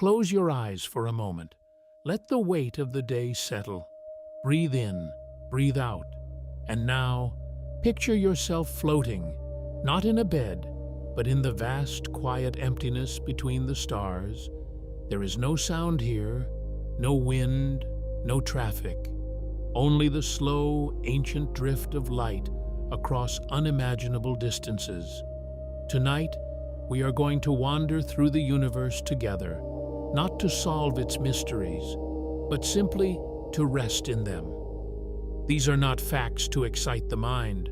Close your eyes for a moment. Let the weight of the day settle. Breathe in, breathe out. And now, picture yourself floating, not in a bed, but in the vast, quiet emptiness between the stars. There is no sound here, no wind, no traffic. Only the slow, ancient drift of light across unimaginable distances. Tonight, we are going to wander through the universe together, not to solve its mysteries, but simply to rest in them. These are not facts to excite the mind.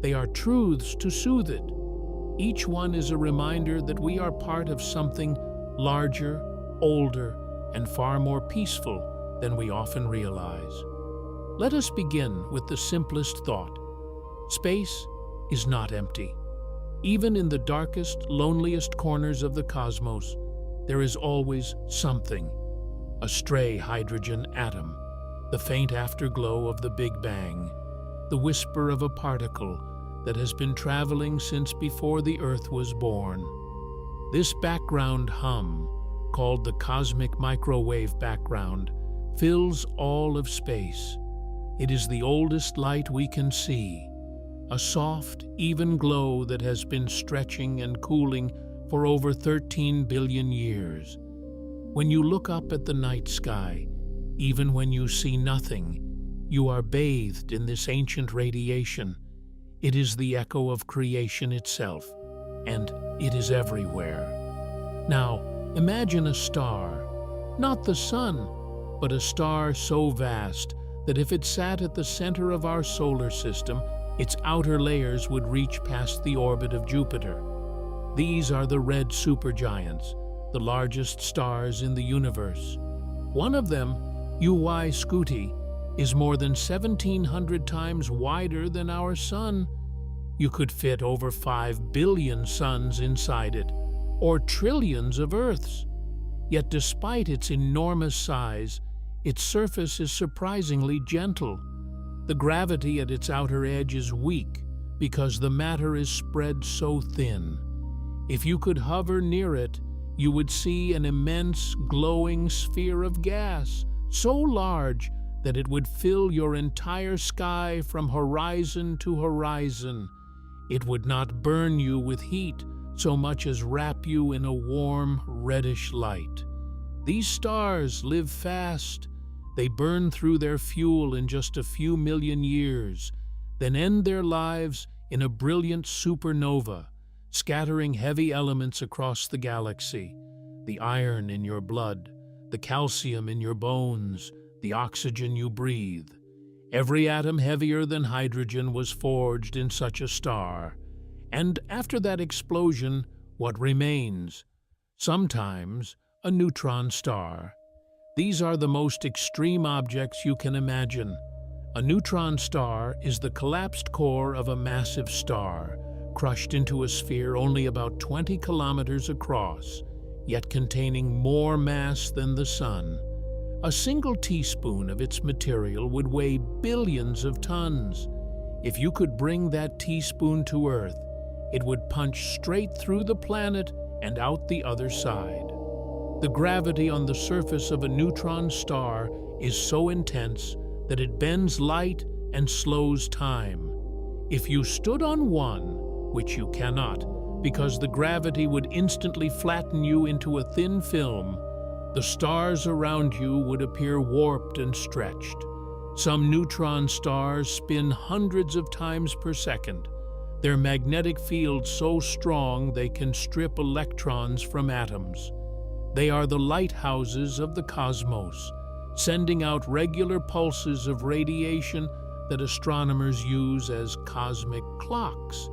They are truths to soothe it. Each one is a reminder that we are part of something larger, older, and far more peaceful than we often realize. Let us begin with the simplest thought. Space is not empty. Even in the darkest, loneliest corners of the cosmos, there is always something. A stray hydrogen atom, the faint afterglow of the Big Bang, the whisper of a particle that has been traveling since before the Earth was born. This background hum, called the cosmic microwave background, fills all of space. It is the oldest light we can see, a soft, even glow that has been stretching and cooling for over 13 billion years. When you look up at the night sky, even when you see nothing, you are bathed in this ancient radiation. It is the echo of creation itself, and it is everywhere. Now, imagine a star, not the sun, but a star so vast that if it sat at the center of our solar system, its outer layers would reach past the orbit of Jupiter. These are the red supergiants, the largest stars in the universe. One of them, Scuti, is more than 1,700 times wider than our sun. You could fit over 5 billion suns inside it, or trillions of Earths. Yet despite its enormous size, its surface is surprisingly gentle. The gravity at its outer edge is weak because the matter is spread so thin. If you could hover near it, you would see an immense glowing sphere of gas, so large that it would fill your entire sky from horizon to horizon. It would not burn you with heat so much as wrap you in a warm, reddish light. These stars live fast. They burn through their fuel in just a few million years, then end their lives in a brilliant supernova, scattering heavy elements across the galaxy. The iron in your blood, the calcium in your bones, the oxygen you breathe. Every atom heavier than hydrogen was forged in such a star. And after that explosion, what remains? Sometimes a neutron star. These are the most extreme objects you can imagine. A neutron star is the collapsed core of a massive star, crushed into a sphere only about 20 kilometers across, yet containing more mass than the Sun. A single teaspoon of its material would weigh billions of tons. If you could bring that teaspoon to Earth, it would punch straight through the planet and out the other side. The gravity on the surface of a neutron star is so intense that it bends light and slows time. If you stood on one, which you cannot, because the gravity would instantly flatten you into a thin film, the stars around you would appear warped and stretched. Some neutron stars spin hundreds of times per second, their magnetic field so strong they can strip electrons from atoms. They are the lighthouses of the cosmos, sending out regular pulses of radiation that astronomers use as cosmic clocks.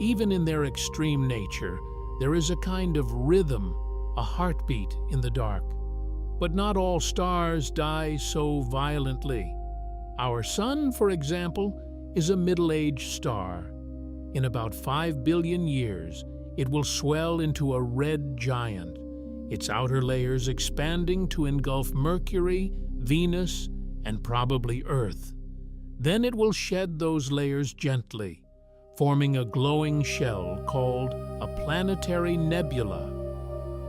Even in their extreme nature, there is a kind of rhythm, a heartbeat in the dark. But not all stars die so violently. Our Sun, for example, is a middle-aged star. In about 5 billion years, it will swell into a red giant, its outer layers expanding to engulf Mercury, Venus, and probably Earth. Then it will shed those layers gently, forming a glowing shell called a planetary nebula.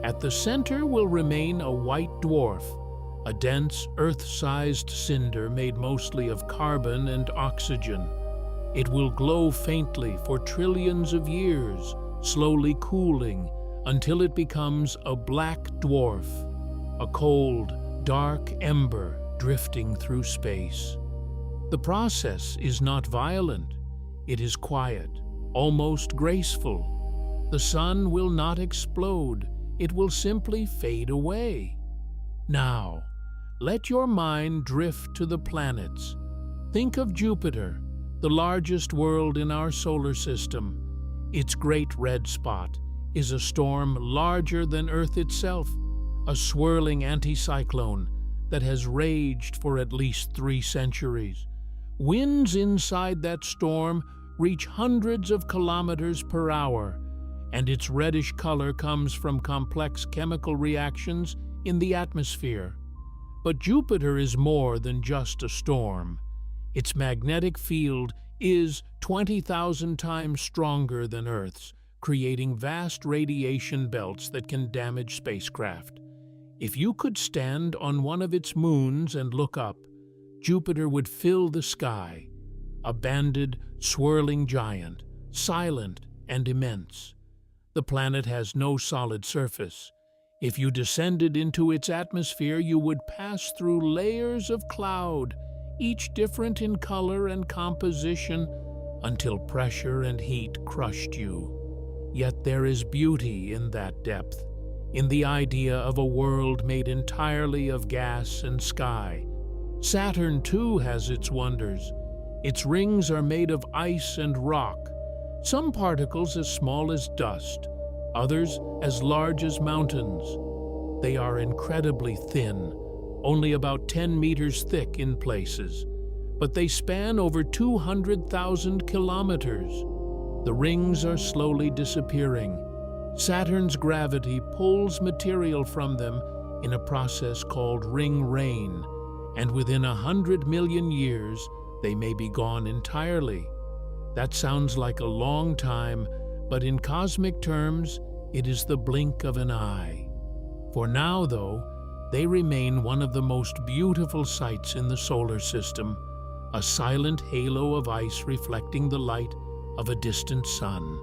At the center will remain a white dwarf, a dense Earth-sized cinder made mostly of carbon and oxygen. It will glow faintly for trillions of years, slowly cooling until it becomes a black dwarf, a cold, dark ember drifting through space. The process is not violent. It is quiet, almost graceful. The sun will not explode. It will simply fade away. Now, let your mind drift to the planets. Think of Jupiter, the largest world in our solar system. Its great red spot is a storm larger than Earth itself, a swirling anticyclone that has raged for at least 3 centuries. Winds inside that storm reach hundreds of kilometers per hour, and its reddish color comes from complex chemical reactions in the atmosphere. But Jupiter is more than just a storm. Its magnetic field is 20,000 times stronger than Earth's, creating vast radiation belts that can damage spacecraft. If you could stand on one of its moons and look up, Jupiter would fill the sky, a banded, swirling giant, silent and immense. The planet has no solid surface. If you descended into its atmosphere, you would pass through layers of cloud, each different in color and composition, until pressure and heat crushed you. Yet there is beauty in that depth, in the idea of a world made entirely of gas and sky. Saturn, too, has its wonders. Its rings are made of ice and rock, some particles as small as dust, others as large as mountains. They are incredibly thin, only about 10 meters thick in places, but they span over 200,000 kilometers. The rings are slowly disappearing. Saturn's gravity pulls material from them in a process called ring rain, and within 100 million years, they may be gone entirely. That sounds like a long time, but in cosmic terms, it is the blink of an eye. For now, though, they remain one of the most beautiful sights in the solar system, a silent halo of ice reflecting the light of a distant sun.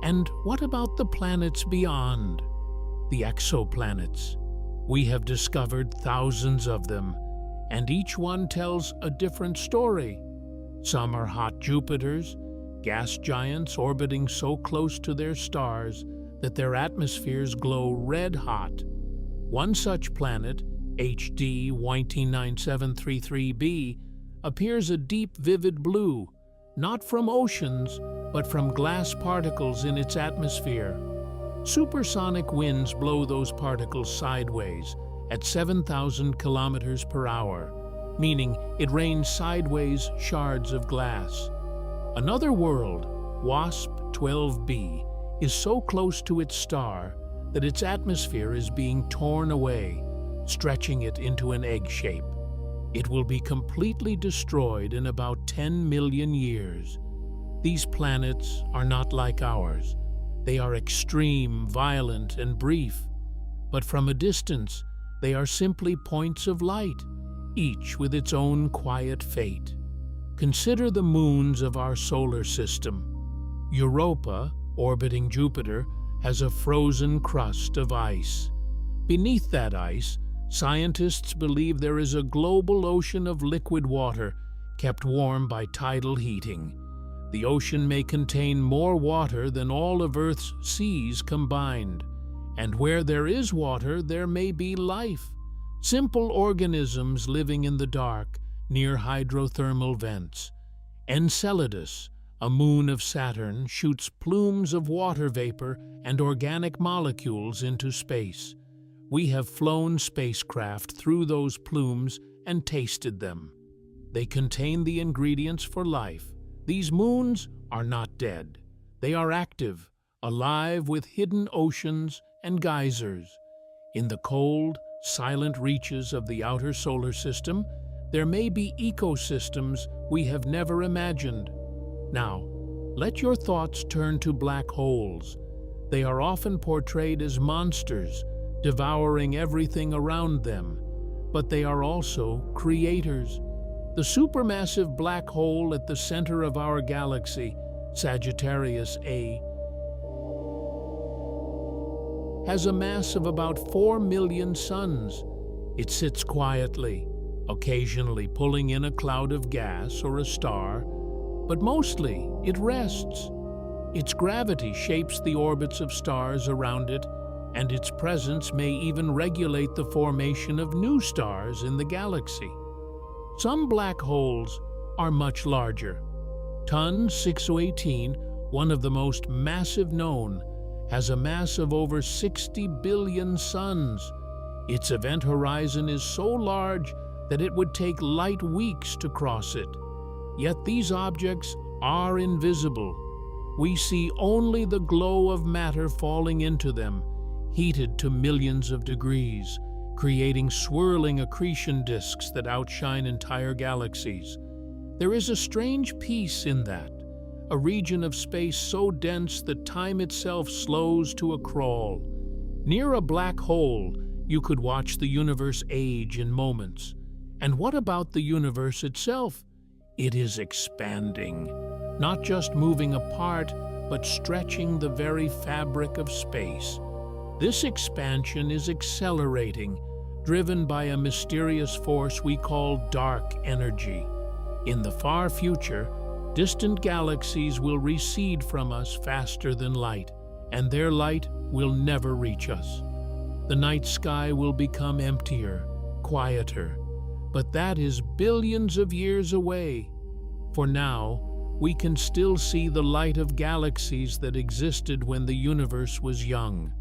And what about the planets beyond? The exoplanets. We have discovered thousands of them, and each one tells a different story. Some are hot Jupiters, gas giants orbiting so close to their stars that their atmospheres glow red hot. One such planet, HD 199733b, appears a deep vivid blue, not from oceans, but from glass particles in its atmosphere. Supersonic winds blow those particles sideways at 7,000 kilometers per hour, meaning it rains sideways shards of glass. Another world, WASP 12b, is so close to its star that its atmosphere is being torn away, stretching it into an egg shape. It will be completely destroyed in about 10 million years. These planets are not like ours. They are extreme, violent, and brief. But from a distance, they are simply points of light, each with its own quiet fate. Consider the moons of our solar system. Europa, orbiting Jupiter, has a frozen crust of ice. Beneath that ice, scientists believe there is a global ocean of liquid water kept warm by tidal heating. The ocean may contain more water than all of Earth's seas combined. And where there is water, there may be life. Simple organisms living in the dark near hydrothermal vents. Enceladus, a moon of Saturn, shoots plumes of water vapor and organic molecules into space. We have flown spacecraft through those plumes and tasted them. They contain the ingredients for life. These moons are not dead. They are active, alive with hidden oceans and geysers. In the cold, silent reaches of the outer solar system, there may be ecosystems we have never imagined. Now, let your thoughts turn to black holes. They are often portrayed as monsters, devouring everything around them. But they are also creators. The supermassive black hole at the center of our galaxy, Sagittarius A, has a mass of about 4 million suns. It sits quietly, occasionally pulling in a cloud of gas or a star, but mostly it rests. Its gravity shapes the orbits of stars around it, and its presence may even regulate the formation of new stars in the galaxy. Some black holes are much larger. TUN 6018, one of the most massive known, has a mass of over 60 billion suns. Its event horizon is so large that it would take light weeks to cross it. Yet these objects are invisible. We see only the glow of matter falling into them, heated to millions of degrees, creating swirling accretion disks that outshine entire galaxies. There is a strange peace in that, a region of space so dense that time itself slows to a crawl. Near a black hole, you could watch the universe age in moments. And what about the universe itself? It is expanding, not just moving apart, but stretching the very fabric of space. This expansion is accelerating, driven by a mysterious force we call dark energy. In the far future, distant galaxies will recede from us faster than light, and their light will never reach us. The night sky will become emptier, quieter, but that is billions of years away. For now, we can still see the light of galaxies that existed when the universe was young.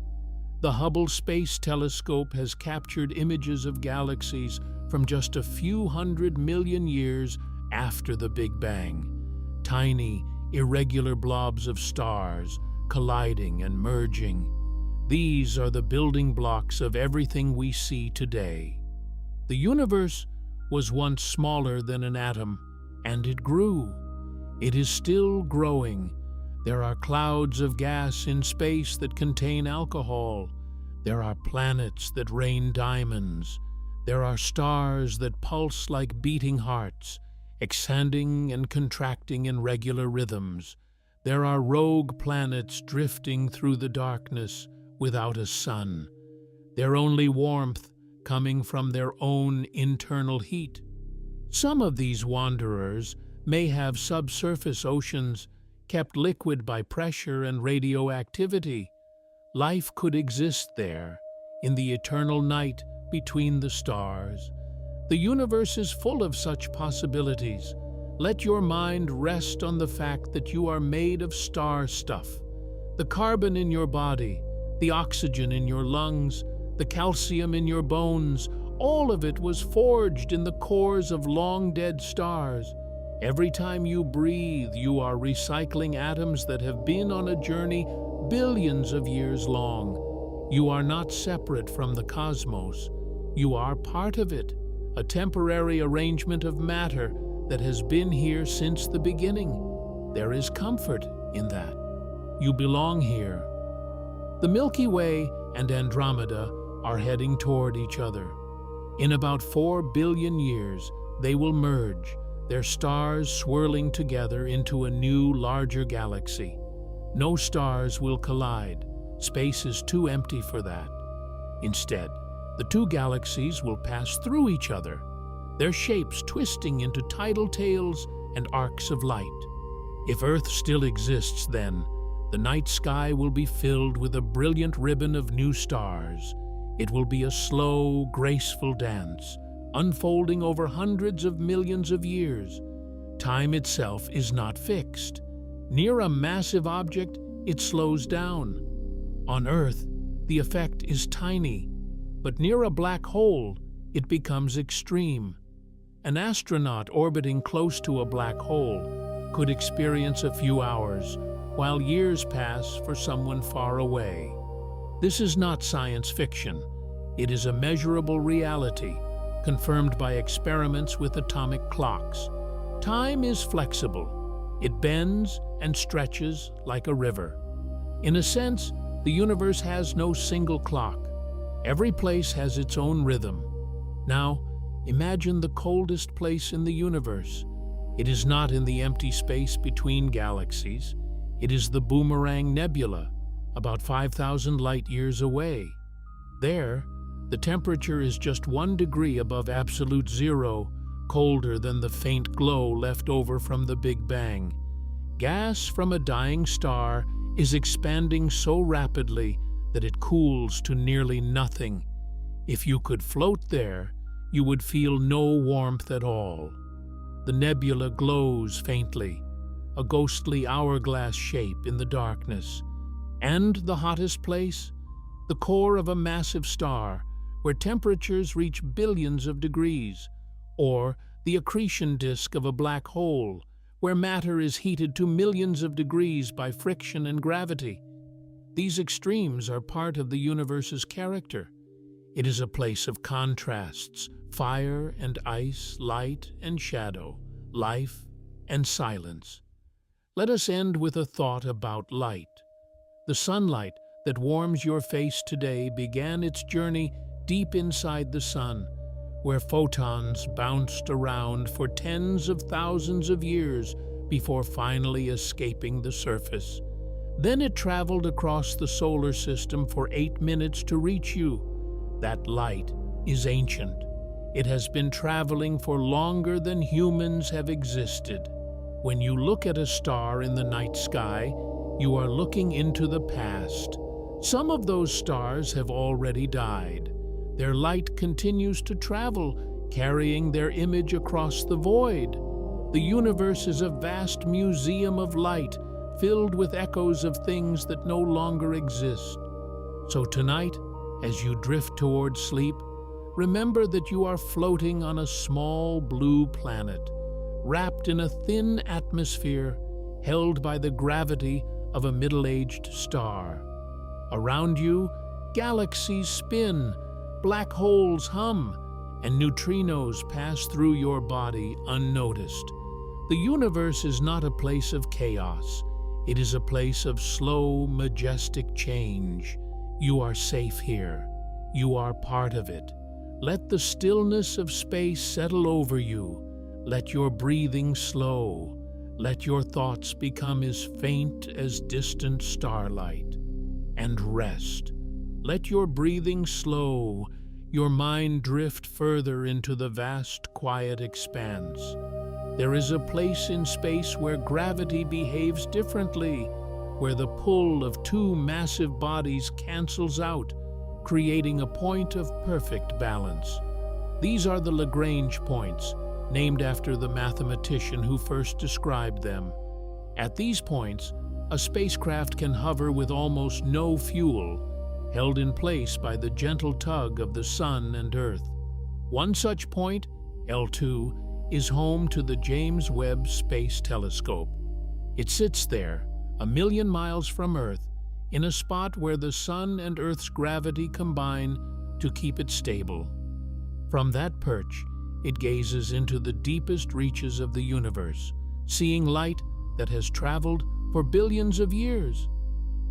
The Hubble Space Telescope has captured images of galaxies from just a few 100 million years after the Big Bang. Tiny, irregular blobs of stars colliding and merging. These are the building blocks of everything we see today. The universe was once smaller than an atom, and it grew. It is still growing. There are clouds of gas in space that contain alcohol. There are planets that rain diamonds. There are stars that pulse like beating hearts, expanding and contracting in regular rhythms. There are rogue planets drifting through the darkness without a sun, their only warmth coming from their own internal heat. Some of these wanderers may have subsurface oceans kept liquid by pressure and radioactivity. Life could exist there, in the eternal night between the stars. The universe is full of such possibilities. Let your mind rest on the fact that you are made of star stuff. The carbon in your body, the oxygen in your lungs, the calcium in your bones, all of it was forged in the cores of long-dead stars. Every time you breathe, you are recycling atoms that have been on a journey billions of years long. You are not separate from the cosmos. You are part of it, a temporary arrangement of matter that has been here since the beginning. There is comfort in that. You belong here. The Milky Way and Andromeda are heading toward each other. In about 4 billion years, they will merge, their stars swirling together into a new, larger galaxy. No stars will collide. Space is too empty for that. Instead, the two galaxies will pass through each other, their shapes twisting into tidal tails and arcs of light. If Earth still exists then, the night sky will be filled with a brilliant ribbon of new stars. It will be a slow, graceful dance, unfolding over hundreds of millions of years. Time itself is not fixed. Near a massive object, it slows down. On Earth, the effect is tiny, but near a black hole, it becomes extreme. An astronaut orbiting close to a black hole could experience a few hours, while years pass for someone far away. This is not science fiction. It is a measurable reality, confirmed by experiments with atomic clocks. Time is flexible. It bends and stretches like a river. In a sense, the universe has no single clock. Every place has its own rhythm. Now, imagine the coldest place in the universe. It is not in the empty space between galaxies. It is the Boomerang Nebula, about 5,000 light-years away. There, the temperature is just 1 degree above absolute zero, colder than the faint glow left over from the Big Bang. Gas from a dying star is expanding so rapidly that it cools to nearly nothing. If you could float there, you would feel no warmth at all. The nebula glows faintly, a ghostly hourglass shape in the darkness. And the hottest place? The core of a massive star, where temperatures reach billions of degrees, or the accretion disk of a black hole, where matter is heated to millions of degrees by friction and gravity. These extremes are part of the universe's character. It is a place of contrasts, fire and ice, light and shadow, life and silence. Let us end with a thought about light. The sunlight that warms your face today began its journey deep inside the sun, where photons bounced around for tens of thousands of years before finally escaping the surface. Then it traveled across the solar system for 8 minutes to reach you. That light is ancient. It has been traveling for longer than humans have existed. When you look at a star in the night sky, you are looking into the past. Some of those stars have already died. Their light continues to travel, carrying their image across the void. The universe is a vast museum of light, filled with echoes of things that no longer exist. So tonight, as you drift toward sleep, remember that you are floating on a small blue planet, wrapped in a thin atmosphere, held by the gravity of a middle-aged star. Around you, galaxies spin, black holes hum, and neutrinos pass through your body unnoticed. The universe is not a place of chaos. It is a place of slow, majestic change. You are safe here. You are part of it. Let the stillness of space settle over you. Let your breathing slow. Let your thoughts become as faint as distant starlight. And rest. Let your breathing slow, your mind drift further into the vast, quiet expanse. There is a place in space where gravity behaves differently, where the pull of two massive bodies cancels out, creating a point of perfect balance. These are the Lagrange points, named after the mathematician who first described them. At these points, a spacecraft can hover with almost no fuel, held in place by the gentle tug of the Sun and Earth. One such point, L2, is home to the James Webb Space Telescope. It sits there, 1,000,000 miles from Earth, in a spot where the Sun and Earth's gravity combine to keep it stable. From that perch, it gazes into the deepest reaches of the universe, seeing light that has traveled for billions of years.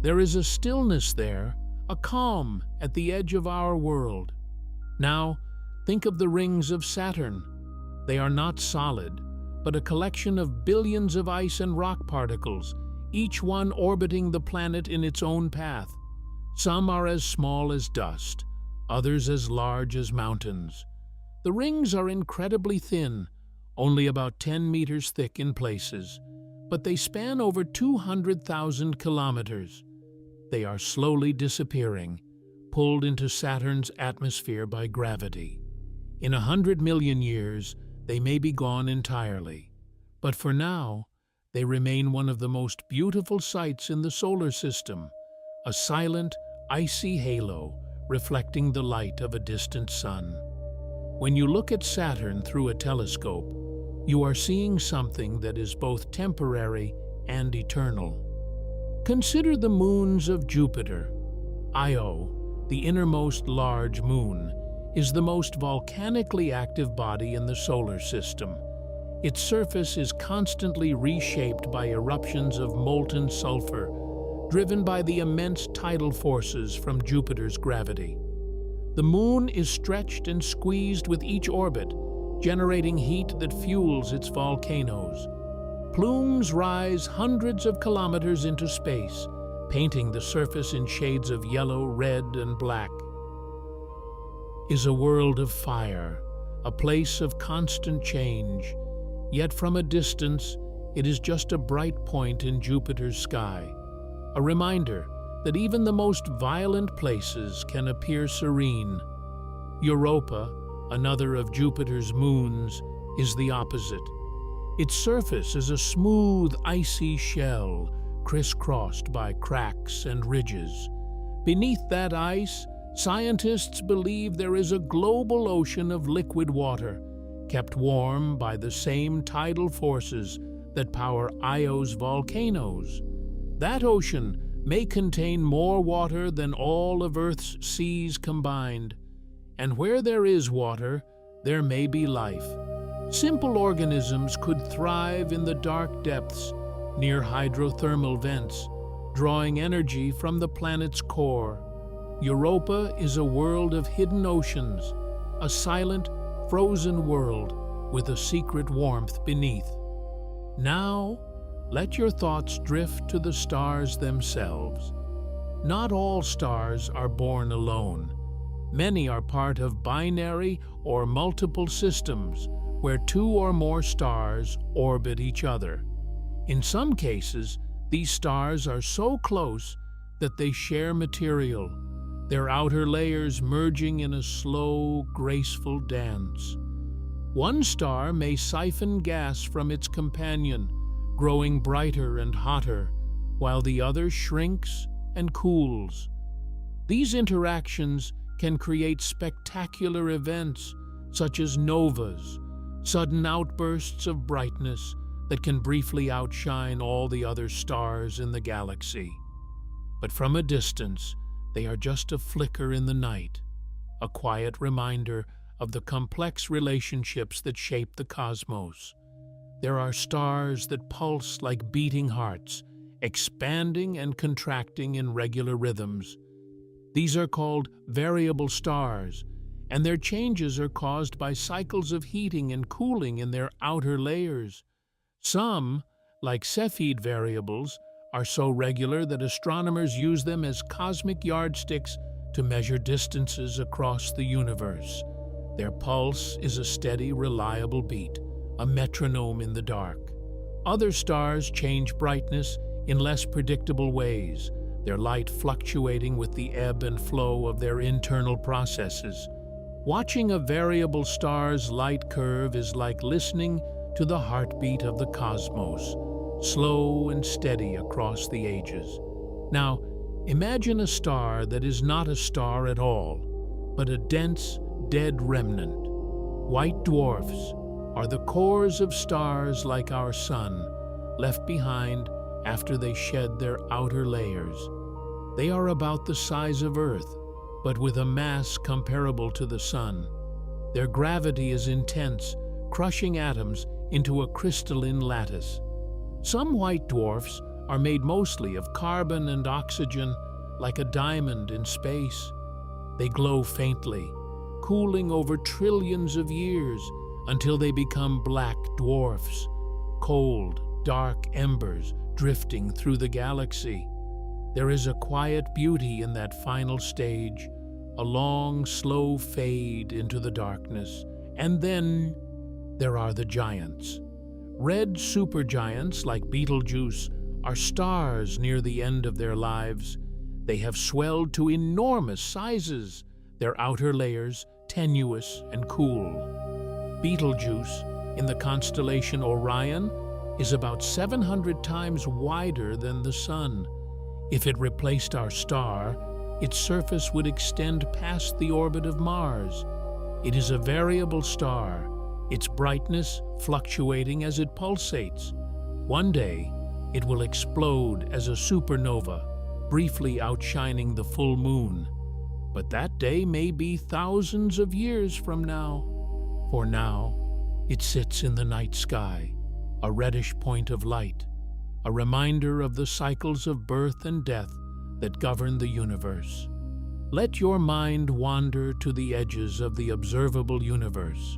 There is a stillness there, a calm at the edge of our world. Now, think of the rings of Saturn. They are not solid, but a collection of billions of ice and rock particles, each one orbiting the planet in its own path. Some are as small as dust, others as large as mountains. The rings are incredibly thin, only about 10 meters thick in places, but they span over 200,000 kilometers. They are slowly disappearing, pulled into Saturn's atmosphere by gravity. In 100 million years, they may be gone entirely, but for now, they remain one of the most beautiful sights in the solar system, a silent, icy halo reflecting the light of a distant sun. When you look at Saturn through a telescope, you are seeing something that is both temporary and eternal. Consider the moons of Jupiter. Io, the innermost large moon, is the most volcanically active body in the solar system. Its surface is constantly reshaped by eruptions of molten sulfur, driven by the immense tidal forces from Jupiter's gravity. The moon is stretched and squeezed with each orbit, generating heat that fuels its volcanoes. Plumes rise hundreds of kilometers into space, painting the surface in shades of yellow, red, and black. Is a world of fire, a place of constant change, yet from a distance it is just a bright point in Jupiter's sky, a reminder that even the most violent places can appear serene. Europa, another of Jupiter's moons, is the opposite. Its surface is a smooth, icy shell, crisscrossed by cracks and ridges. Beneath that ice, scientists believe there is a global ocean of liquid water, kept warm by the same tidal forces that power Io's volcanoes. That ocean may contain more water than all of Earth's seas combined. And where there is water, there may be life. Simple organisms could thrive in the dark depths near hydrothermal vents, drawing energy from the planet's core. Europa is a world of hidden oceans, a silent, frozen world with a secret warmth beneath. Now, let your thoughts drift to the stars themselves. Not all stars are born alone. Many are part of binary or multiple systems where two or more stars orbit each other. In some cases, these stars are so close that they share material, their outer layers merging in a slow, graceful dance. One star may siphon gas from its companion, growing brighter and hotter, while the other shrinks and cools. These interactions can create spectacular events such as novas, sudden outbursts of brightness that can briefly outshine all the other stars in the galaxy. But from a distance, they are just a flicker in the night, a quiet reminder of the complex relationships that shape the cosmos. There are stars that pulse like beating hearts, expanding and contracting in regular rhythms. These are called variable stars, and their changes are caused by cycles of heating and cooling in their outer layers. Some, like Cepheid variables, are so regular that astronomers use them as cosmic yardsticks to measure distances across the universe. Their pulse is a steady, reliable beat, a metronome in the dark. Other stars change brightness in less predictable ways, their light fluctuating with the ebb and flow of their internal processes. Watching a variable star's light curve is like listening to the heartbeat of the cosmos, slow and steady across the ages. Now, imagine a star that is not a star at all, but a dense, dead remnant. White dwarfs are the cores of stars like our Sun, left behind after they shed their outer layers. They are about the size of Earth, but with a mass comparable to the Sun. Their gravity is intense, crushing atoms into a crystalline lattice. Some white dwarfs are made mostly of carbon and oxygen, like a diamond in space. They glow faintly, cooling over trillions of years until they become black dwarfs, cold, dark embers drifting through the galaxy. There is a quiet beauty in that final stage, a long, slow fade into the darkness. And then there are the giants. Red supergiants like Betelgeuse are stars near the end of their lives. They have swelled to enormous sizes, their outer layers tenuous and cool. Betelgeuse, in the constellation Orion, is about 700 times wider than the Sun. If it replaced our star, its surface would extend past the orbit of Mars. It is a variable star, its brightness fluctuating as it pulsates. One day, it will explode as a supernova, briefly outshining the full moon. But that day may be thousands of years from now. For now, it sits in the night sky, a reddish point of light, a reminder of the cycles of birth and death that govern the universe. let your mind wander to the edges of the observable universe.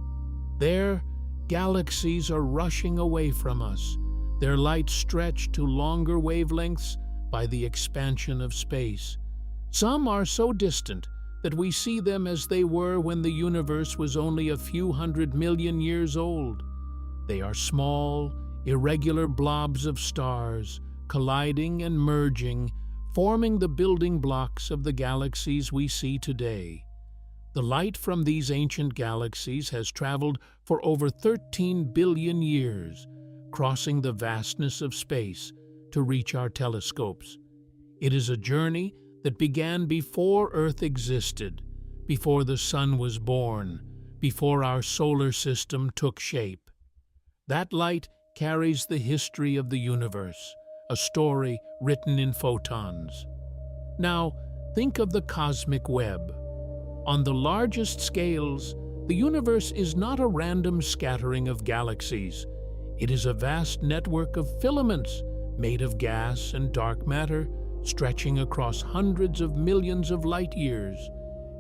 There, galaxies are rushing away from us, their light stretched to longer wavelengths by the expansion of space. Some are so distant that we see them as they were when the universe was only a few 100 million years old. They are small, irregular blobs of stars, colliding and merging, forming the building blocks of the galaxies we see today. The light from these ancient galaxies has traveled for over 13 billion years, crossing the vastness of space to reach our telescopes. It is a journey that began before Earth existed, before the sun was born, before our solar system took shape. That light carries the history of the universe, a story written in photons. Now, think of the cosmic web. On the largest scales, the universe is not a random scattering of galaxies. It is a vast network of filaments made of gas and dark matter, stretching across hundreds of millions of light years.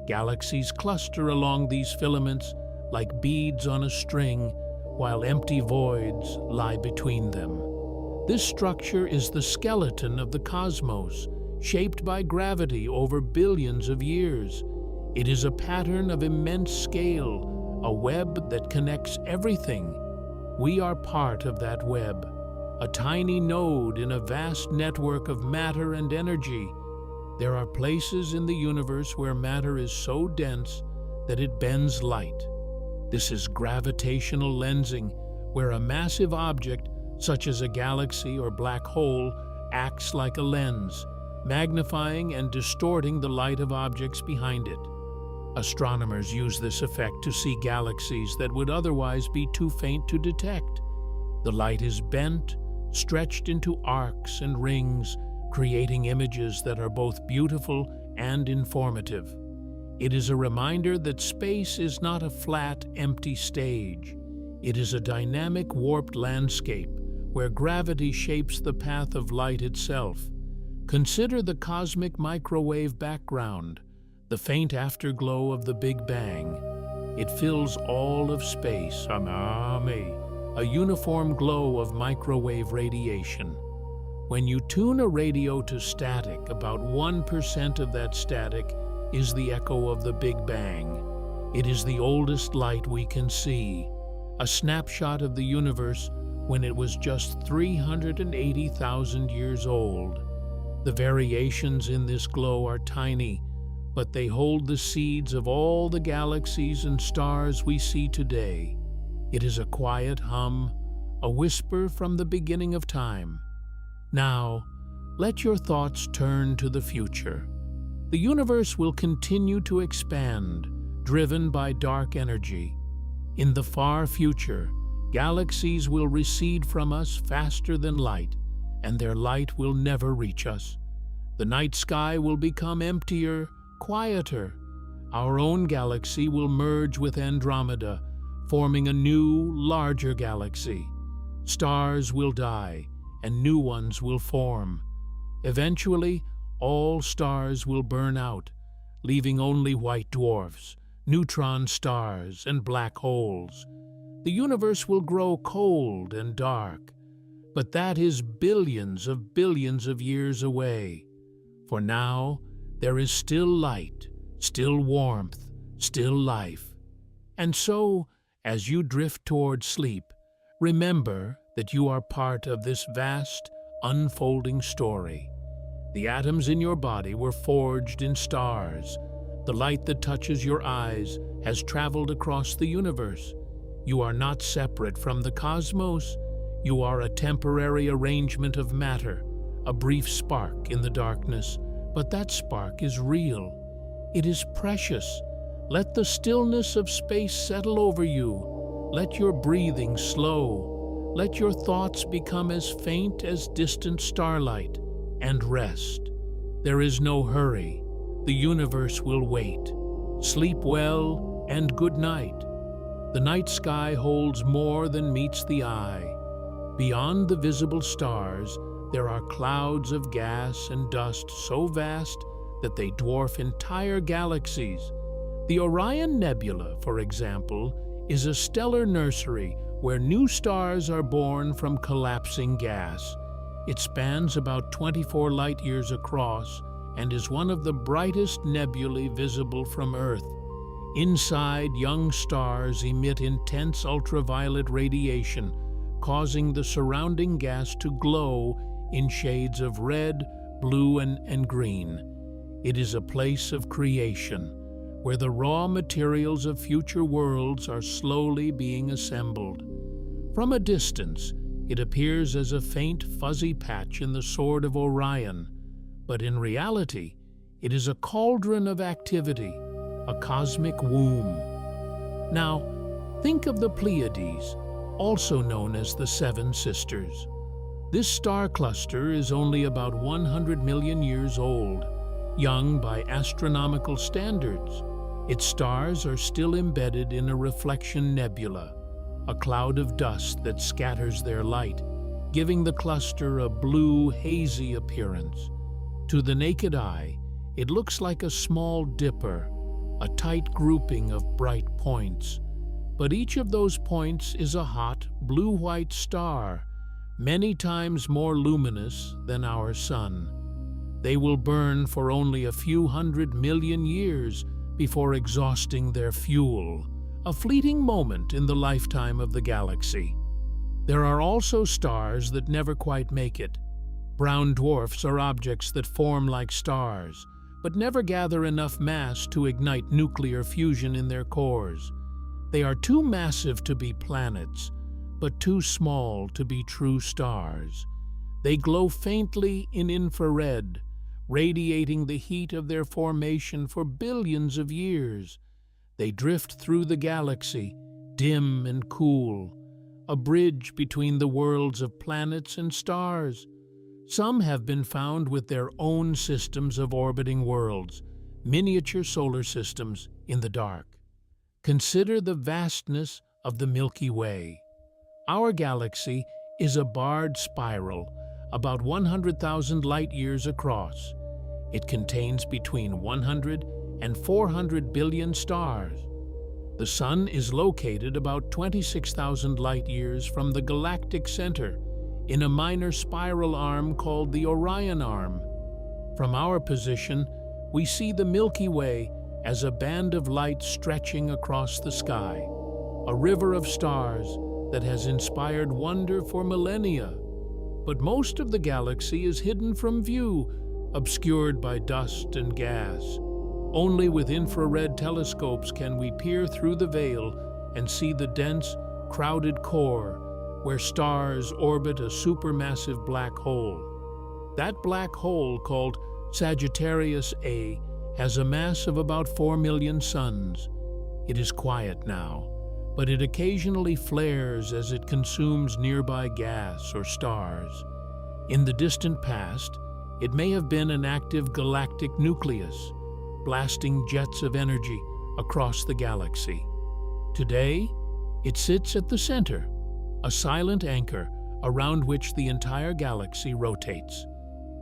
Galaxies cluster along these filaments like beads on a string, while empty voids lie between them. This structure is the skeleton of the cosmos, shaped by gravity over billions of years. It is a pattern of immense scale, a web that connects everything. We are part of that web, a tiny node in a vast network of matter and energy. There are places in the universe where matter is so dense that it bends light. This is gravitational lensing, where a massive object, such as a galaxy or black hole, acts like a lens, magnifying and distorting the light of objects behind it. Astronomers use this effect to see galaxies that would otherwise be too faint to detect. The light is bent, stretched into arcs and rings, creating images that are both beautiful and informative. It is a reminder that space is not a flat, empty stage. It is a dynamic, warped landscape where gravity shapes the path of light itself. Consider the cosmic microwave background, the faint afterglow of the Big Bang. It fills all of space, a uniform glow of microwave radiation. When you tune a radio to static, about 1% of that static is the echo of the Big Bang. It is the oldest light we can see, a snapshot of the universe when it was just 380,000 years old. The variations in this glow are tiny, but they hold the seeds of all the galaxies and stars we see today. It is a quiet hum, a whisper from the beginning of time. Now, let your thoughts turn to the future. The universe will continue to expand, driven by dark energy. In the far future, galaxies will recede from us faster than light, and their light will never reach us. The night sky will become emptier, quieter. Our own galaxy will merge with Andromeda, forming a new, larger galaxy. Stars will die, and new ones will form. Eventually, all stars will burn out, leaving only white dwarfs, neutron stars, and black holes. The universe will grow cold and dark, but that is billions of years away. For now, there is still light, still warmth, still life. And so, as you drift toward sleep, remember that you are part of this vast, unfolding story. The atoms in your body were forged in stars. The light that touches your eyes has traveled across the universe. You are not separate from the cosmos. You are a temporary arrangement of matter, a brief spark in the darkness, but that spark is real. It is precious. Let the stillness of space settle over you. Let your breathing slow. Let your thoughts become as faint as distant starlight, and rest. There is no hurry. The universe will wait. Sleep well, and good night. The night sky holds more than meets the eye. Beyond the visible stars, there are clouds of gas and dust so vast that they dwarf entire galaxies. The Orion Nebula, for example, is a stellar nursery where new stars are born from collapsing gas. It spans about 24 light-years across and is one of the brightest nebulae visible from Earth. Inside, young stars emit intense ultraviolet radiation, causing the surrounding gas to glow in shades of red, blue, and green. It is a place of creation, where the raw materials of future worlds are slowly being assembled. From a distance, it appears as a faint, fuzzy patch in the sword of Orion, but in reality, it is a cauldron of activity, a cosmic womb. Now, think of the Pleiades, also known as the Seven Sisters. This star cluster is only about 100 million years old, young by astronomical standards. Its stars are still embedded in a reflection nebula, a cloud of dust that scatters their light, giving the cluster a blue, hazy appearance. To the naked eye, it looks like a small dipper, a tight grouping of bright points. But each of those points is a hot, blue-white star, many times more luminous than our Sun. They will burn for only a few 100 million years before exhausting their fuel, a fleeting moment in the lifetime of the galaxy. There are also stars that never quite make it. Brown dwarfs are objects that form like stars, but never gather enough mass to ignite nuclear fusion in their cores. They are too massive to be planets, but too small to be true stars. They glow faintly in infrared, radiating the heat of their formation for billions of years. They drift through the galaxy, dim and cool, a bridge between the worlds of planets and stars. Some have been found with their own systems of orbiting worlds, miniature solar systems in the dark. Consider the vastness of the Milky Way. Our galaxy is a barred spiral, about 100,000 light-years across. It contains between 100 and 400 billion stars. The Sun is located about 26,000 light-years from the galactic center, in a minor spiral arm called the Orion Arm. From our position, we see the Milky Way as a band of light stretching across the sky, a river of stars that has inspired wonder for millennia. But most of the galaxy is hidden from view, obscured by dust and gas. Only with infrared telescopes can we peer through the veil and see the dense, crowded core, where stars orbit a supermassive black hole. That black hole, called Sagittarius A, has a mass of about 4 million suns. It is quiet now, but it occasionally flares as it consumes nearby gas or stars. In the distant past, it may have been an active galactic nucleus, blasting jets of energy across the galaxy. Today, it sits at the center, a silent anchor around which the entire galaxy rotates.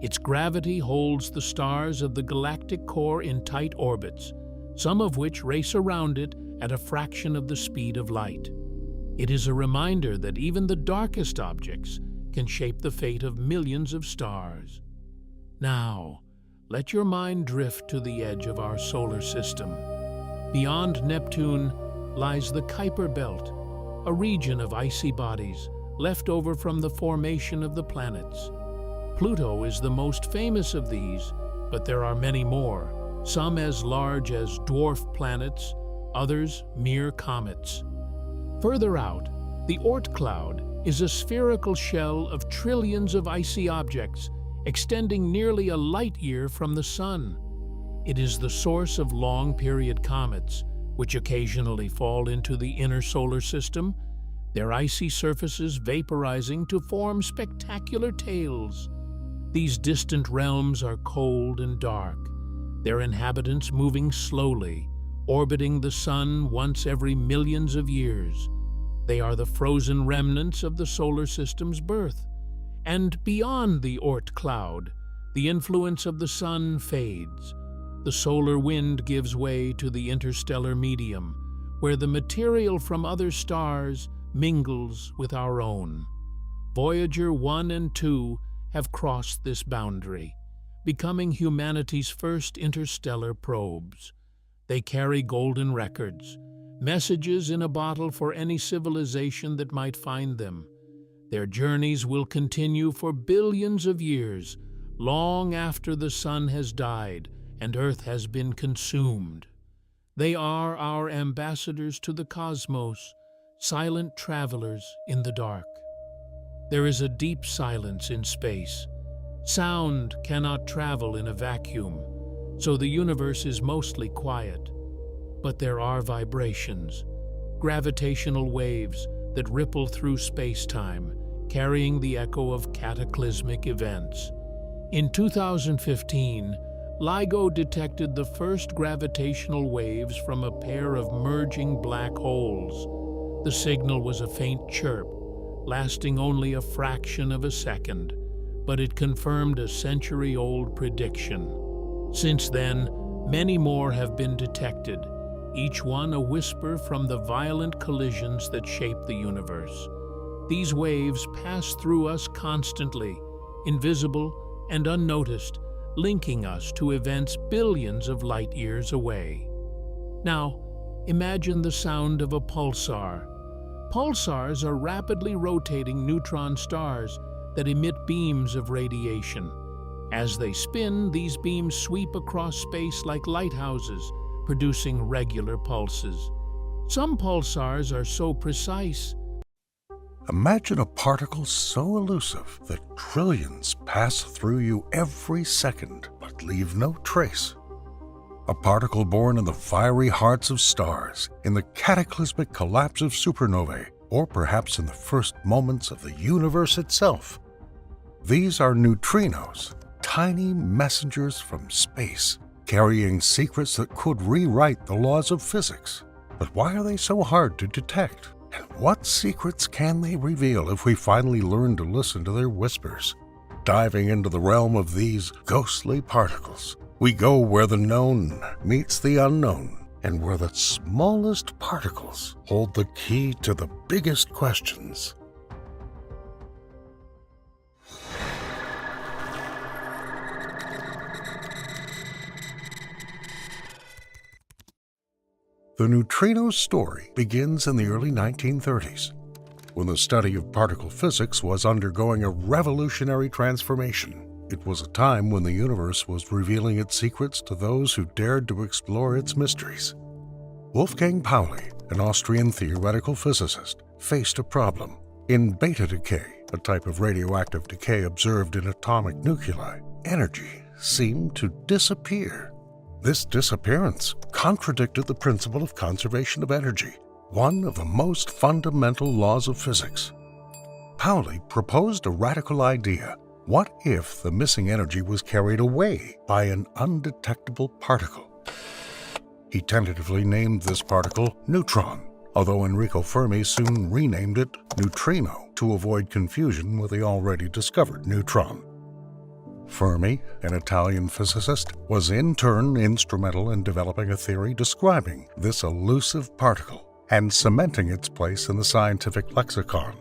Its gravity holds the stars of the galactic core in tight orbits, some of which race around it at a fraction of the speed of light. It is a reminder that even the darkest objects can shape the fate of millions of stars. Now, let your mind drift to the edge of our solar system. Beyond Neptune lies the Kuiper Belt, a region of icy bodies left over from the formation of the planets. Pluto is the most famous of these, but there are many more, some as large as dwarf planets, others mere comets. Further out, the Oort cloud is a spherical shell of trillions of icy objects extending nearly a light-year from the Sun. It is the source of long-period comets, which occasionally fall into the inner solar system, their icy surfaces vaporizing to form spectacular tails. These distant realms are cold and dark, their inhabitants moving slowly, orbiting the Sun once every millions of years. They are the frozen remnants of the solar system's birth. And beyond the Oort cloud, the influence of the Sun fades. The solar wind gives way to the interstellar medium, where the material from other stars mingles with our own. Voyager 1 and 2 have crossed this boundary, becoming humanity's first interstellar probes. They carry golden records, messages in a bottle for any civilization that might find them. Their journeys will continue for billions of years, long after the sun has died and Earth has been consumed. They are our ambassadors to the cosmos, silent travelers in the dark. There is a deep silence in space. Sound cannot travel in a vacuum, so the universe is mostly quiet. But there are vibrations, gravitational waves that ripple through space-time, carrying the echo of cataclysmic events. In 2015, LIGO detected the first gravitational waves from a pair of merging black holes. The signal was a faint chirp, lasting only a fraction of a second, but it confirmed a century-old prediction. Since then, many more have been detected, each one a whisper from the violent collisions that shape the universe. These waves pass through us constantly, invisible and unnoticed, linking us to events billions of light years away. Now, imagine the sound of a pulsar. Pulsars are rapidly rotating neutron stars that emit beams of radiation. As they spin, these beams sweep across space like lighthouses, producing regular pulses. Some pulsars are so precise. Imagine a particle so elusive that trillions pass through you every second but leave no trace. A particle born in the fiery hearts of stars, in the cataclysmic collapse of supernovae, or perhaps in the first moments of the universe itself. These are neutrinos, tiny messengers from space, carrying secrets that could rewrite the laws of physics. But why are they so hard to detect? And what secrets can they reveal if we finally learn to listen to their whispers? Diving into the realm of these ghostly particles, we go where the known meets the unknown, and where the smallest particles hold the key to the biggest questions. The neutrino story begins in the early 1930s, when the study of particle physics was undergoing a revolutionary transformation. It was a time when the universe was revealing its secrets to those who dared to explore its mysteries. Wolfgang Pauli, an Austrian theoretical physicist, faced a problem. In beta decay, a type of radioactive decay observed in atomic nuclei, energy seemed to disappear. This disappearance contradicted the principle of conservation of energy, one of the most fundamental laws of physics. Pauli proposed a radical idea. What if the missing energy was carried away by an undetectable particle? He tentatively named this particle neutron, although Enrico Fermi soon renamed it neutrino to avoid confusion with the already discovered neutron. Fermi, an Italian physicist, was in turn instrumental in developing a theory describing this elusive particle and cementing its place in the scientific lexicon.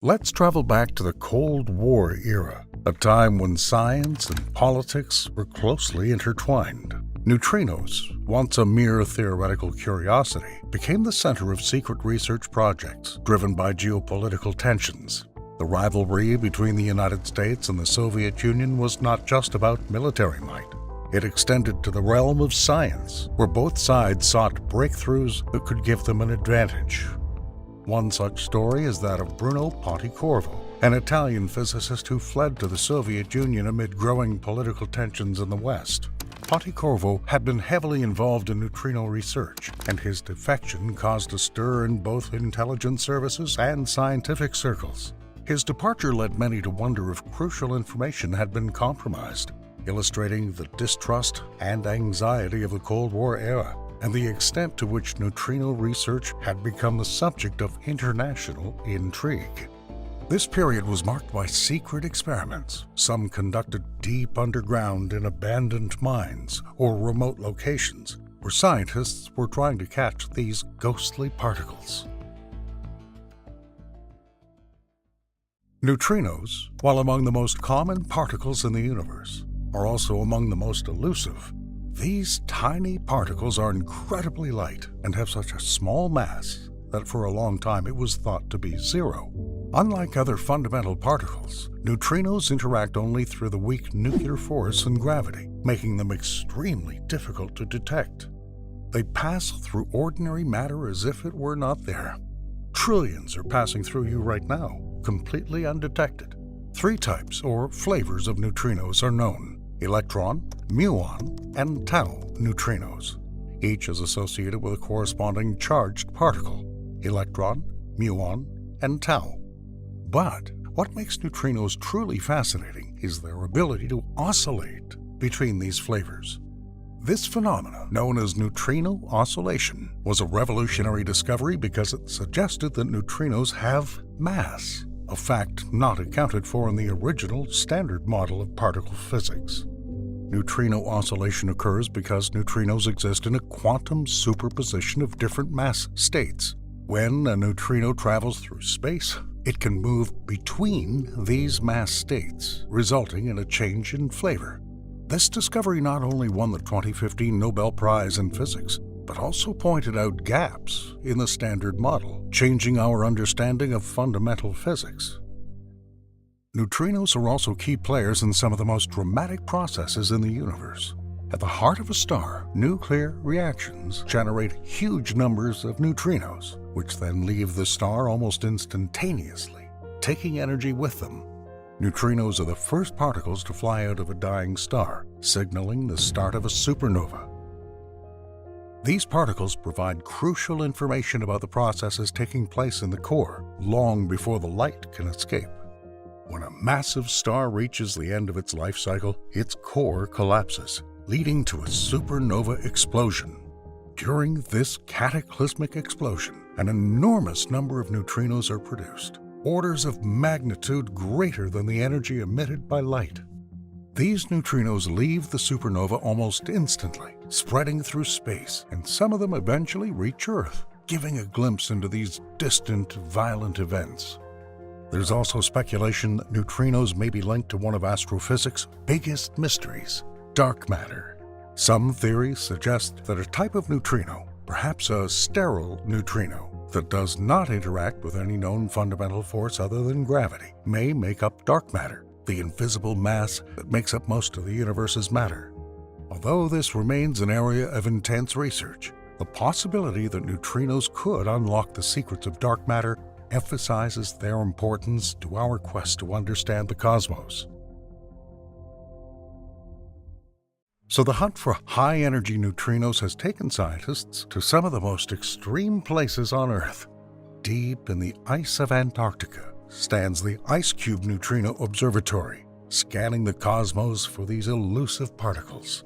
Let's travel back to the Cold War era, a time when science and politics were closely intertwined. Neutrinos, once a mere theoretical curiosity, became the center of secret research projects driven by geopolitical tensions. The rivalry between the United States and the Soviet Union was not just about military might. It extended to the realm of science, where both sides sought breakthroughs that could give them an advantage. One such story is that of Bruno Pontecorvo, an Italian physicist who fled to the Soviet Union amid growing political tensions in the West. Pontecorvo had been heavily involved in neutrino research, and his defection caused a stir in both intelligence services and scientific circles. His departure led many to wonder if crucial information had been compromised, illustrating the distrust and anxiety of the Cold War era, and the extent to which neutrino research had become the subject of international intrigue. This period was marked by secret experiments, some conducted deep underground in abandoned mines or remote locations, where scientists were trying to catch these ghostly particles. Neutrinos, while among the most common particles in the universe, are also among the most elusive. These tiny particles are incredibly light and have such a small mass that for a long time it was thought to be zero. Unlike other fundamental particles, neutrinos interact only through the weak nuclear force and gravity, making them extremely difficult to detect. They pass through ordinary matter as if it were not there. Trillions are passing through you right now, completely undetected. 3 types or flavors of neutrinos are known: electron, muon, and tau neutrinos. Each is associated with a corresponding charged particle: electron, muon, and tau. But what makes neutrinos truly fascinating is their ability to oscillate between these flavors. This phenomenon, known as neutrino oscillation, was a revolutionary discovery because it suggested that neutrinos have mass, a fact not accounted for in the original Standard Model of particle physics. Neutrino oscillation occurs because neutrinos exist in a quantum superposition of different mass states. When a neutrino travels through space, it can move between these mass states, resulting in a change in flavor. This discovery not only won the 2015 Nobel Prize in Physics, but also pointed out gaps in the Standard Model, changing our understanding of fundamental physics. Neutrinos are also key players in some of the most dramatic processes in the universe. At the heart of a star, nuclear reactions generate huge numbers of neutrinos, which then leave the star almost instantaneously, taking energy with them. Neutrinos are the first particles to fly out of a dying star, signaling the start of a supernova. These particles provide crucial information about the processes taking place in the core, long before the light can escape. When a massive star reaches the end of its life cycle, its core collapses, leading to a supernova explosion. During this cataclysmic explosion, an enormous number of neutrinos are produced, orders of magnitude greater than the energy emitted by light. These neutrinos leave the supernova almost instantly, spreading through space, and some of them eventually reach Earth, giving a glimpse into these distant, violent events. There's also speculation that neutrinos may be linked to one of astrophysics' biggest mysteries: dark matter. Some theories suggest that a type of neutrino, perhaps a sterile neutrino, that does not interact with any known fundamental force other than gravity, may make up dark matter, the invisible mass that makes up most of the universe's matter. Although this remains an area of intense research, the possibility that neutrinos could unlock the secrets of dark matter emphasizes their importance to our quest to understand the cosmos. So the hunt for high-energy neutrinos has taken scientists to some of the most extreme places on Earth. Deep in the ice of Antarctica stands the Ice Cube Neutrino Observatory, scanning the cosmos for these elusive particles.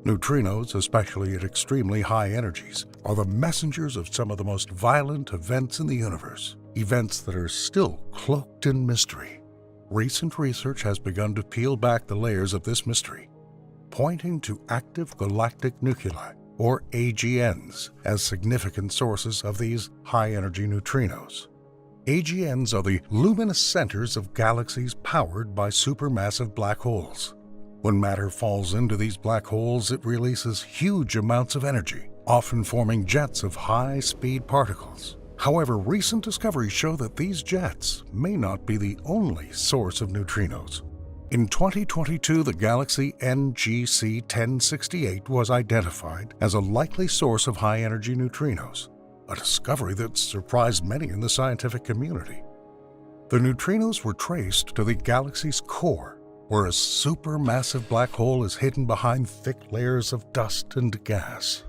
Neutrinos, especially at extremely high energies, are the messengers of some of the most violent events in the universe, events that are still cloaked in mystery. Recent research has begun to peel back the layers of this mystery, pointing to active galactic nuclei, or AGNs, as significant sources of these high-energy neutrinos. AGNs are the luminous centers of galaxies powered by supermassive black holes. When matter falls into these black holes, it releases huge amounts of energy, often forming jets of high-speed particles. However, recent discoveries show that these jets may not be the only source of neutrinos. In 2022, the galaxy NGC 1068 was identified as a likely source of high-energy neutrinos, a discovery that surprised many in the scientific community. The neutrinos were traced to the galaxy's core, where a supermassive black hole is hidden behind thick layers of dust and gas.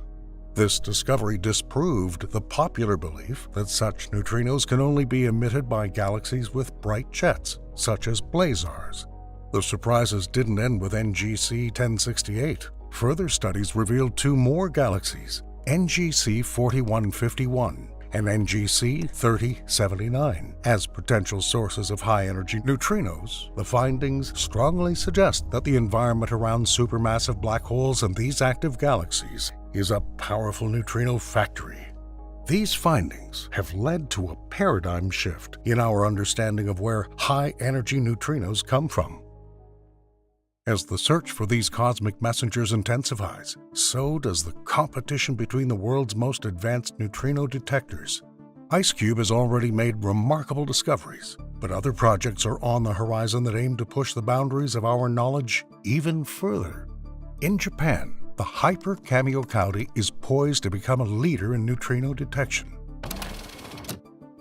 This discovery disproved the popular belief that such neutrinos can only be emitted by galaxies with bright jets, such as blazars. The surprises didn't end with NGC 1068. Further studies revealed 2 more galaxies, NGC 4151 and NGC 3079 as potential sources of high-energy neutrinos, the findings strongly suggest that the environment around supermassive black holes and these active galaxies is a powerful neutrino factory. These findings have led to a paradigm shift in our understanding of where high-energy neutrinos come from. As the search for these cosmic messengers intensifies, so does the competition between the world's most advanced neutrino detectors. IceCube has already made remarkable discoveries, but other projects are on the horizon that aim to push the boundaries of our knowledge even further. In Japan, the Hyper Kamiokande is poised to become a leader in neutrino detection.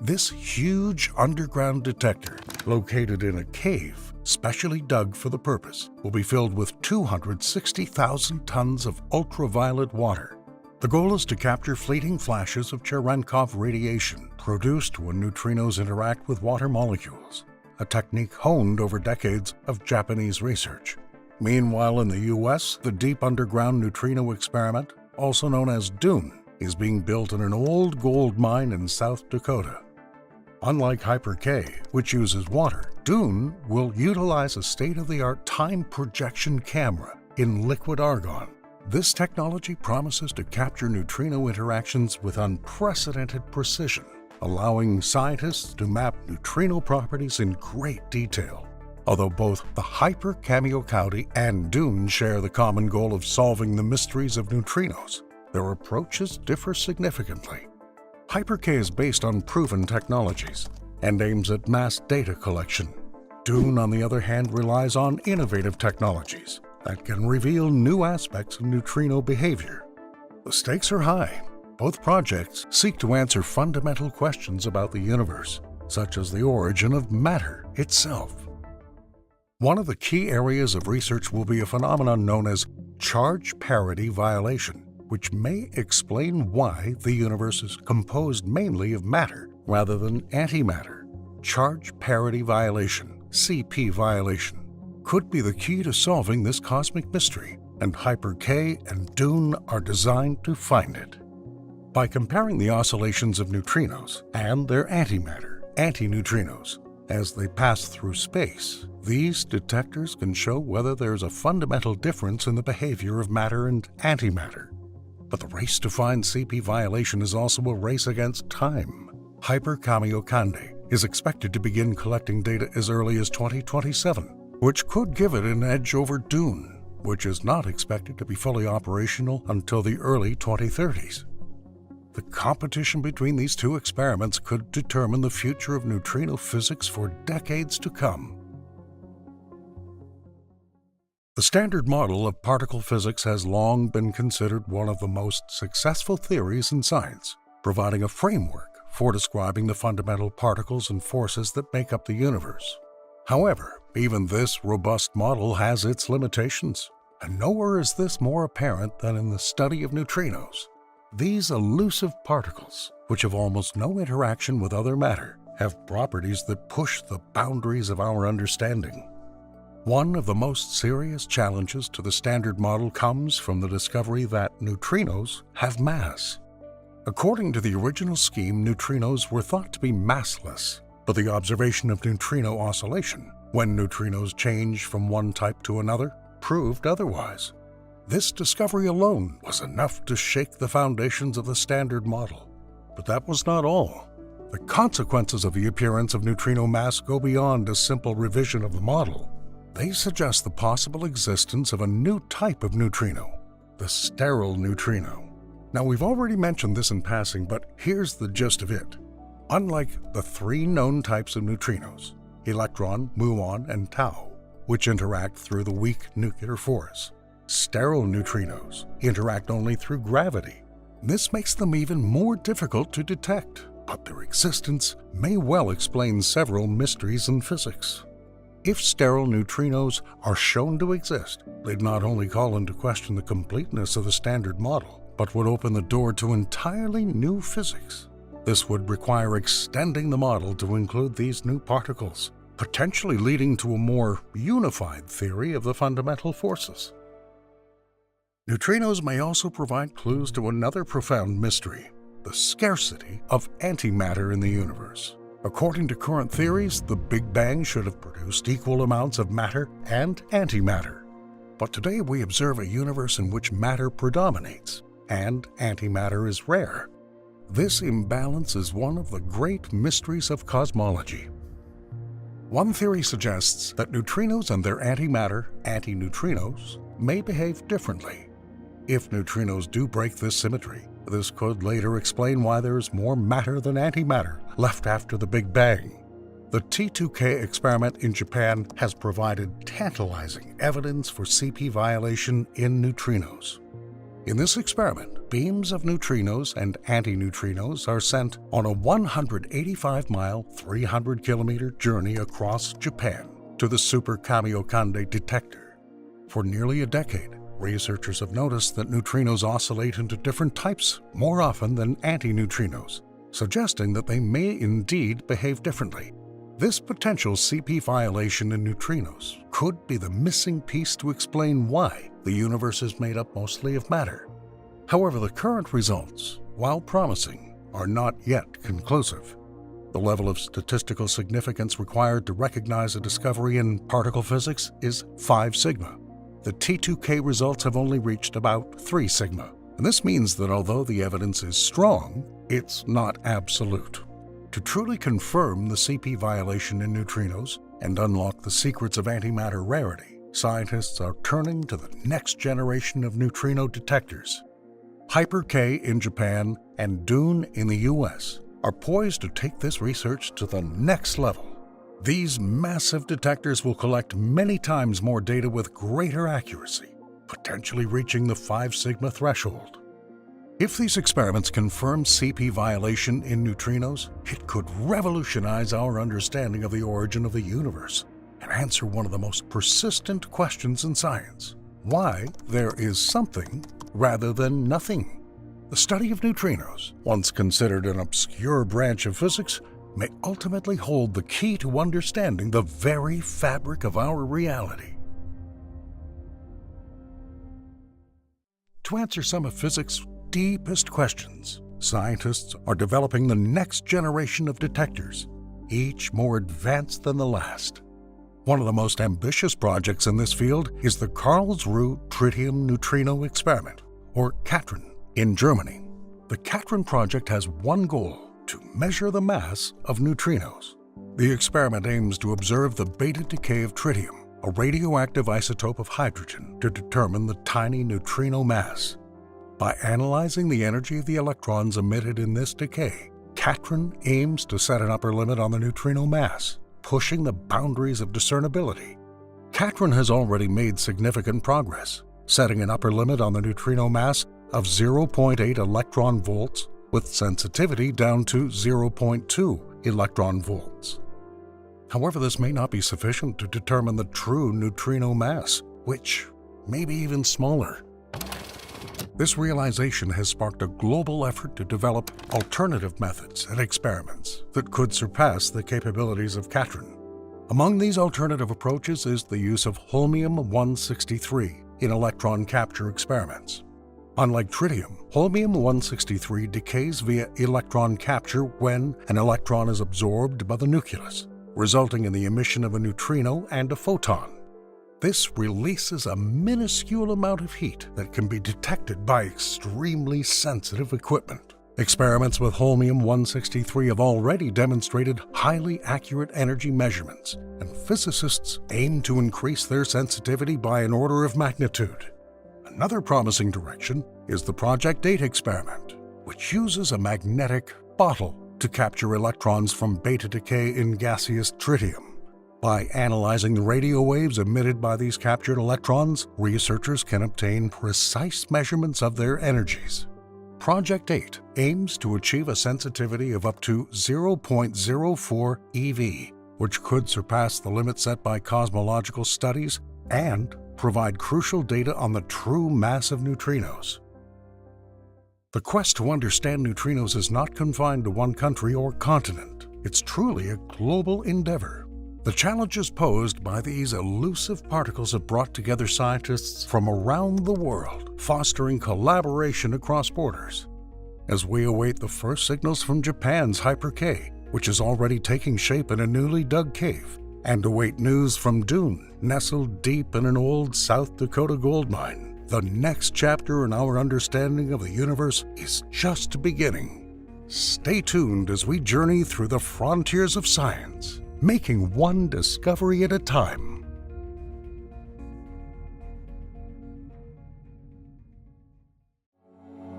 This huge underground detector, located in a cave specially dug for the purpose, will be filled with 260,000 tons of ultraviolet water. The goal is to capture fleeting flashes of Cherenkov radiation produced when neutrinos interact with water molecules, a technique honed over decades of Japanese research. Meanwhile, in the U.S., the Deep Underground Neutrino Experiment, also known as DUNE, is being built in an old gold mine in South Dakota. Unlike Hyper-K, which uses water, DUNE will utilize a state-of-the-art time projection camera in liquid argon. This technology promises to capture neutrino interactions with unprecedented precision, allowing scientists to map neutrino properties in great detail. Although both the Hyper Kamiokande and DUNE share the common goal of solving the mysteries of neutrinos, their approaches differ significantly. Hyper-K is based on proven technologies and aims at mass data collection. DUNE, on the other hand, relies on innovative technologies that can reveal new aspects of neutrino behavior. The stakes are high. Both projects seek to answer fundamental questions about the universe, such as the origin of matter itself. One of the key areas of research will be a phenomenon known as charge parity violation, which may explain why the universe is composed mainly of matter rather than antimatter. Charge parity violation, CP violation, could be the key to solving this cosmic mystery, and Hyper-K and DUNE are designed to find it. By comparing the oscillations of neutrinos and their antimatter, antineutrinos, as they pass through space, these detectors can show whether there's a fundamental difference in the behavior of matter and antimatter. But the race to find CP violation is also a race against time. Hyper Kamiokande is expected to begin collecting data as early as 2027, which could give it an edge over DUNE, which is not expected to be fully operational until the early 2030s. The competition between these two experiments could determine the future of neutrino physics for decades to come. The Standard Model of particle physics has long been considered one of the most successful theories in science, providing a framework for describing the fundamental particles and forces that make up the universe. However, even this robust model has its limitations, and nowhere is this more apparent than in the study of neutrinos. These elusive particles, which have almost no interaction with other matter, have properties that push the boundaries of our understanding. One of the most serious challenges to the Standard Model comes from the discovery that neutrinos have mass. According to the original scheme, neutrinos were thought to be massless, but the observation of neutrino oscillation, when neutrinos change from one type to another, proved otherwise. This discovery alone was enough to shake the foundations of the Standard Model. But that was not all. The consequences of the appearance of neutrino mass go beyond a simple revision of the model. They suggest the possible existence of a new type of neutrino, the sterile neutrino. Now, we've already mentioned this in passing, but here's the gist of it. Unlike the three known types of neutrinos, electron, muon, and tau, which interact through the weak nuclear force, sterile neutrinos interact only through gravity. This makes them even more difficult to detect, but their existence may well explain several mysteries in physics. If sterile neutrinos are shown to exist, they'd not only call into question the completeness of the Standard Model, but would open the door to entirely new physics. This would require extending the model to include these new particles, potentially leading to a more unified theory of the fundamental forces. Neutrinos may also provide clues to another profound mystery. the scarcity of antimatter in the universe. According to current theories, the Big Bang should have produced equal amounts of matter and antimatter. But today we observe a universe in which matter predominates and antimatter is rare. This imbalance is one of the great mysteries of cosmology. One theory suggests that neutrinos and their antimatter, antineutrinos, may behave differently. If neutrinos do break this symmetry, this could later explain why there is more matter than antimatter left after the Big Bang. The T2K experiment in Japan has provided tantalizing evidence for CP violation in neutrinos. In this experiment, beams of neutrinos and antineutrinos are sent on a 185-mile, 300-kilometer journey across Japan to the Super Kamiokande detector. For nearly a decade, researchers have noticed that neutrinos oscillate into different types more often than antineutrinos, suggesting that they may indeed behave differently. This potential CP violation in neutrinos could be the missing piece to explain why the universe is made up mostly of matter. However, the current results, while promising, are not yet conclusive. The level of statistical significance required to recognize a discovery in particle physics is 5 sigma. The T2K results have only reached about 3 sigma, and this means that although the evidence is strong, it's not absolute. To truly confirm the CP violation in neutrinos and unlock the secrets of antimatter rarity, scientists are turning to the next generation of neutrino detectors. Hyper-K in Japan and DUNE in the US are poised to take this research to the next level. These massive detectors will collect many times more data with greater accuracy, potentially reaching the 5 sigma threshold. If these experiments confirm CP violation in neutrinos, it could revolutionize our understanding of the origin of the universe and answer one of the most persistent questions in science: why there is something rather than nothing. The study of neutrinos, once considered an obscure branch of physics, may ultimately hold the key to understanding the very fabric of our reality. To answer some of physics' deepest questions, scientists are developing the next generation of detectors, each more advanced than the last. One of the most ambitious projects in this field is the Karlsruhe Tritium Neutrino Experiment, or CATRIN, in Germany. The CATRIN project has one goal: to measure the mass of neutrinos. The experiment aims to observe the beta decay of tritium, a radioactive isotope of hydrogen, to determine the tiny neutrino mass. By analyzing the energy of the electrons emitted in this decay, CATRIN aims to set an upper limit on the neutrino mass, pushing the boundaries of discernibility. CATRIN has already made significant progress, setting an upper limit on the neutrino mass of 0.8 electron volts with sensitivity down to 0.2 electron volts. However, this may not be sufficient to determine the true neutrino mass, which may be even smaller. This realization has sparked a global effort to develop alternative methods and experiments that could surpass the capabilities of CATRIN. Among these alternative approaches is the use of holmium-163 in electron capture experiments. Unlike tritium, holmium-163 decays via electron capture when an electron is absorbed by the nucleus, resulting in the emission of a neutrino and a photon. This releases a minuscule amount of heat that can be detected by extremely sensitive equipment. Experiments with holmium-163 have already demonstrated highly accurate energy measurements, and physicists aim to increase their sensitivity by an order of magnitude. Another promising direction is the Project 8 experiment, which uses a magnetic bottle to capture electrons from beta decay in gaseous tritium. By analyzing the radio waves emitted by these captured electrons, researchers can obtain precise measurements of their energies. Project 8 aims to achieve a sensitivity of up to 0.04 eV, which could surpass the limit set by cosmological studies and provide crucial data on the true mass of neutrinos. The quest to understand neutrinos is not confined to one country or continent. It's truly a global endeavor. The challenges posed by these elusive particles have brought together scientists from around the world, fostering collaboration across borders. as we await the first signals from Japan's Hyper-K, which is already taking shape in a newly dug cave, and await news from Dune, nestled deep in an old South Dakota gold mine. The next chapter in our understanding of the universe is just beginning. Stay tuned as we journey through the frontiers of science, making one discovery at a time.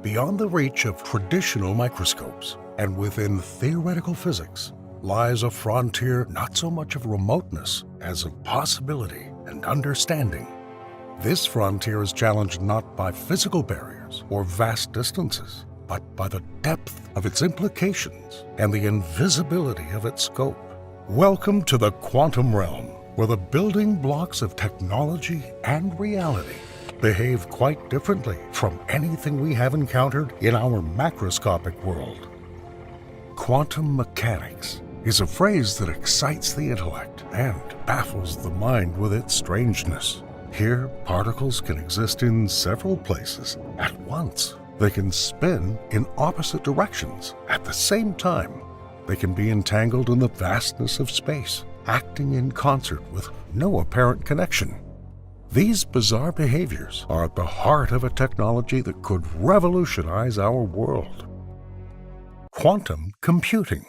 Beyond the reach of traditional microscopes and within theoretical physics lies a frontier not so much of remoteness as of possibility and understanding. This frontier is challenged not by physical barriers or vast distances, but by the depth of its implications and the invisibility of its scope. Welcome to the quantum realm, where the building blocks of technology and reality behave quite differently from anything we have encountered in our macroscopic world. Quantum mechanics is a phrase that excites the intellect and baffles the mind with its strangeness. Here, particles can exist in several places at once. They can spin in opposite directions at the same time. They can be entangled in the vastness of space, acting in concert with no apparent connection. These bizarre behaviors are at the heart of a technology that could revolutionize our world: quantum computing.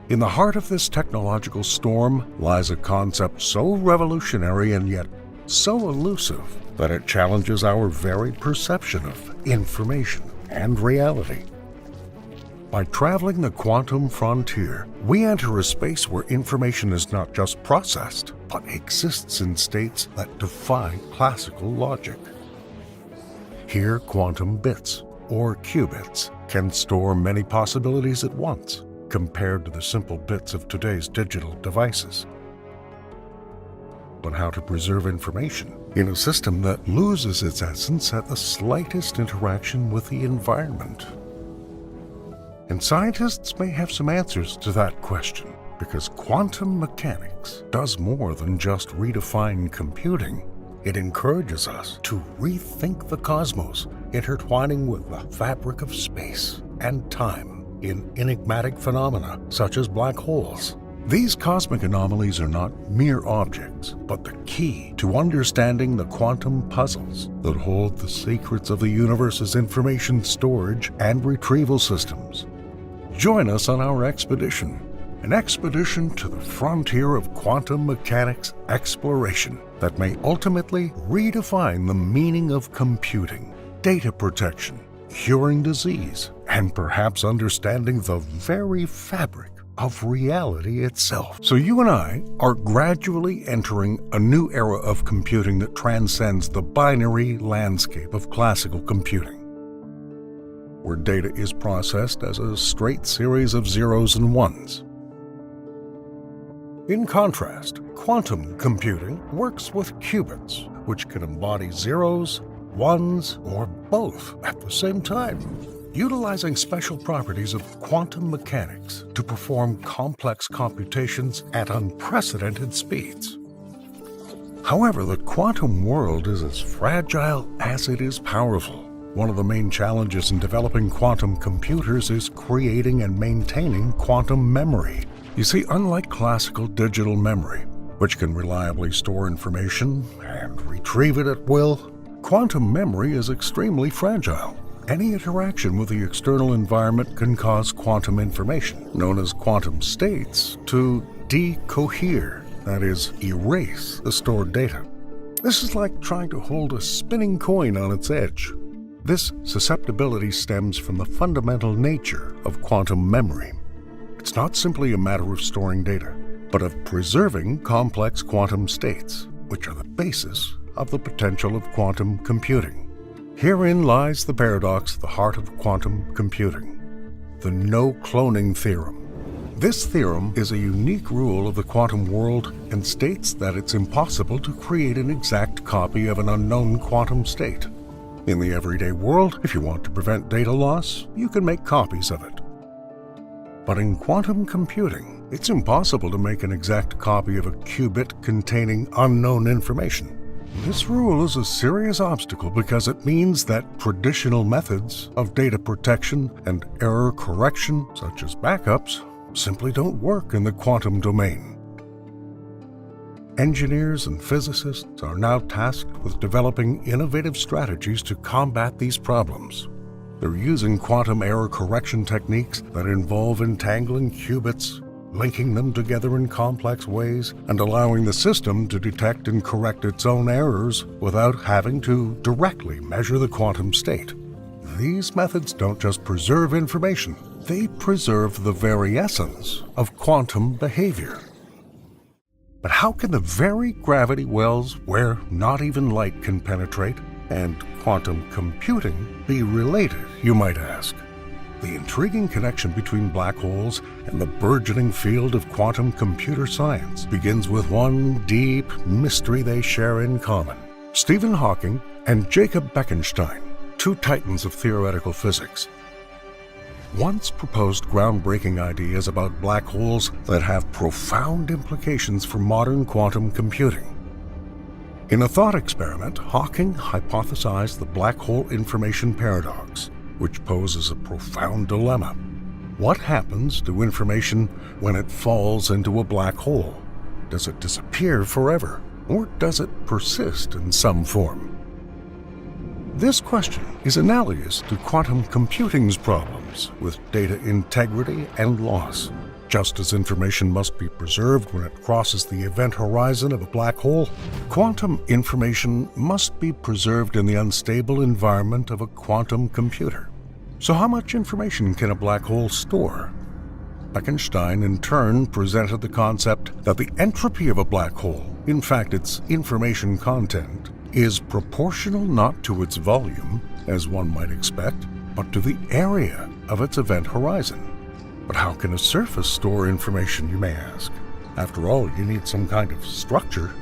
In the heart of this technological storm lies a concept so revolutionary and yet so elusive that it challenges our very perception of information and reality. By traveling the quantum frontier, we enter a space where information is not just processed, but exists in states that defy classical logic. Here, quantum bits, or qubits, can store many possibilities at once, compared to the simple bits of today's digital devices. But how to preserve information in a system that loses its essence at the slightest interaction with the environment? And scientists may have some answers to that question, because quantum mechanics does more than just redefine computing. It encourages us to rethink the cosmos, intertwining with the fabric of space and time in enigmatic phenomena such as black holes. These cosmic anomalies are not mere objects, but the key to understanding the quantum puzzles that hold the secrets of the universe's information storage and retrieval systems. Join us on our expedition, an expedition to the frontier of quantum mechanics exploration that may ultimately redefine the meaning of computing, data protection, curing disease, and perhaps understanding the very fabric of reality itself. So you and I are gradually entering a new era of computing that transcends the binary landscape of classical computing, where data is processed as a straight series of zeros and ones. In contrast, quantum computing works with qubits, which can embody zeros, ones, or both at the same time, utilizing special properties of quantum mechanics to perform complex computations at unprecedented speeds. However, the quantum world is as fragile as it is powerful. One of the main challenges in developing quantum computers is creating and maintaining quantum memory. You see, unlike classical digital memory, which can reliably store information and retrieve it at will, quantum memory is extremely fragile. Any interaction with the external environment can cause quantum information, known as quantum states, to decohere, that is, erase the stored data. This is like trying to hold a spinning coin on its edge. This susceptibility stems from the fundamental nature of quantum memory. It's not simply a matter of storing data, but of preserving complex quantum states, which are the basis of the potential of quantum computing. Herein lies the paradox at the heart of quantum computing: the no-cloning theorem. This theorem is a unique rule of the quantum world and states that it's impossible to create an exact copy of an unknown quantum state. In the everyday world, if you want to prevent data loss, you can make copies of it. But in quantum computing, it's impossible to make an exact copy of a qubit containing unknown information. This rule is a serious obstacle because it means that traditional methods of data protection and error correction, such as backups, simply don't work in the quantum domain. Engineers and physicists are now tasked with developing innovative strategies to combat these problems. They're using quantum error correction techniques that involve entangling qubits, linking them together in complex ways, and allowing the system to detect and correct its own errors without having to directly measure the quantum state. These methods don't just preserve information, they preserve the very essence of quantum behavior. But how can the very gravity wells where not even light can penetrate and quantum computing be related, you might ask? The intriguing connection between black holes and the burgeoning field of quantum computer science begins with one deep mystery they share in common. Stephen Hawking and Jacob Bekenstein, two titans of theoretical physics, once proposed groundbreaking ideas about black holes that have profound implications for modern quantum computing. In a thought experiment, Hawking hypothesized the black hole information paradox, which poses a profound dilemma. What happens to information when it falls into a black hole? Does it disappear forever, or does it persist in some form? This question is analogous to quantum computing's problems with data integrity and loss. Just as information must be preserved when it crosses the event horizon of a black hole, quantum information must be preserved in the unstable environment of a quantum computer. So how much information can a black hole store? Bekenstein in turn presented the concept that the entropy of a black hole, in fact its information content, is proportional not to its volume, as one might expect, but to the area of its event horizon. But how can a surface store information, you may ask? After all, you need some kind of structure.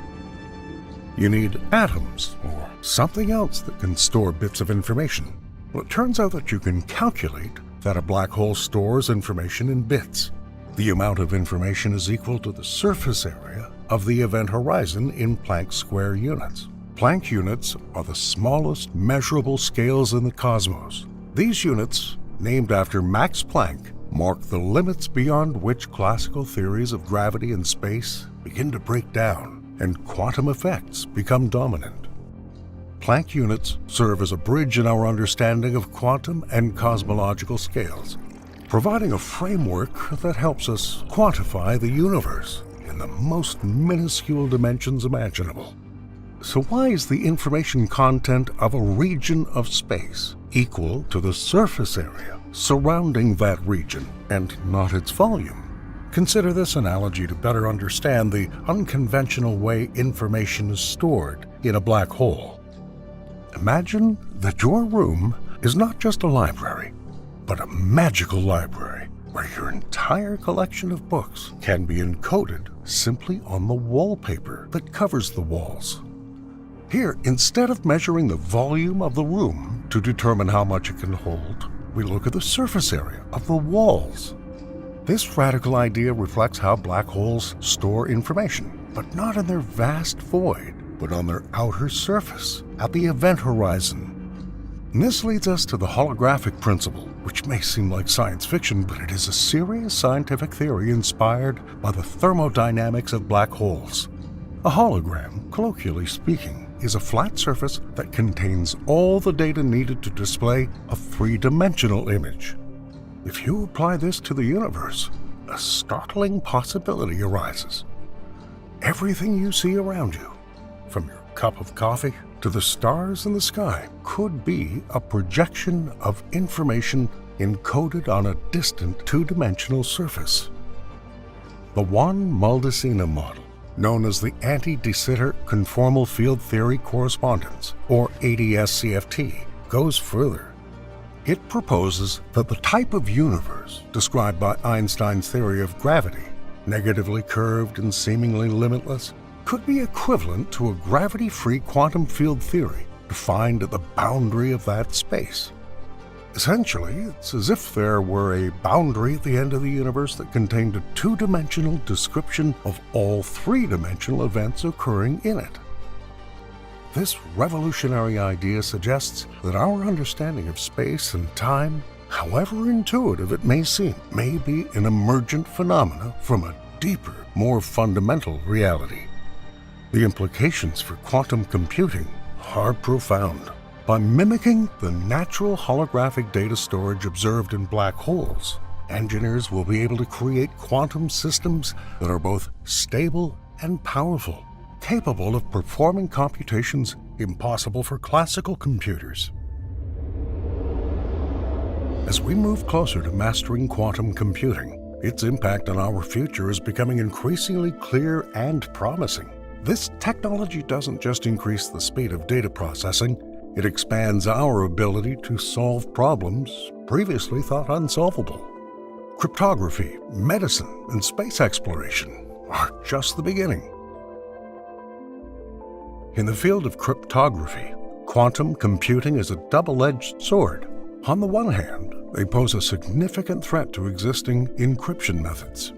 You need atoms or something else that can store bits of information. Well, it turns out that you can calculate that a black hole stores information in bits. The amount of information is equal to the surface area of the event horizon in Planck square units. Planck units are the smallest measurable scales in the cosmos. These units, named after Max Planck, mark the limits beyond which classical theories of gravity and space begin to break down and quantum effects become dominant. Planck units serve as a bridge in our understanding of quantum and cosmological scales, providing a framework that helps us quantify the universe in the most minuscule dimensions imaginable. So why is the information content of a region of space equal to the surface area surrounding that region and not its volume? Consider this analogy to better understand the unconventional way information is stored in a black hole. Imagine that your room is not just a library, but a magical library where your entire collection of books can be encoded simply on the wallpaper that covers the walls. Here, instead of measuring the volume of the room to determine how much it can hold, we look at the surface area of the walls. This radical idea reflects how black holes store information, but not in their vast void, but on their outer surface, at the event horizon. And this leads us to the holographic principle, which may seem like science fiction, but it is a serious scientific theory inspired by the thermodynamics of black holes. A hologram, colloquially speaking, is a flat surface that contains all the data needed to display a three-dimensional image. If you apply this to the universe, a startling possibility arises. Everything you see around you, from your cup of coffee to the stars in the sky, could be a projection of information encoded on a distant two-dimensional surface. The Won-Maldacena model, known as the Anti-de Sitter Conformal Field Theory Correspondence, or ADS-CFT, goes further. It proposes that the type of universe described by Einstein's theory of gravity, negatively curved and seemingly limitless, could be equivalent to a gravity-free quantum field theory defined at the boundary of that space. Essentially, it's as if there were a boundary at the end of the universe that contained a two-dimensional description of all three-dimensional events occurring in it. This revolutionary idea suggests that our understanding of space and time, however intuitive it may seem, may be an emergent phenomena from a deeper, more fundamental reality. The implications for quantum computing are profound. By mimicking the natural holographic data storage observed in black holes, engineers will be able to create quantum systems that are both stable and powerful, capable of performing computations impossible for classical computers. As we move closer to mastering quantum computing, its impact on our future is becoming increasingly clear and promising. This technology doesn't just increase the speed of data processing, it expands our ability to solve problems previously thought unsolvable. Cryptography, medicine, and space exploration are just the beginning. In the field of cryptography, quantum computing is a double-edged sword. On the one hand, they pose a significant threat to existing encryption methods.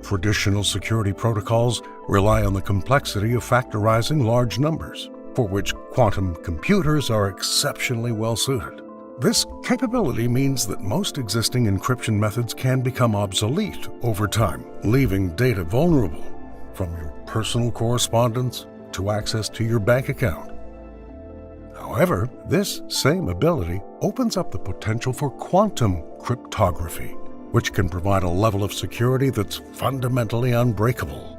Traditional security protocols rely on the complexity of factorizing large numbers, for which quantum computers are exceptionally well suited. This capability means that most existing encryption methods can become obsolete over time, leaving data vulnerable, from your personal correspondence to access to your bank account. However, this same ability opens up the potential for quantum cryptography, which can provide a level of security that's fundamentally unbreakable.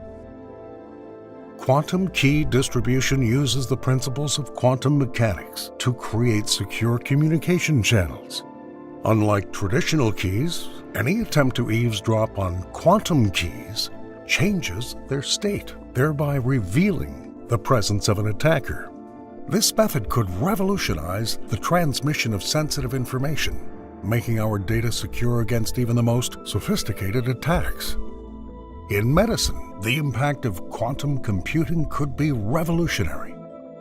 Quantum key distribution uses the principles of quantum mechanics to create secure communication channels. Unlike traditional keys, any attempt to eavesdrop on quantum keys changes their state, thereby revealing the presence of an attacker. This method could revolutionize the transmission of sensitive information, making our data secure against even the most sophisticated attacks. In medicine, the impact of quantum computing could be revolutionary.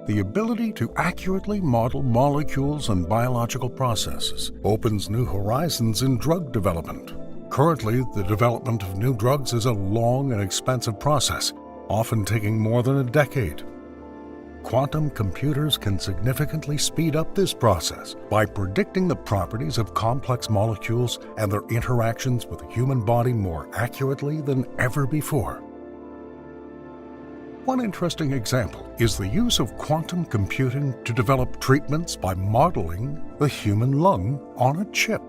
The ability to accurately model molecules and biological processes opens new horizons in drug development. Currently, the development of new drugs is a long and expensive process, often taking more than a decade. Quantum computers can significantly speed up this process by predicting the properties of complex molecules and their interactions with the human body more accurately than ever before. One interesting example is the use of quantum computing to develop treatments by modeling the human lung on a chip.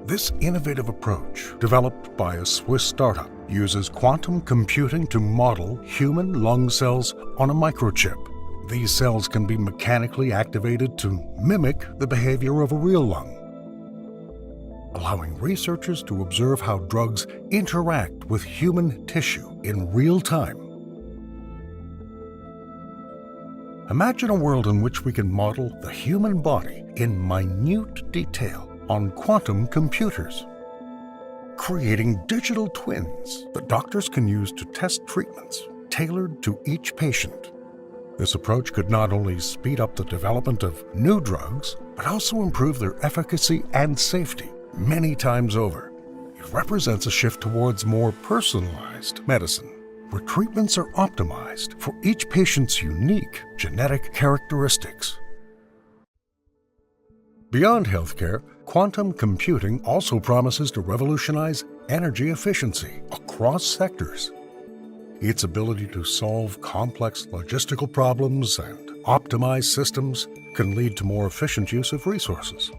This innovative approach, developed by a Swiss startup, uses quantum computing to model human lung cells on a microchip. These cells can be mechanically activated to mimic the behavior of a real lung, allowing researchers to observe how drugs interact with human tissue in real time. Imagine a world in which we can model the human body in minute detail on quantum computers, creating digital twins that doctors can use to test treatments tailored to each patient. This approach could not only speed up the development of new drugs, but also improve their efficacy and safety many times over. It represents a shift towards more personalized medicine, where treatments are optimized for each patient's unique genetic characteristics. Beyond healthcare, quantum computing also promises to revolutionize energy efficiency across sectors. Its ability to solve complex logistical problems and optimize systems can lead to more efficient use of resources.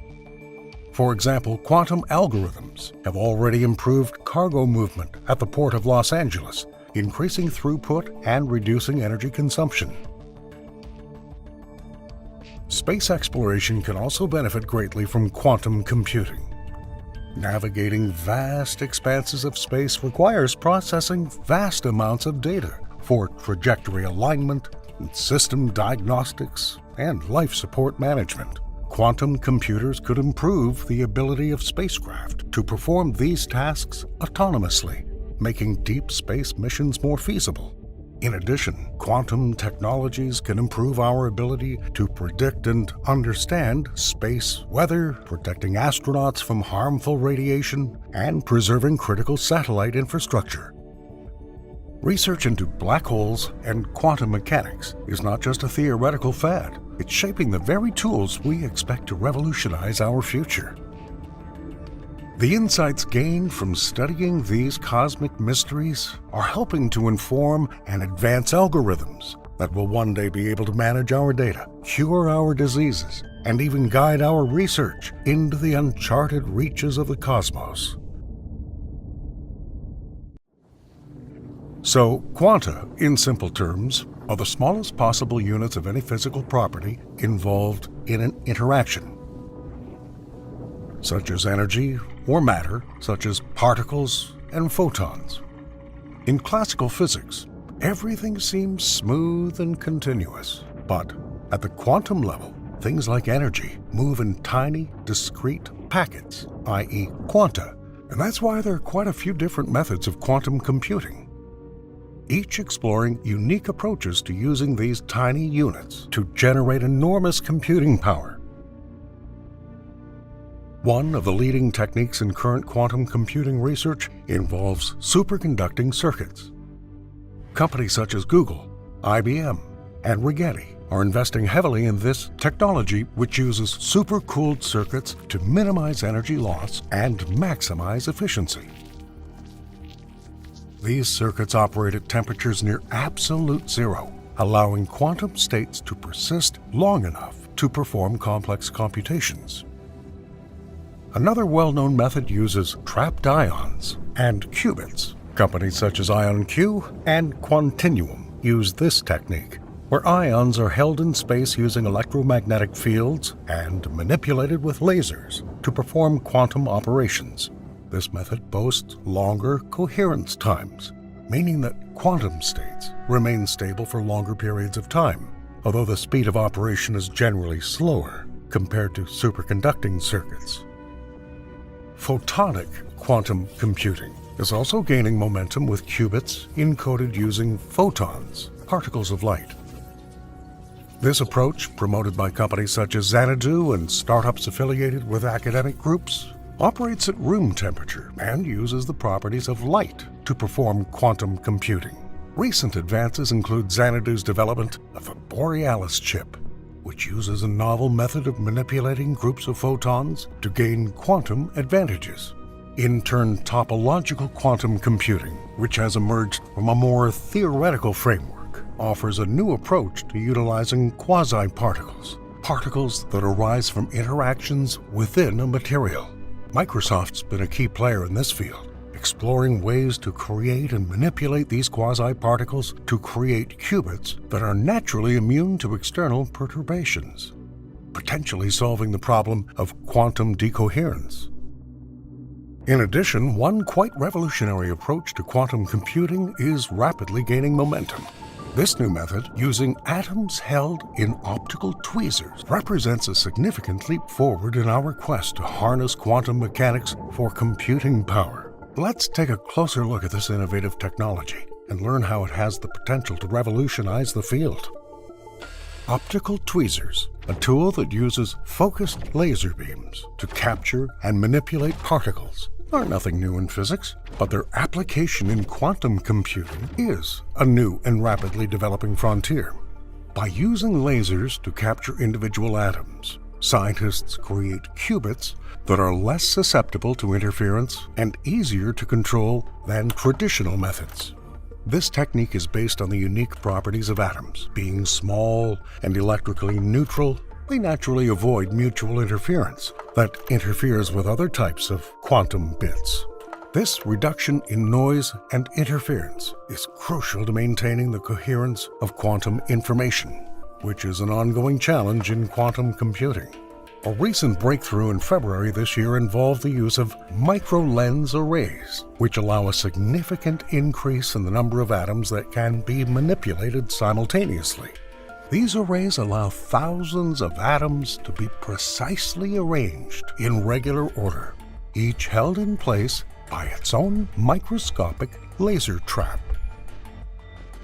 For example, quantum algorithms have already improved cargo movement at the Port of Los Angeles, increasing throughput and reducing energy consumption. Space exploration can also benefit greatly from quantum computing. Navigating vast expanses of space requires processing vast amounts of data for trajectory alignment, system diagnostics, and life support management. Quantum computers could improve the ability of spacecraft to perform these tasks autonomously, making deep space missions more feasible. In addition, quantum technologies can improve our ability to predict and understand space weather, protecting astronauts from harmful radiation, and preserving critical satellite infrastructure. Research into black holes and quantum mechanics is not just a theoretical fad, it's shaping the very tools we expect to revolutionize our future. The insights gained from studying these cosmic mysteries are helping to inform and advance algorithms that will one day be able to manage our data, cure our diseases, and even guide our research into the uncharted reaches of the cosmos. So, quanta, in simple terms, are the smallest possible units of any physical property involved in an interaction, such as energy or matter, such as particles and photons. In classical physics, everything seems smooth and continuous, but at the quantum level, things like energy move in tiny, discrete packets, i.e. quanta, and that's why there are quite a few different methods of quantum computing, each exploring unique approaches to using these tiny units to generate enormous computing power. One of the leading techniques in current quantum computing research involves superconducting circuits. Companies such as Google, IBM, and Rigetti are investing heavily in this technology, which uses supercooled circuits to minimize energy loss and maximize efficiency. These circuits operate at temperatures near absolute zero, allowing quantum states to persist long enough to perform complex computations. Another well-known method uses trapped ions and qubits. Companies such as IonQ and Quantinuum use this technique, where ions are held in space using electromagnetic fields and manipulated with lasers to perform quantum operations. This method boasts longer coherence times, meaning that quantum states remain stable for longer periods of time, although the speed of operation is generally slower compared to superconducting circuits. Photonic quantum computing is also gaining momentum with qubits encoded using photons, particles of light. This approach, promoted by companies such as Xanadu and startups affiliated with academic groups, operates at room temperature and uses the properties of light to perform quantum computing. Recent advances include Xanadu's development of a Borealis chip, which uses a novel method of manipulating groups of photons to gain quantum advantages. In turn, topological quantum computing, which has emerged from a more theoretical framework, offers a new approach to utilizing quasi-particles, particles that arise from interactions within a material. Microsoft's been a key player in this field, exploring ways to create and manipulate these quasi-particles to create qubits that are naturally immune to external perturbations, potentially solving the problem of quantum decoherence. In addition, one quite revolutionary approach to quantum computing is rapidly gaining momentum. This new method, using atoms held in optical tweezers, represents a significant leap forward in our quest to harness quantum mechanics for computing power. Let's take a closer look at this innovative technology and learn how it has the potential to revolutionize the field. Optical tweezers, a tool that uses focused laser beams to capture and manipulate particles, are nothing new in physics, but their application in quantum computing is a new and rapidly developing frontier. By using lasers to capture individual atoms, scientists create qubits that are less susceptible to interference and easier to control than traditional methods. This technique is based on the unique properties of atoms. Being small and electrically neutral, they naturally avoid mutual interference that interferes with other types of quantum bits. This reduction in noise and interference is crucial to maintaining the coherence of quantum information, which is an ongoing challenge in quantum computing. A recent breakthrough in February this year involved the use of micro-lens arrays, which allow a significant increase in the number of atoms that can be manipulated simultaneously. These arrays allow thousands of atoms to be precisely arranged in regular order, each held in place by its own microscopic laser trap.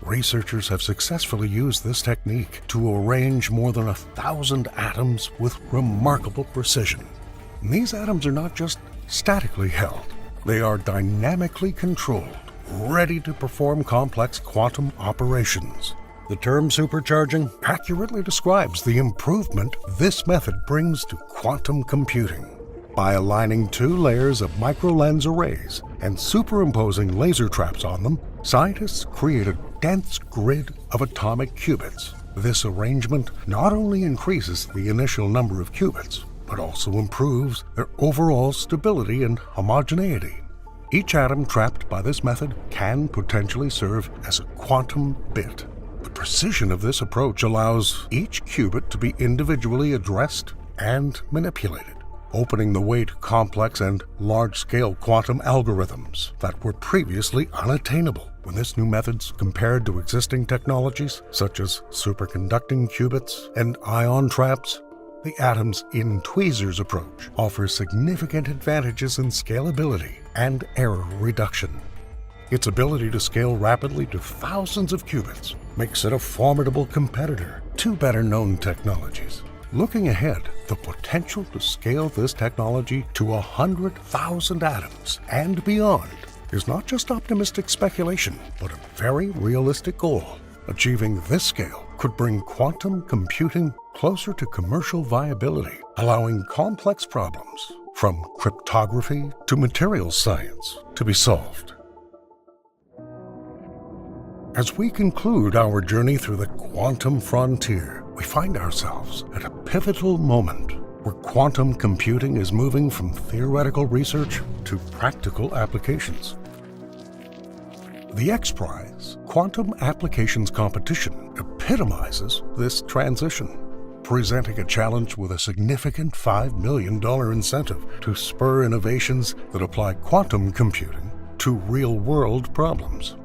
Researchers have successfully used this technique to arrange more than 1,000 atoms with remarkable precision. And these atoms are not just statically held, they are dynamically controlled ready to perform complex quantum operations. The term supercharging accurately describes the improvement this method brings to quantum computing. By aligning two layers of microlens arrays and superimposing laser traps on them, scientists create a dense grid of atomic qubits. This arrangement not only increases the initial number of qubits, but also improves their overall stability and homogeneity. Each atom trapped by this method can potentially serve as a quantum bit. The precision of this approach allows each qubit to be individually addressed and manipulated, opening the way to complex and large-scale quantum algorithms that were previously unattainable. When this new method's compared to existing technologies, such as superconducting qubits and ion traps, the atoms-in-tweezers approach offers significant advantages in scalability and error reduction. Its ability to scale rapidly to thousands of qubits makes it a formidable competitor to better-known technologies. Looking ahead, the potential to scale this technology to 100,000 atoms and beyond is not just optimistic speculation, but a very realistic goal. Achieving this scale could bring quantum computing closer to commercial viability, allowing complex problems, from cryptography to materials science, to be solved. As we conclude our journey through the quantum frontier, we find ourselves at a pivotal moment where quantum computing is moving from theoretical research to practical applications. The X Prize Quantum Applications Competition epitomizes this transition, presenting a challenge with a significant $5 million incentive to spur innovations that apply quantum computing to real-world problems.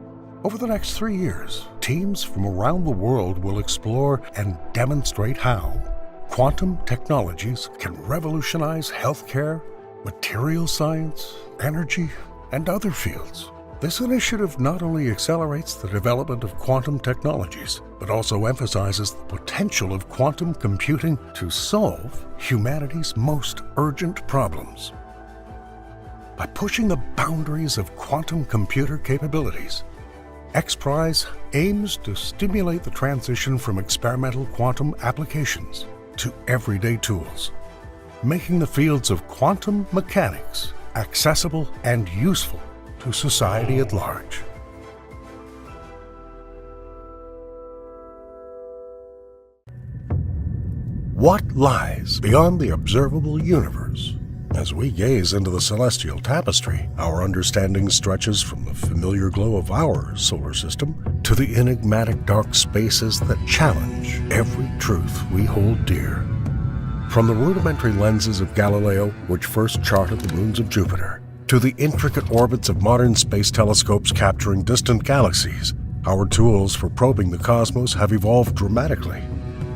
Over the next 3 years, teams from around the world will explore and demonstrate how quantum technologies can revolutionize healthcare, materials science, energy, and other fields. This initiative not only accelerates the development of quantum technologies, but also emphasizes the potential of quantum computing to solve humanity's most urgent problems. By pushing the boundaries of quantum computer capabilities, X Prize aims to stimulate the transition from experimental quantum applications to everyday tools, making the fields of quantum mechanics accessible and useful to society at large. What lies beyond the observable universe? As we gaze into the celestial tapestry, our understanding stretches from the familiar glow of our solar system to the enigmatic dark spaces that challenge every truth we hold dear. From the rudimentary lenses of Galileo, which first charted the moons of Jupiter, to the intricate orbits of modern space telescopes capturing distant galaxies, our tools for probing the cosmos have evolved dramatically.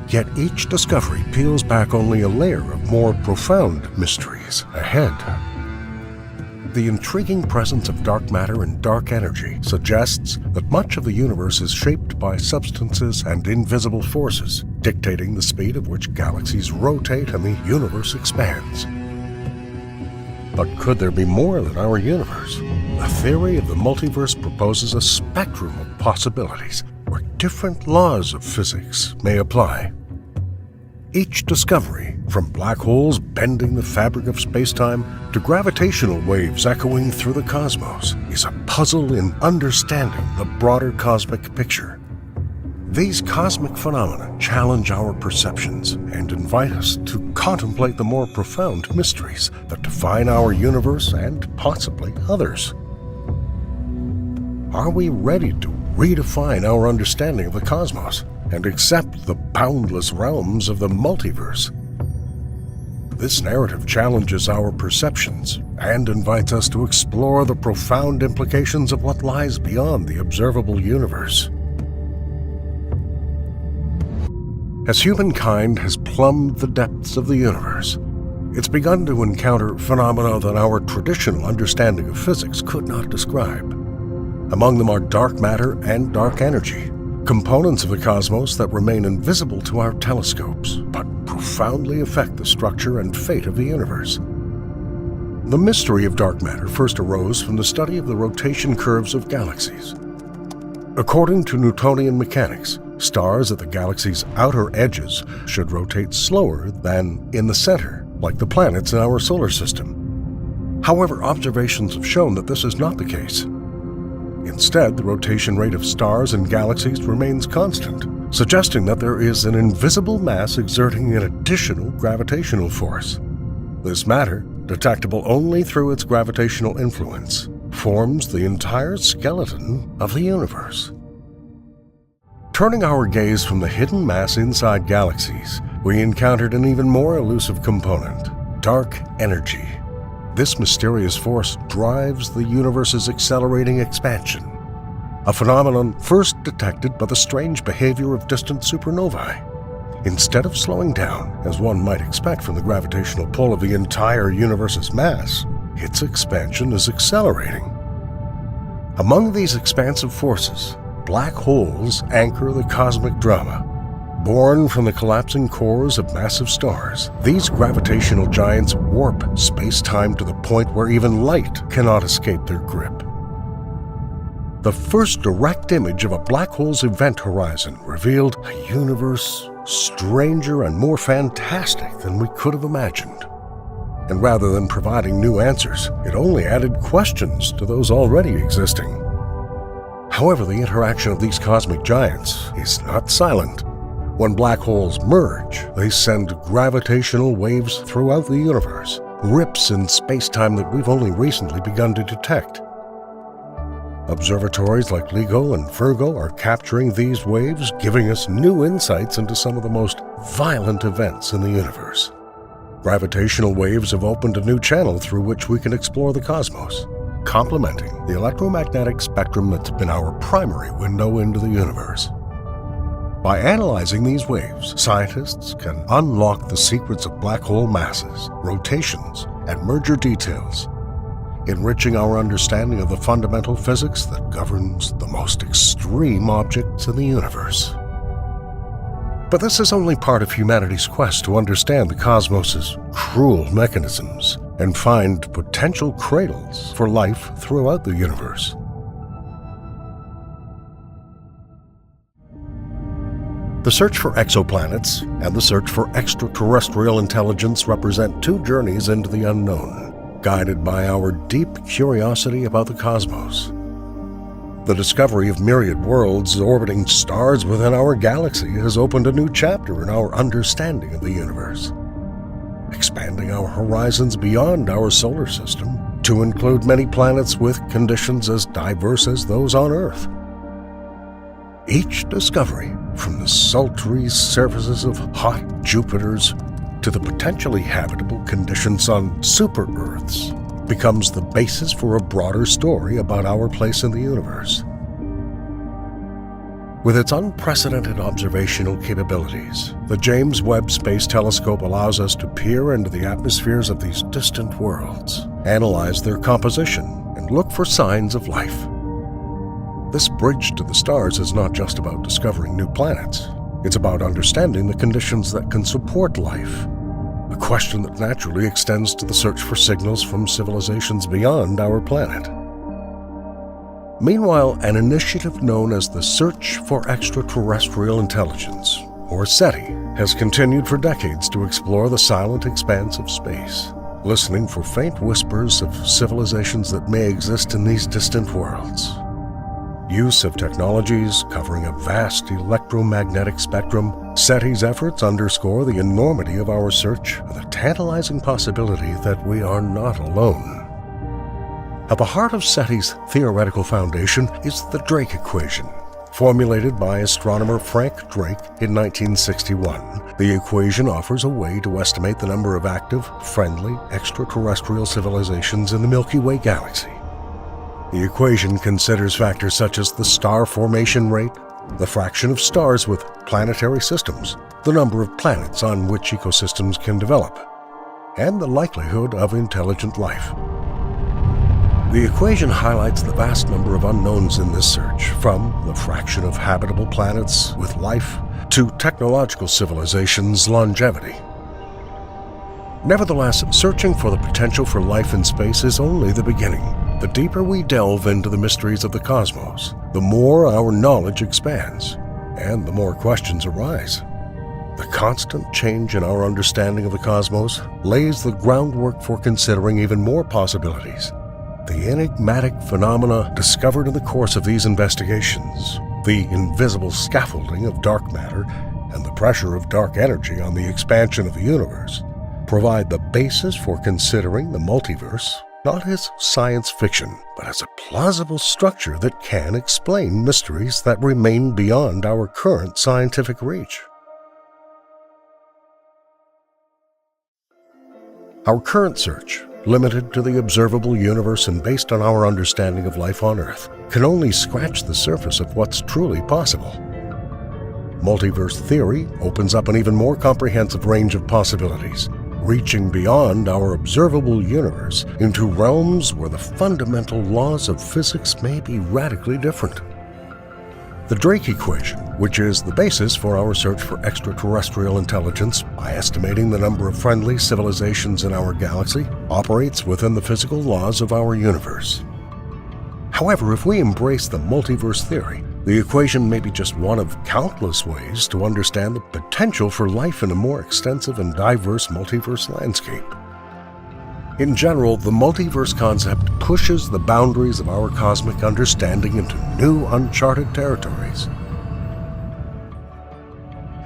Yet each discovery peels back only a layer of more profound mysteries ahead. The intriguing presence of dark matter and dark energy suggests that much of the universe is shaped by substances and invisible forces, dictating the speed at which galaxies rotate and the universe expands. But could there be more than our universe? The theory of the multiverse proposes a spectrum of possibilities where different laws of physics may apply. Each discovery, from black holes bending the fabric of space-time to gravitational waves echoing through the cosmos, is a puzzle in understanding the broader cosmic picture. These cosmic phenomena challenge our perceptions and invite us to contemplate the more profound mysteries that define our universe and possibly others. Are we ready to redefine our understanding of the cosmos and accept the boundless realms of the multiverse? This narrative challenges our perceptions and invites us to explore the profound implications of what lies beyond the observable universe. As humankind has plumbed the depths of the universe, it's begun to encounter phenomena that our traditional understanding of physics could not describe. Among them are dark matter and dark energy, components of the cosmos that remain invisible to our telescopes, but profoundly affect the structure and fate of the universe. The mystery of dark matter first arose from the study of the rotation curves of galaxies. According to Newtonian mechanics, stars at the galaxy's outer edges should rotate slower than in the center, like the planets in our solar system. However, observations have shown that this is not the case. Instead, the rotation rate of stars and galaxies remains constant, suggesting that there is an invisible mass exerting an additional gravitational force. This matter, detectable only through its gravitational influence, forms the entire skeleton of the universe. Turning our gaze from the hidden mass inside galaxies, we encountered an even more elusive component: dark energy. This mysterious force drives the universe's accelerating expansion, a phenomenon first detected by the strange behavior of distant supernovae. Instead of slowing down, as one might expect from the gravitational pull of the entire universe's mass, its expansion is accelerating. Among these expansive forces, black holes anchor the cosmic drama. Born from the collapsing cores of massive stars, these gravitational giants warp space-time to the point where even light cannot escape their grip. The first direct image of a black hole's event horizon revealed a universe stranger and more fantastic than we could have imagined. And rather than providing new answers, it only added questions to those already existing. However, the interaction of these cosmic giants is not silent. When black holes merge, they send gravitational waves throughout the universe, rips in space-time that we've only recently begun to detect. Observatories like LIGO and Virgo are capturing these waves, giving us new insights into some of the most violent events in the universe. Gravitational waves have opened a new channel through which we can explore the cosmos, complementing the electromagnetic spectrum that's been our primary window into the universe. By analyzing these waves, scientists can unlock the secrets of black hole masses, rotations, and merger details, enriching our understanding of the fundamental physics that governs the most extreme objects in the universe. But this is only part of humanity's quest to understand the cosmos's cruel mechanisms and find potential cradles for life throughout the universe. The search for exoplanets and the search for extraterrestrial intelligence represent two journeys into the unknown, guided by our deep curiosity about the cosmos. The discovery of myriad worlds orbiting stars within our galaxy has opened a new chapter in our understanding of the universe, expanding our horizons beyond our solar system to include many planets with conditions as diverse as those on Earth. Each discovery, from the sultry surfaces of hot Jupiters to the potentially habitable conditions on super-Earths, becomes the basis for a broader story about our place in the universe. With its unprecedented observational capabilities, the James Webb Space Telescope allows us to peer into the atmospheres of these distant worlds, analyze their composition, and look for signs of life. This bridge to the stars is not just about discovering new planets. It's about understanding the conditions that can support life, a question that naturally extends to the search for signals from civilizations beyond our planet. Meanwhile, an initiative known as the Search for Extraterrestrial Intelligence, or SETI, has continued for decades to explore the silent expanse of space, listening for faint whispers of civilizations that may exist in these distant worlds. Use of technologies covering a vast electromagnetic spectrum, SETI's efforts underscore the enormity of our search and the tantalizing possibility that we are not alone. At the heart of SETI's theoretical foundation is the Drake equation. Formulated by astronomer Frank Drake in 1961, the equation offers a way to estimate the number of active, friendly, extraterrestrial civilizations in the Milky Way galaxy. The equation considers factors such as the star formation rate, the fraction of stars with planetary systems, the number of planets on which ecosystems can develop, and the likelihood of intelligent life. The equation highlights the vast number of unknowns in this search, from the fraction of habitable planets with life to technological civilizations' longevity. Nevertheless, searching for the potential for life in space is only the beginning. The deeper we delve into the mysteries of the cosmos, the more our knowledge expands, and the more questions arise. The constant change in our understanding of the cosmos lays the groundwork for considering even more possibilities. The enigmatic phenomena discovered in the course of these investigations, the invisible scaffolding of dark matter, and the pressure of dark energy on the expansion of the universe, provide the basis for considering the multiverse not as science fiction, but as a plausible structure that can explain mysteries that remain beyond our current scientific reach. Our current search, limited to the observable universe and based on our understanding of life on Earth, can only scratch the surface of what's truly possible. Multiverse theory opens up an even more comprehensive range of possibilities, reaching beyond our observable universe into realms where the fundamental laws of physics may be radically different. The Drake equation, which is the basis for our search for extraterrestrial intelligence by estimating the number of friendly civilizations in our galaxy, operates within the physical laws of our universe. However, if we embrace the multiverse theory, the equation may be just one of countless ways to understand the potential for life in a more extensive and diverse multiverse landscape. In general, the multiverse concept pushes the boundaries of our cosmic understanding into new, uncharted territories.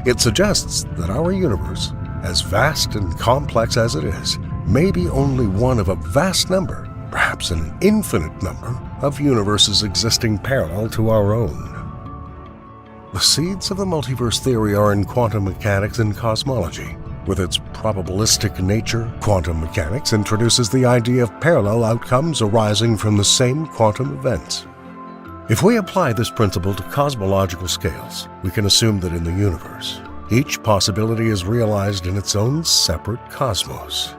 It suggests that our universe, as vast and complex as it is, may be only one of a vast number, perhaps an infinite number, of universes existing parallel to our own. The seeds of the multiverse theory are in quantum mechanics and cosmology. With its probabilistic nature, quantum mechanics introduces the idea of parallel outcomes arising from the same quantum events. If we apply this principle to cosmological scales, we can assume that in the universe, each possibility is realized in its own separate cosmos.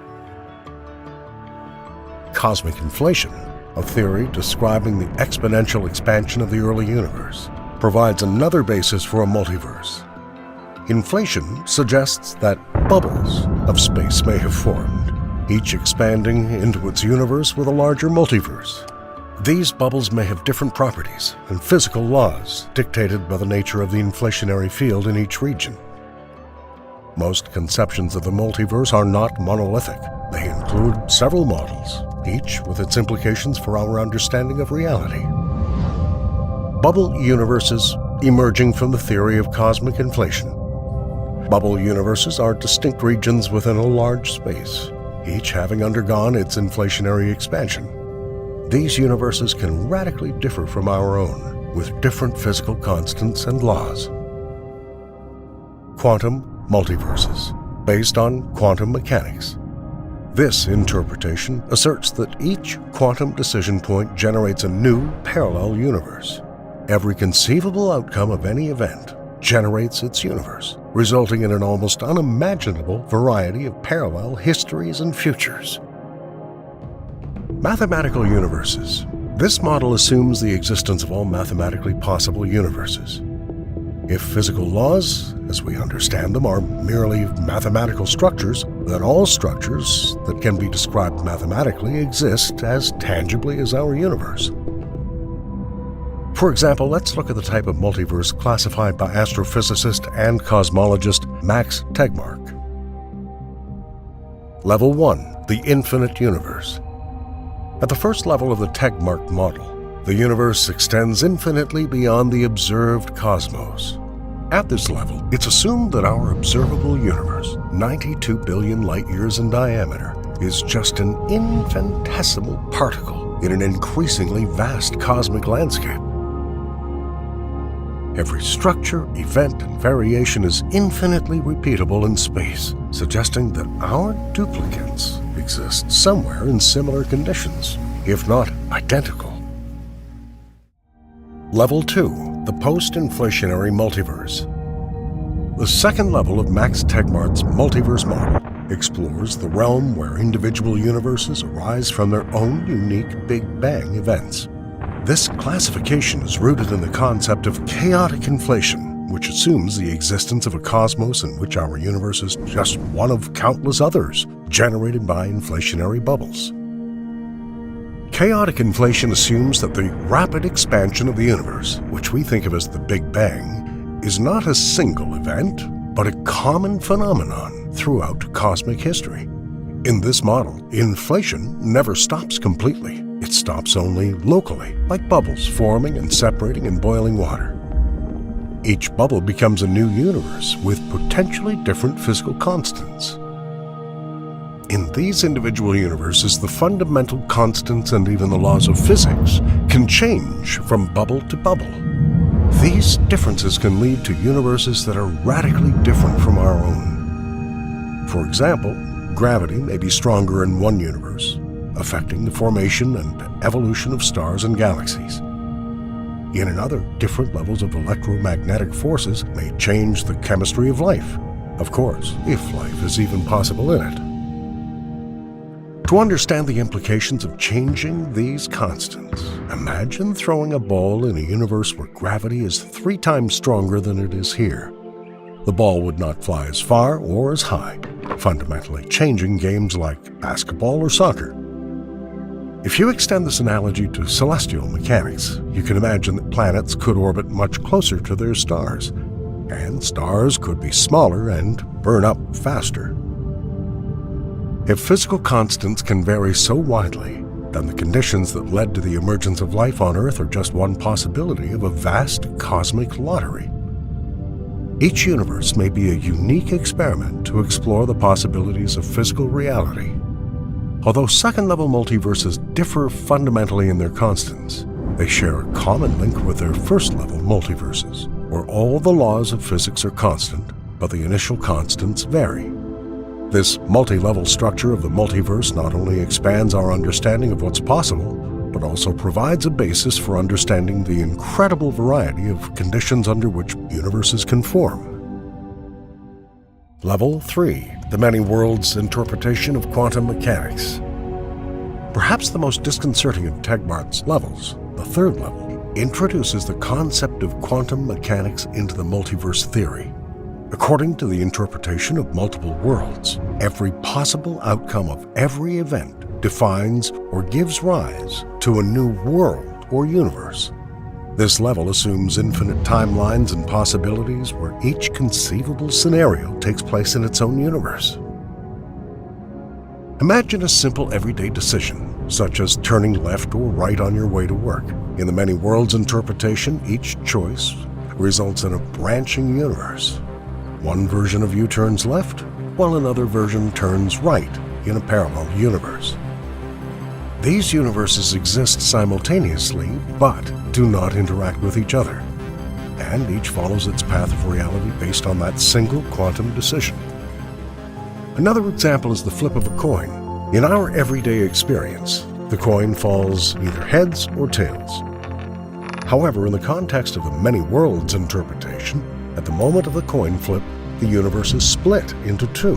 Cosmic inflation, a theory describing the exponential expansion of the early universe, provides another basis for a multiverse. Inflation suggests that bubbles of space may have formed, each expanding into its universe with a larger multiverse. These bubbles may have different properties and physical laws dictated by the nature of the inflationary field in each region. Most conceptions of the multiverse are not monolithic. They include several models, each with its implications for our understanding of reality. Bubble universes emerging from the theory of cosmic inflation. Bubble universes are distinct regions within a large space, each having undergone its inflationary expansion. These universes can radically differ from our own, with different physical constants and laws. Quantum multiverses, based on quantum mechanics. This interpretation asserts that each quantum decision point generates a new parallel universe. Every conceivable outcome of any event generates its universe, resulting in an almost unimaginable variety of parallel histories and futures. Mathematical universes. This model assumes the existence of all mathematically possible universes. If physical laws, as we understand them, are merely mathematical structures, then all structures that can be described mathematically exist as tangibly as our universe. For example, let's look at the type of multiverse classified by astrophysicist and cosmologist Max Tegmark. Level 1. The Infinite Universe. At the first level of the Tegmark model, the universe extends infinitely beyond the observed cosmos. At this level, it's assumed that our observable universe, 92 billion light-years in diameter, is just an infinitesimal particle in an increasingly vast cosmic landscape. Every structure, event, and variation is infinitely repeatable in space, suggesting that our duplicates exist somewhere in similar conditions, if not identical. Level 2. The Post-Inflationary Multiverse. The second level of Max Tegmark's multiverse model explores the realm where individual universes arise from their own unique Big Bang events. This classification is rooted in the concept of chaotic inflation, which assumes the existence of a cosmos in which our universe is just one of countless others, generated by inflationary bubbles. Chaotic inflation assumes that the rapid expansion of the universe, which we think of as the Big Bang, is not a single event, but a common phenomenon throughout cosmic history. In this model, inflation never stops completely. It stops only locally, like bubbles forming and separating in boiling water. Each bubble becomes a new universe with potentially different physical constants. In these individual universes, the fundamental constants and even the laws of physics can change from bubble to bubble. These differences can lead to universes that are radically different from our own. For example, gravity may be stronger in one universe, affecting the formation and evolution of stars and galaxies. In another, different levels of electromagnetic forces may change the chemistry of life, of course, if life is even possible in it. To understand the implications of changing these constants, imagine throwing a ball in a universe where gravity is 3 times stronger than it is here. The ball would not fly as far or as high, fundamentally changing games like basketball or soccer. If you extend this analogy to celestial mechanics, you can imagine that planets could orbit much closer to their stars, and stars could be smaller and burn up faster. If physical constants can vary so widely, then the conditions that led to the emergence of life on Earth are just one possibility of a vast cosmic lottery. Each universe may be a unique experiment to explore the possibilities of physical reality. Although second-level multiverses differ fundamentally in their constants, they share a common link with their first-level multiverses, where all the laws of physics are constant, but the initial constants vary. This multi-level structure of the multiverse not only expands our understanding of what's possible, but also provides a basis for understanding the incredible variety of conditions under which universes can form. Level 3. The Many Worlds Interpretation of Quantum Mechanics. Perhaps the most disconcerting of Tegmart's levels, the third level, introduces the concept of quantum mechanics into the multiverse theory. According to the interpretation of multiple worlds, every possible outcome of every event defines or gives rise to a new world or universe. This level assumes infinite timelines and possibilities where each conceivable scenario takes place in its own universe. Imagine a simple everyday decision, such as turning left or right on your way to work. In the Many Worlds interpretation, each choice results in a branching universe. One version of you turns left, while another version turns right in a parallel universe. These universes exist simultaneously, but do not interact with each other, and each follows its path of reality based on that single quantum decision. Another example is the flip of a coin. In our everyday experience, the coin falls either heads or tails. However, in the context of the Many Worlds interpretation, at the moment of the coin flip, the universe is split into 2,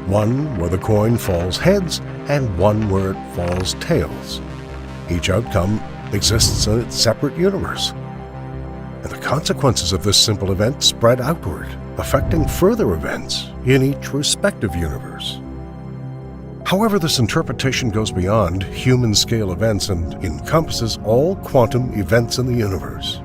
one where the coin falls heads and one where it falls tails. Each outcome exists in its separate universe, and the consequences of this simple event spread outward, affecting further events in each respective universe. However, this interpretation goes beyond human-scale events and encompasses all quantum events in the universe.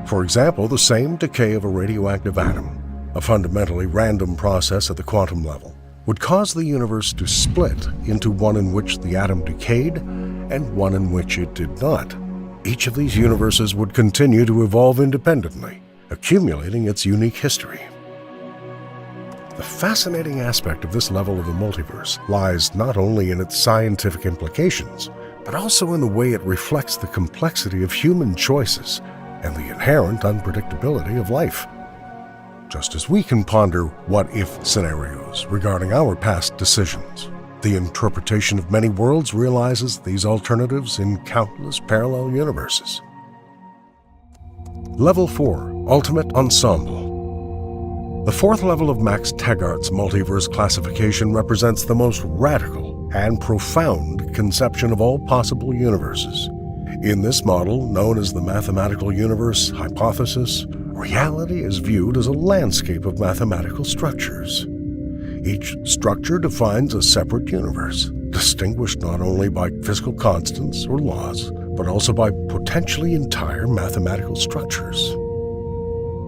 For example, the same decay of a radioactive atom, a fundamentally random process at the quantum level, would cause the universe to split into one in which the atom decayed and one in which it did not. Each of these universes would continue to evolve independently, accumulating its unique history. The fascinating aspect of this level of the multiverse lies not only in its scientific implications, but also in the way it reflects the complexity of human choices and the inherent unpredictability of life. Just as we can ponder what-if scenarios regarding our past decisions, the interpretation of Many Worlds realizes these alternatives in countless parallel universes. Level 4. Ultimate Ensemble. The fourth level of Max Tegmart's multiverse classification represents the most radical and profound conception of all possible universes. In this model, known as the mathematical universe hypothesis, reality is viewed as a landscape of mathematical structures. Each structure defines a separate universe, distinguished not only by physical constants or laws, but also by potentially entire mathematical structures.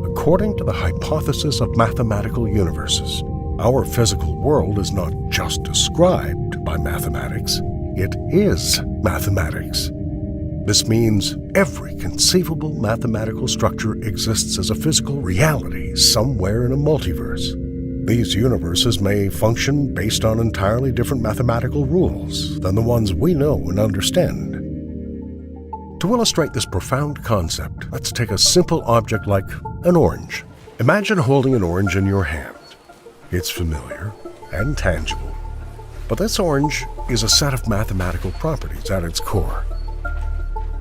According to the hypothesis of mathematical universes, our physical world is not just described by mathematics, it is mathematics. This means every conceivable mathematical structure exists as a physical reality somewhere in a multiverse. These universes may function based on entirely different mathematical rules than the ones we know and understand. To illustrate this profound concept, let's take a simple object like an orange. Imagine holding an orange in your hand. It's familiar and tangible. But this orange is a set of mathematical properties at its core.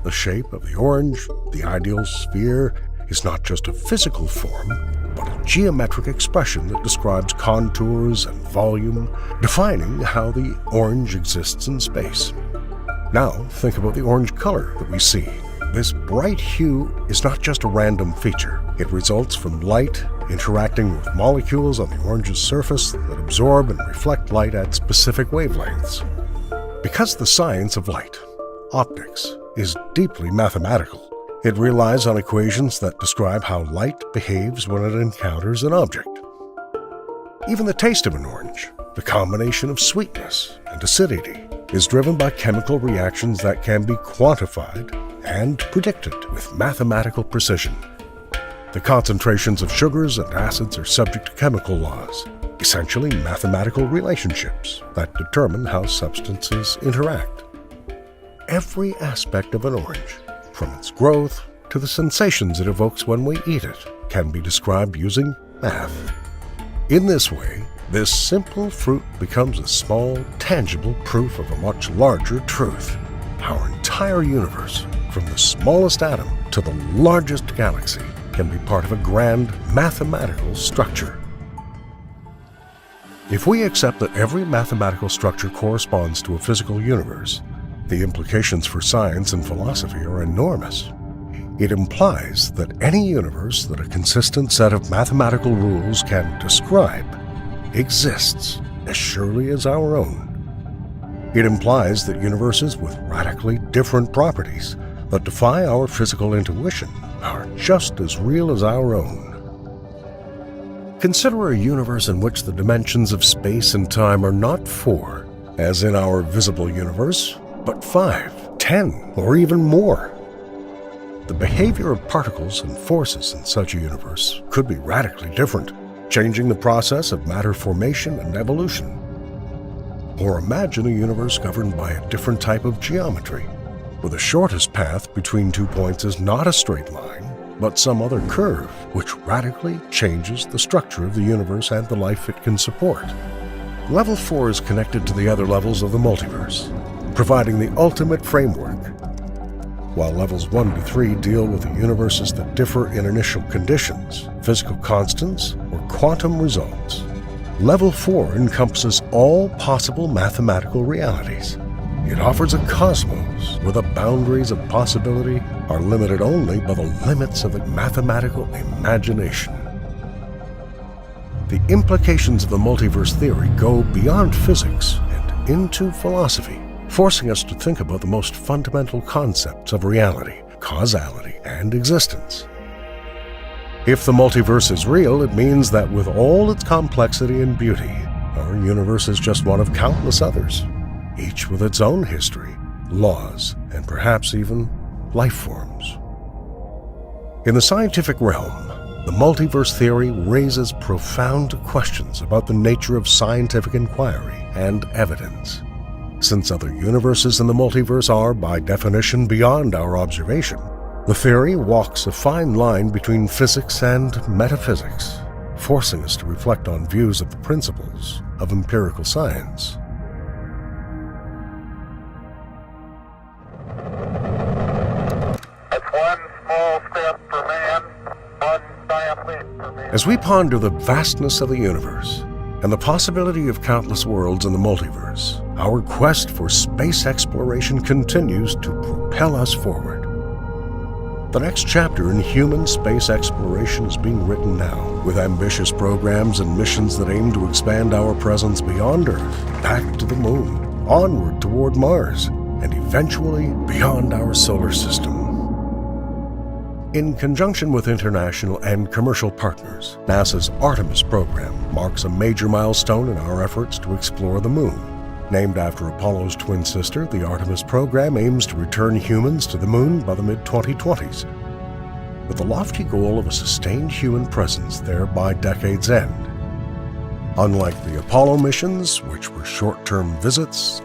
The shape of the orange, the ideal sphere, is not just a physical form, but a geometric expression that describes contours and volume, defining how the orange exists in space. Now, think about the orange color that we see. This bright hue is not just a random feature. It results from light interacting with molecules on the orange's surface that absorb and reflect light at specific wavelengths. Because the science of light, optics, is deeply mathematical, it relies on equations that describe how light behaves when it encounters an object. Even the taste of an orange, the combination of sweetness and acidity, is driven by chemical reactions that can be quantified and predicted with mathematical precision. The concentrations of sugars and acids are subject to chemical laws, essentially mathematical relationships that determine how substances interact. Every aspect of an orange, from its growth to the sensations it evokes when we eat it, can be described using math. In this way, this simple fruit becomes a small, tangible proof of a much larger truth. Our entire universe, from the smallest atom to the largest galaxy, can be part of a grand mathematical structure. If we accept that every mathematical structure corresponds to a physical universe, the implications for science and philosophy are enormous. It implies that any universe that a consistent set of mathematical rules can describe exists as surely as our own. It implies that universes with radically different properties that defy our physical intuition are just as real as our own. Consider a universe in which the dimensions of space and time are not 4, as in our visible universe, but 5, 10, or even more. The behavior of particles and forces in such a universe could be radically different, changing the process of matter formation and evolution. Or imagine a universe governed by a different type of geometry, where the shortest path between 2 points is not a straight line, but some other curve, which radically changes the structure of the universe and the life it can support. Level 4 is connected to the other levels of the multiverse, providing the ultimate framework, while levels 1 to 3 deal with the universes that differ in initial conditions, physical constants, or quantum results. Level 4 encompasses all possible mathematical realities. It offers a cosmos where the boundaries of possibility are limited only by the limits of the mathematical imagination. The implications of the multiverse theory go beyond physics and into philosophy, forcing us to think about the most fundamental concepts of reality, causality, and existence. If the multiverse is real, it means that with all its complexity and beauty, our universe is just one of countless others, each with its own history, laws, and perhaps even life forms. In the scientific realm, the multiverse theory raises profound questions about the nature of scientific inquiry and evidence. Since other universes in the multiverse are, by definition, beyond our observation, the theory walks a fine line between physics and metaphysics, forcing us to reflect on views of the principles of empirical science. That's one small step for man, one giant leap for man. As we ponder the vastness of the universe and the possibility of countless worlds in the multiverse, our quest for space exploration continues to propel us forward. The next chapter in human space exploration is being written now, with ambitious programs and missions that aim to expand our presence beyond Earth, back to the Moon, onward toward Mars, and eventually beyond our solar system. In conjunction with international and commercial partners, NASA's Artemis program marks a major milestone in our efforts to explore the Moon. Named after Apollo's twin sister, the Artemis program aims to return humans to the Moon by the mid-2020s, with the lofty goal of a sustained human presence there by decade's end. Unlike the Apollo missions, which were short-term visits,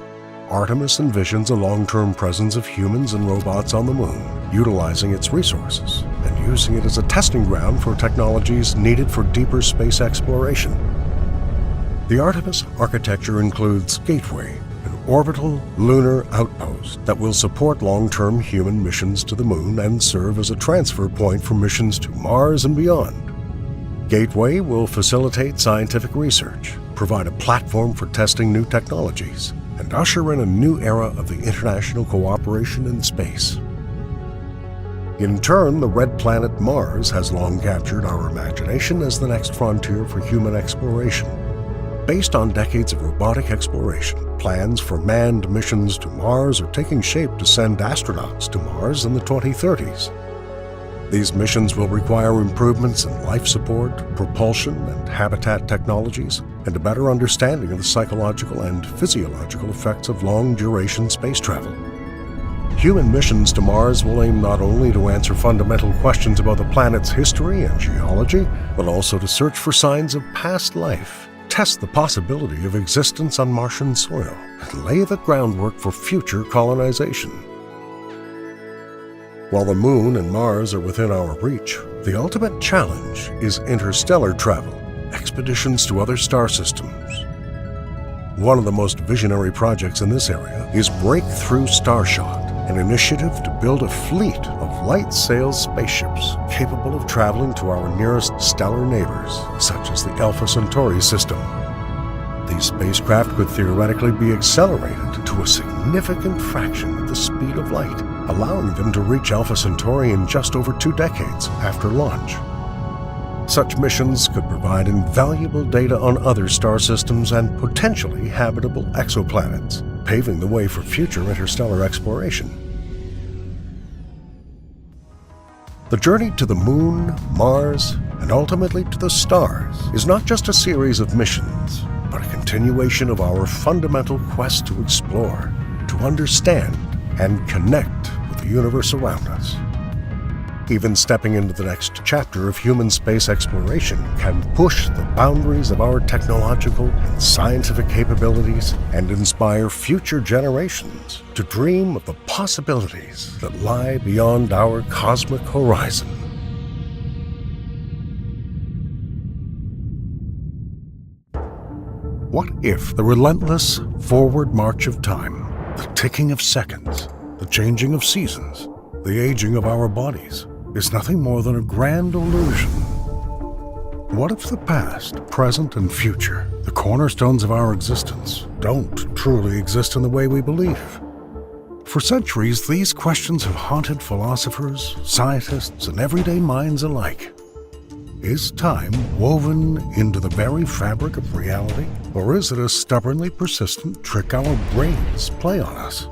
Artemis envisions a long-term presence of humans and robots on the Moon, utilizing its resources and using it as a testing ground for technologies needed for deeper space exploration. The Artemis architecture includes Gateway, an orbital lunar outpost that will support long-term human missions to the Moon and serve as a transfer point for missions to Mars and beyond. Gateway will facilitate scientific research, provide a platform for testing new technologies, and usher in a new era of the international cooperation in space. In turn, the red planet Mars has long captured our imagination as the next frontier for human exploration. Based on decades of robotic exploration, plans for manned missions to Mars are taking shape to send astronauts to Mars in the 2030s. These missions will require improvements in life support, propulsion, and habitat technologies, and a better understanding of the psychological and physiological effects of long-duration space travel. Human missions to Mars will aim not only to answer fundamental questions about the planet's history and geology, but also to search for signs of past life, test the possibility of existence on Martian soil, and lay the groundwork for future colonization. While the Moon and Mars are within our reach, the ultimate challenge is interstellar travel, expeditions to other star systems. One of the most visionary projects in this area is Breakthrough Starshot, an initiative to build a fleet of light-sail spaceships capable of traveling to our nearest stellar neighbors, such as the Alpha Centauri system. These spacecraft could theoretically be accelerated to a significant fraction of the speed of light, allowing them to reach Alpha Centauri in just over 2 decades after launch. Such missions could provide invaluable data on other star systems and potentially habitable exoplanets, paving the way for future interstellar exploration. The journey to the Moon, Mars, and ultimately to the stars is not just a series of missions, but a continuation of our fundamental quest to explore, to understand, and connect with the universe around us. Even stepping into the next chapter of human space exploration can push the boundaries of our technological and scientific capabilities and inspire future generations to dream of the possibilities that lie beyond our cosmic horizon. What if the relentless forward march of time, the ticking of seconds, the changing of seasons, the aging of our bodies, is nothing more than a grand illusion? What if the past, present, and future, the cornerstones of our existence, don't truly exist in the way we believe? For centuries, these questions have haunted philosophers, scientists, and everyday minds alike. Is time woven into the very fabric of reality, or is it a stubbornly persistent trick our brains play on us?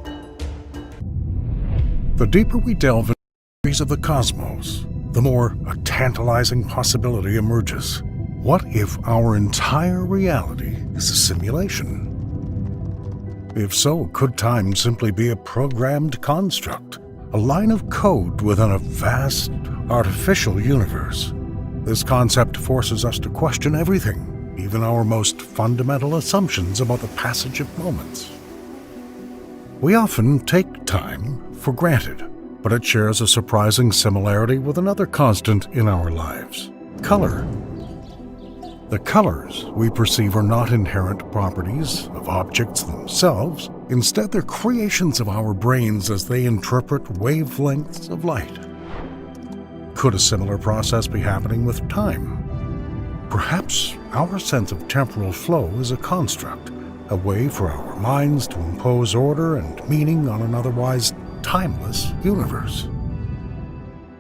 The deeper we delve into the mysteries of the cosmos, the more a tantalizing possibility emerges. What if our entire reality is a simulation? If so, could time simply be a programmed construct, a line of code within a vast, artificial universe? This concept forces us to question everything, even our most fundamental assumptions about the passage of moments. We often take time for granted, but it shares a surprising similarity with another constant in our lives: color. The colors we perceive are not inherent properties of objects themselves. Instead, they're creations of our brains as they interpret wavelengths of light. Could a similar process be happening with time? Perhaps our sense of temporal flow is a construct, a way for our minds to impose order and meaning on an otherwise timeless universe.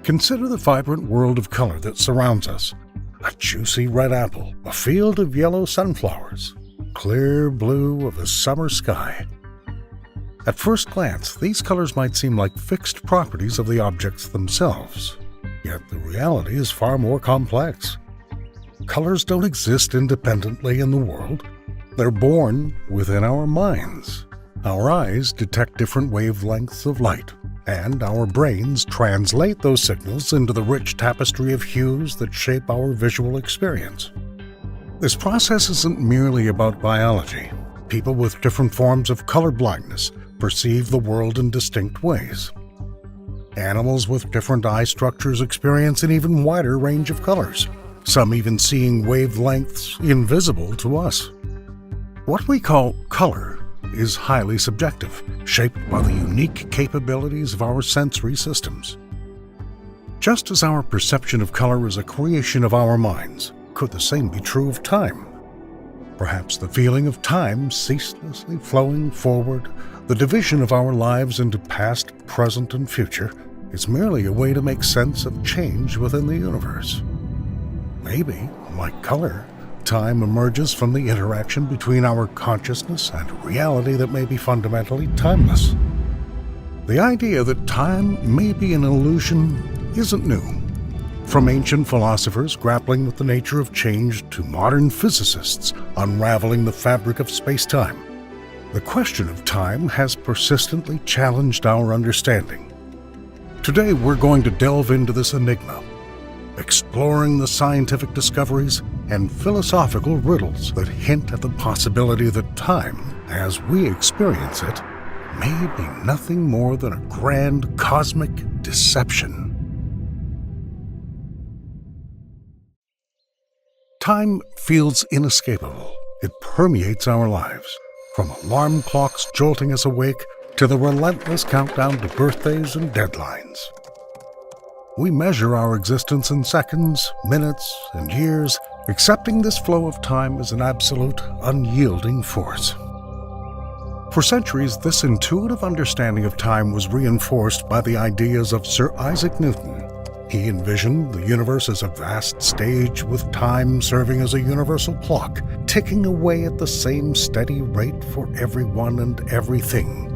Consider the vibrant world of color that surrounds us. A juicy red apple, a field of yellow sunflowers, clear blue of a summer sky. At first glance, these colors might seem like fixed properties of the objects themselves, yet the reality is far more complex. Colors don't exist independently in the world. They're born within our minds. Our eyes detect different wavelengths of light, and our brains translate those signals into the rich tapestry of hues that shape our visual experience. This process isn't merely about biology. People with different forms of color blindness perceive the world in distinct ways. Animals with different eye structures experience an even wider range of colors, some even seeing wavelengths invisible to us. What we call color is highly subjective, shaped by the unique capabilities of our sensory systems. Just as our perception of color is a creation of our minds, could the same be true of time? Perhaps the feeling of time ceaselessly flowing forward, the division of our lives into past, present, and future, is merely a way to make sense of change within the universe. Maybe, like color, time emerges from the interaction between our consciousness and a reality that may be fundamentally timeless. The idea that time may be an illusion isn't new. From ancient philosophers grappling with the nature of change to modern physicists unraveling the fabric of space-time, the question of time has persistently challenged our understanding. Today we're going to delve into this enigma, exploring the scientific discoveries and philosophical riddles that hint at the possibility that time, as we experience it, may be nothing more than a grand cosmic deception. Time feels inescapable. It permeates our lives, from alarm clocks jolting us awake to the relentless countdown to birthdays and deadlines. We measure our existence in seconds, minutes, and years, accepting this flow of time as an absolute, unyielding force. For centuries, this intuitive understanding of time was reinforced by the ideas of Sir Isaac Newton. He envisioned the universe as a vast stage with time serving as a universal clock, ticking away at the same steady rate for everyone and everything.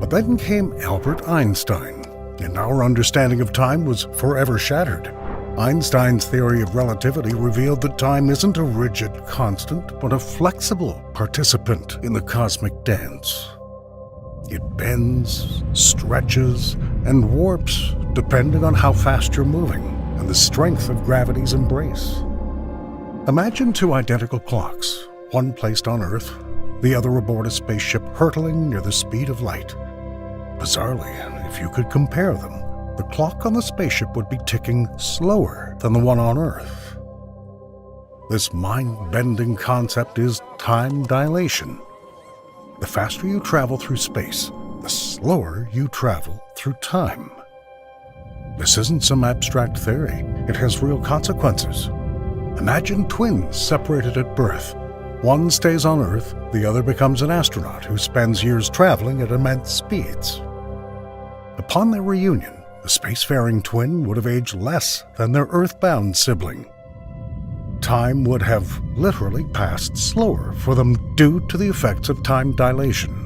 But then came Albert Einstein, and our understanding of time was forever shattered. Einstein's theory of relativity revealed that time isn't a rigid constant, but a flexible participant in the cosmic dance. It bends, stretches, and warps depending on how fast you're moving and the strength of gravity's embrace. Imagine two identical clocks, one placed on Earth, the other aboard a spaceship hurtling near the speed of light. Bizarrely, if you could compare them, the clock on the spaceship would be ticking slower than the one on Earth. This mind-bending concept is time dilation. The faster you travel through space, the slower you travel through time. This isn't some abstract theory. It has real consequences. Imagine twins separated at birth. One stays on Earth, the other becomes an astronaut who spends years traveling at immense speeds. Upon their reunion, the spacefaring twin would have aged less than their Earth-bound sibling. Time would have literally passed slower for them due to the effects of time dilation.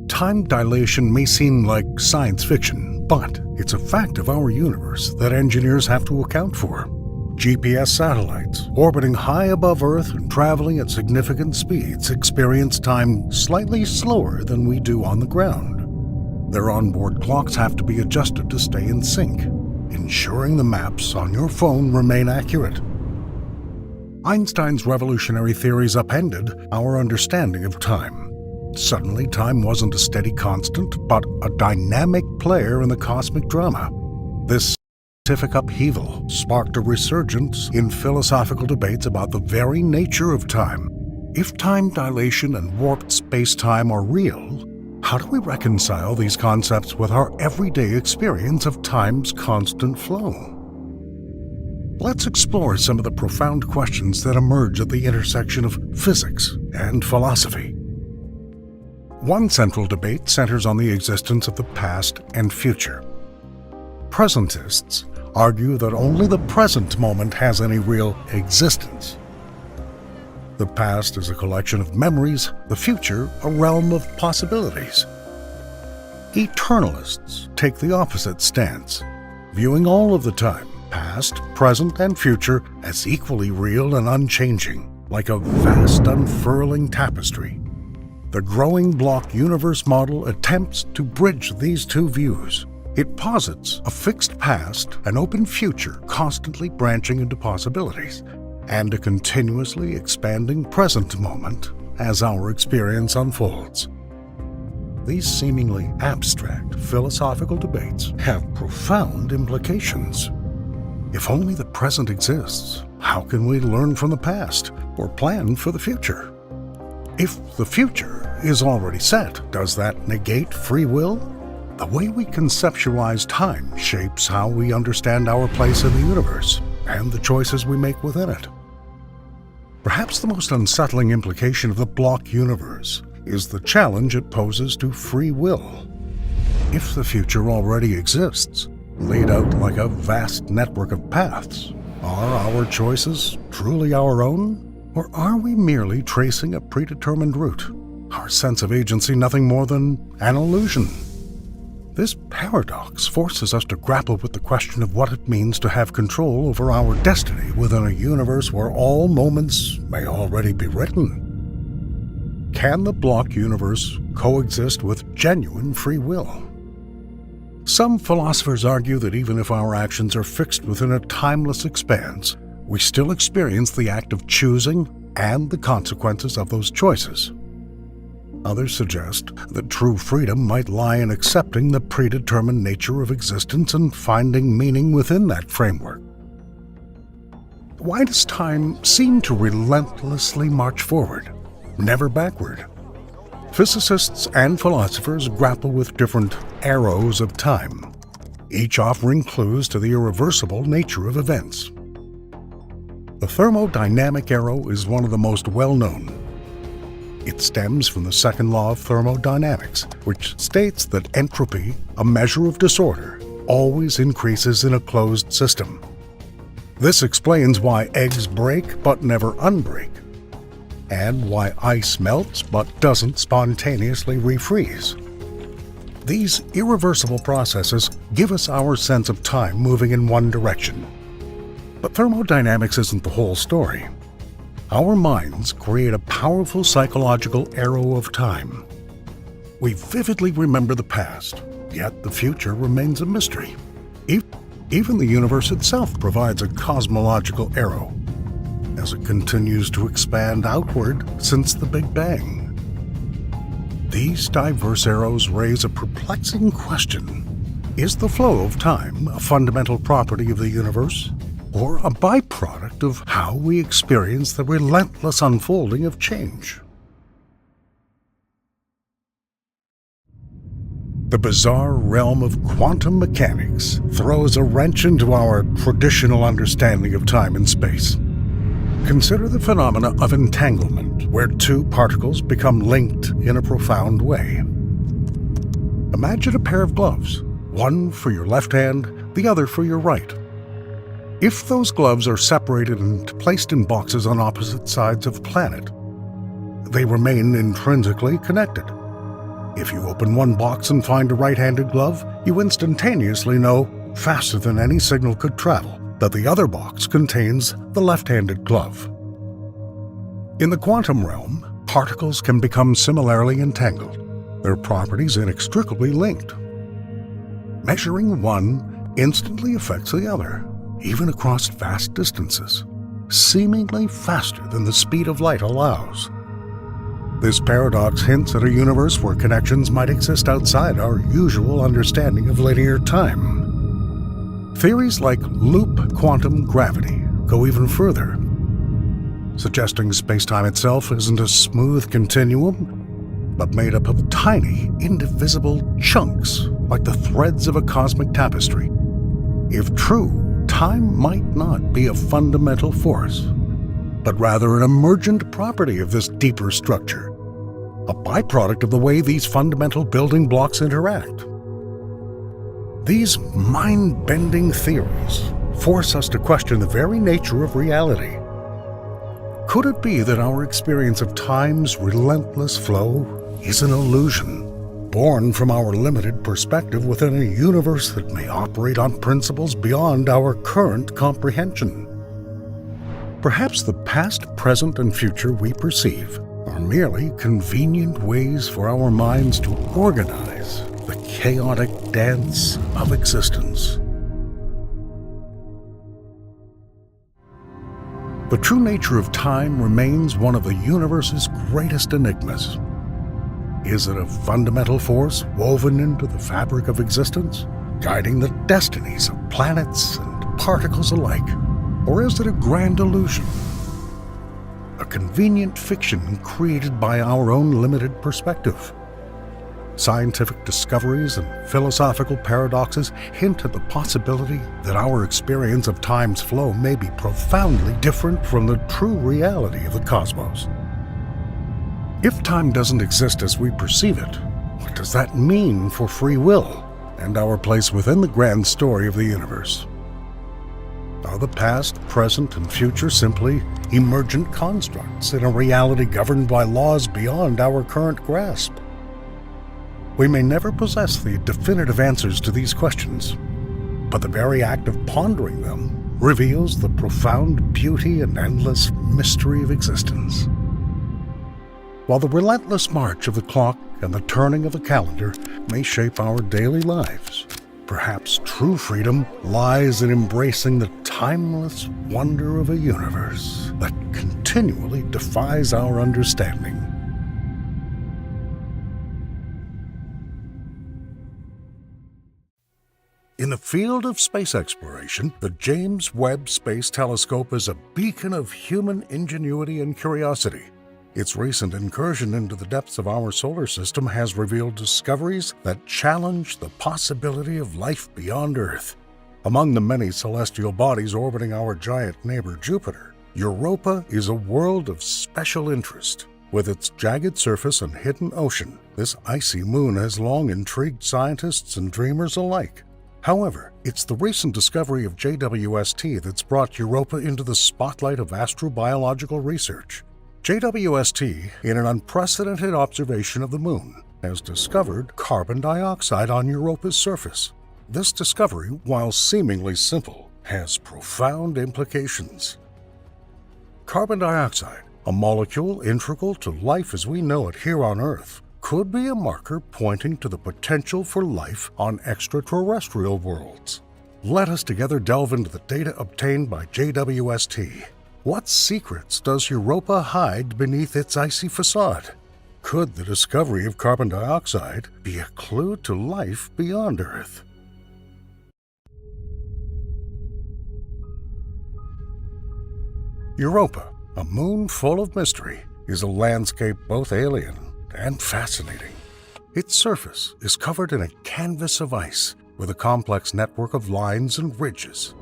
Time dilation may seem like science fiction, but it's a fact of our universe that engineers have to account for. GPS satellites, orbiting high above Earth and traveling at significant speeds, experience time slightly slower than we do on the ground. Their onboard clocks have to be adjusted to stay in sync, ensuring the maps on your phone remain accurate. Einstein's revolutionary theories upended our understanding of time. Suddenly, time wasn't a steady constant, but a dynamic player in the cosmic drama. This scientific upheaval sparked a resurgence in philosophical debates about the very nature of time. If time dilation and warped space-time are real, how do we reconcile these concepts with our everyday experience of time's constant flow? Let's explore some of the profound questions that emerge at the intersection of physics and philosophy. One central debate centers on the existence of the past and future. Presentists argue that only the present moment has any real existence. The past is a collection of memories, the future a realm of possibilities. Eternalists take the opposite stance, viewing all of the time, past, present, and future, as equally real and unchanging, like a vast unfurling tapestry. The growing block universe model attempts to bridge these two views. It posits a fixed past, an open future constantly branching into possibilities, and a continuously expanding present moment as our experience unfolds. These seemingly abstract philosophical debates have profound implications. If only the present exists, how can we learn from the past or plan for the future? If the future is already set, does that negate free will? The way we conceptualize time shapes how we understand our place in the universe and the choices we make within it. Perhaps the most unsettling implication of the block universe is the challenge it poses to free will. If the future already exists, laid out like a vast network of paths, are our choices truly our own? Or are we merely tracing a predetermined route? Our sense of agency nothing more than an illusion? This paradox forces us to grapple with the question of what it means to have control over our destiny within a universe where all moments may already be written. Can the block universe coexist with genuine free will? Some philosophers argue that even if our actions are fixed within a timeless expanse, we still experience the act of choosing and the consequences of those choices. Others suggest that true freedom might lie in accepting the predetermined nature of existence and finding meaning within that framework. Why does time seem to relentlessly march forward, never backward? Physicists and philosophers grapple with different arrows of time, each offering clues to the irreversible nature of events. The thermodynamic arrow is one of the most well-known. It stems from the second law of thermodynamics, which states that entropy, a measure of disorder, always increases in a closed system. This explains why eggs break but never unbreak, and why ice melts but doesn't spontaneously refreeze. These irreversible processes give us our sense of time moving in one direction. But thermodynamics isn't the whole story. Our minds create a powerful psychological arrow of time. We vividly remember the past, yet the future remains a mystery. Even the universe itself provides a cosmological arrow, as it continues to expand outward since the Big Bang. These diverse arrows raise a perplexing question. Is the flow of time a fundamental property of the universe, or a byproduct of how we experience the relentless unfolding of change? The bizarre realm of quantum mechanics throws a wrench into our traditional understanding of time and space. Consider the phenomena of entanglement, where two particles become linked in a profound way. Imagine a pair of gloves, one for your left hand, the other for your right. If those gloves are separated and placed in boxes on opposite sides of the planet, they remain intrinsically connected. If you open one box and find a right-handed glove, you instantaneously know, faster than any signal could travel, that the other box contains the left-handed glove. In the quantum realm, particles can become similarly entangled, their properties inextricably linked. Measuring one instantly affects the other, even across vast distances, seemingly faster than the speed of light allows. This paradox hints at a universe where connections might exist outside our usual understanding of linear time. Theories like loop quantum gravity go even further, suggesting space-time itself isn't a smooth continuum, but made up of tiny, indivisible chunks like the threads of a cosmic tapestry. If true, time might not be a fundamental force, but rather an emergent property of this deeper structure. a byproduct of the way these fundamental building blocks interact. These mind-bending theories force us to question the very nature of reality. Could it be that our experience of time's relentless flow is an illusion, born from our limited perspective within a universe that may operate on principles beyond our current comprehension? Perhaps the past, present, and future we perceive are merely convenient ways for our minds to organize the chaotic dance of existence. The true nature of time remains one of the universe's greatest enigmas. Is it a fundamental force woven into the fabric of existence, guiding the destinies of planets and particles alike? Or is it a grand illusion? A convenient fiction created by our own limited perspective? Scientific discoveries and philosophical paradoxes hint at the possibility that our experience of time's flow may be profoundly different from the true reality of the cosmos. If time doesn't exist as we perceive it, what does that mean for free will and our place within the grand story of the universe? Are the past, present, and future simply emergent constructs in a reality governed by laws beyond our current grasp? We may never possess the definitive answers to these questions, but the very act of pondering them reveals the profound beauty and endless mystery of existence. While the relentless march of the clock and the turning of the calendar may shape our daily lives, perhaps true freedom lies in embracing the timeless wonder of a universe that continually defies our understanding. In the field of space exploration, the James Webb Space Telescope is a beacon of human ingenuity and curiosity. Its recent incursion into the depths of our solar system has revealed discoveries that challenge the possibility of life beyond Earth. Among the many celestial bodies orbiting our giant neighbor Jupiter, Europa is a world of special interest. With its jagged surface and hidden ocean, this icy moon has long intrigued scientists and dreamers alike. However, it's the recent discovery of JWST that's brought Europa into the spotlight of astrobiological research. JWST, in an unprecedented observation of the Moon, has discovered carbon dioxide on Europa's surface. This discovery, while seemingly simple, has profound implications. Carbon dioxide, a molecule integral to life as we know it here on Earth, could be a marker pointing to the potential for life on extraterrestrial worlds. Let us together delve into the data obtained by JWST. What secrets does Europa hide beneath its icy facade? Could the discovery of carbon dioxide be a clue to life beyond Earth? Europa, a moon full of mystery, is a landscape both alien and fascinating. Its surface is covered in a canvas of ice with a complex network of lines and ridges.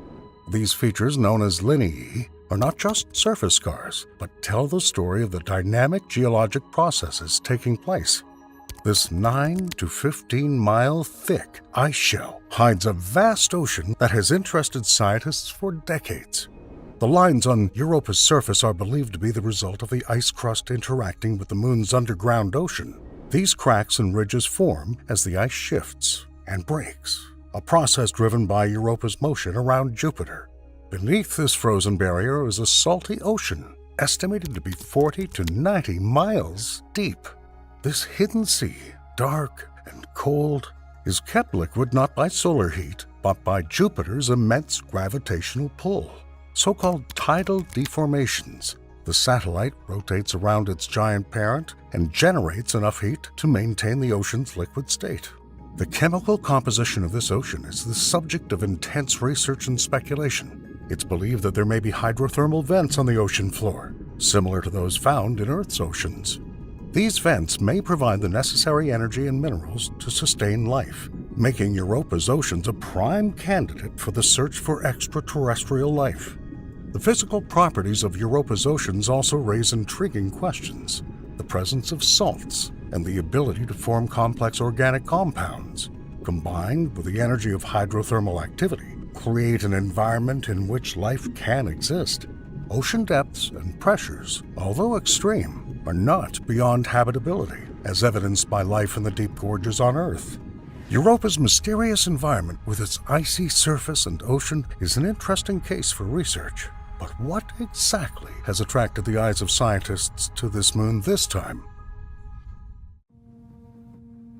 These features, known as lineae, are not just surface scars, but tell the story of the dynamic geologic processes taking place. This 9 to 15 mile thick ice shell hides a vast ocean that has interested scientists for decades. The lines on Europa's surface are believed to be the result of the ice crust interacting with the moon's underground ocean. These cracks and ridges form as the ice shifts and breaks, a process driven by Europa's motion around Jupiter. Beneath this frozen barrier is a salty ocean, estimated to be 40 to 90 miles deep. This hidden sea, dark and cold, is kept liquid not by solar heat, but by Jupiter's immense gravitational pull. So-called tidal deformations. The satellite rotates around its giant parent and generates enough heat to maintain the ocean's liquid state. The chemical composition of this ocean is the subject of intense research and speculation. It's believed that there may be hydrothermal vents on the ocean floor, similar to those found in Earth's oceans. These vents may provide the necessary energy and minerals to sustain life, making Europa's oceans a prime candidate for the search for extraterrestrial life. The physical properties of Europa's oceans also raise intriguing questions. The presence of salts and the ability to form complex organic compounds, combined with the energy of hydrothermal activity, create an environment in which life can exist. Ocean depths and pressures, although extreme, are not beyond habitability, as evidenced by life in the deep gorges on Earth. Europa's mysterious environment with its icy surface and ocean is an interesting case for research. But what exactly has attracted the eyes of scientists to this moon this time?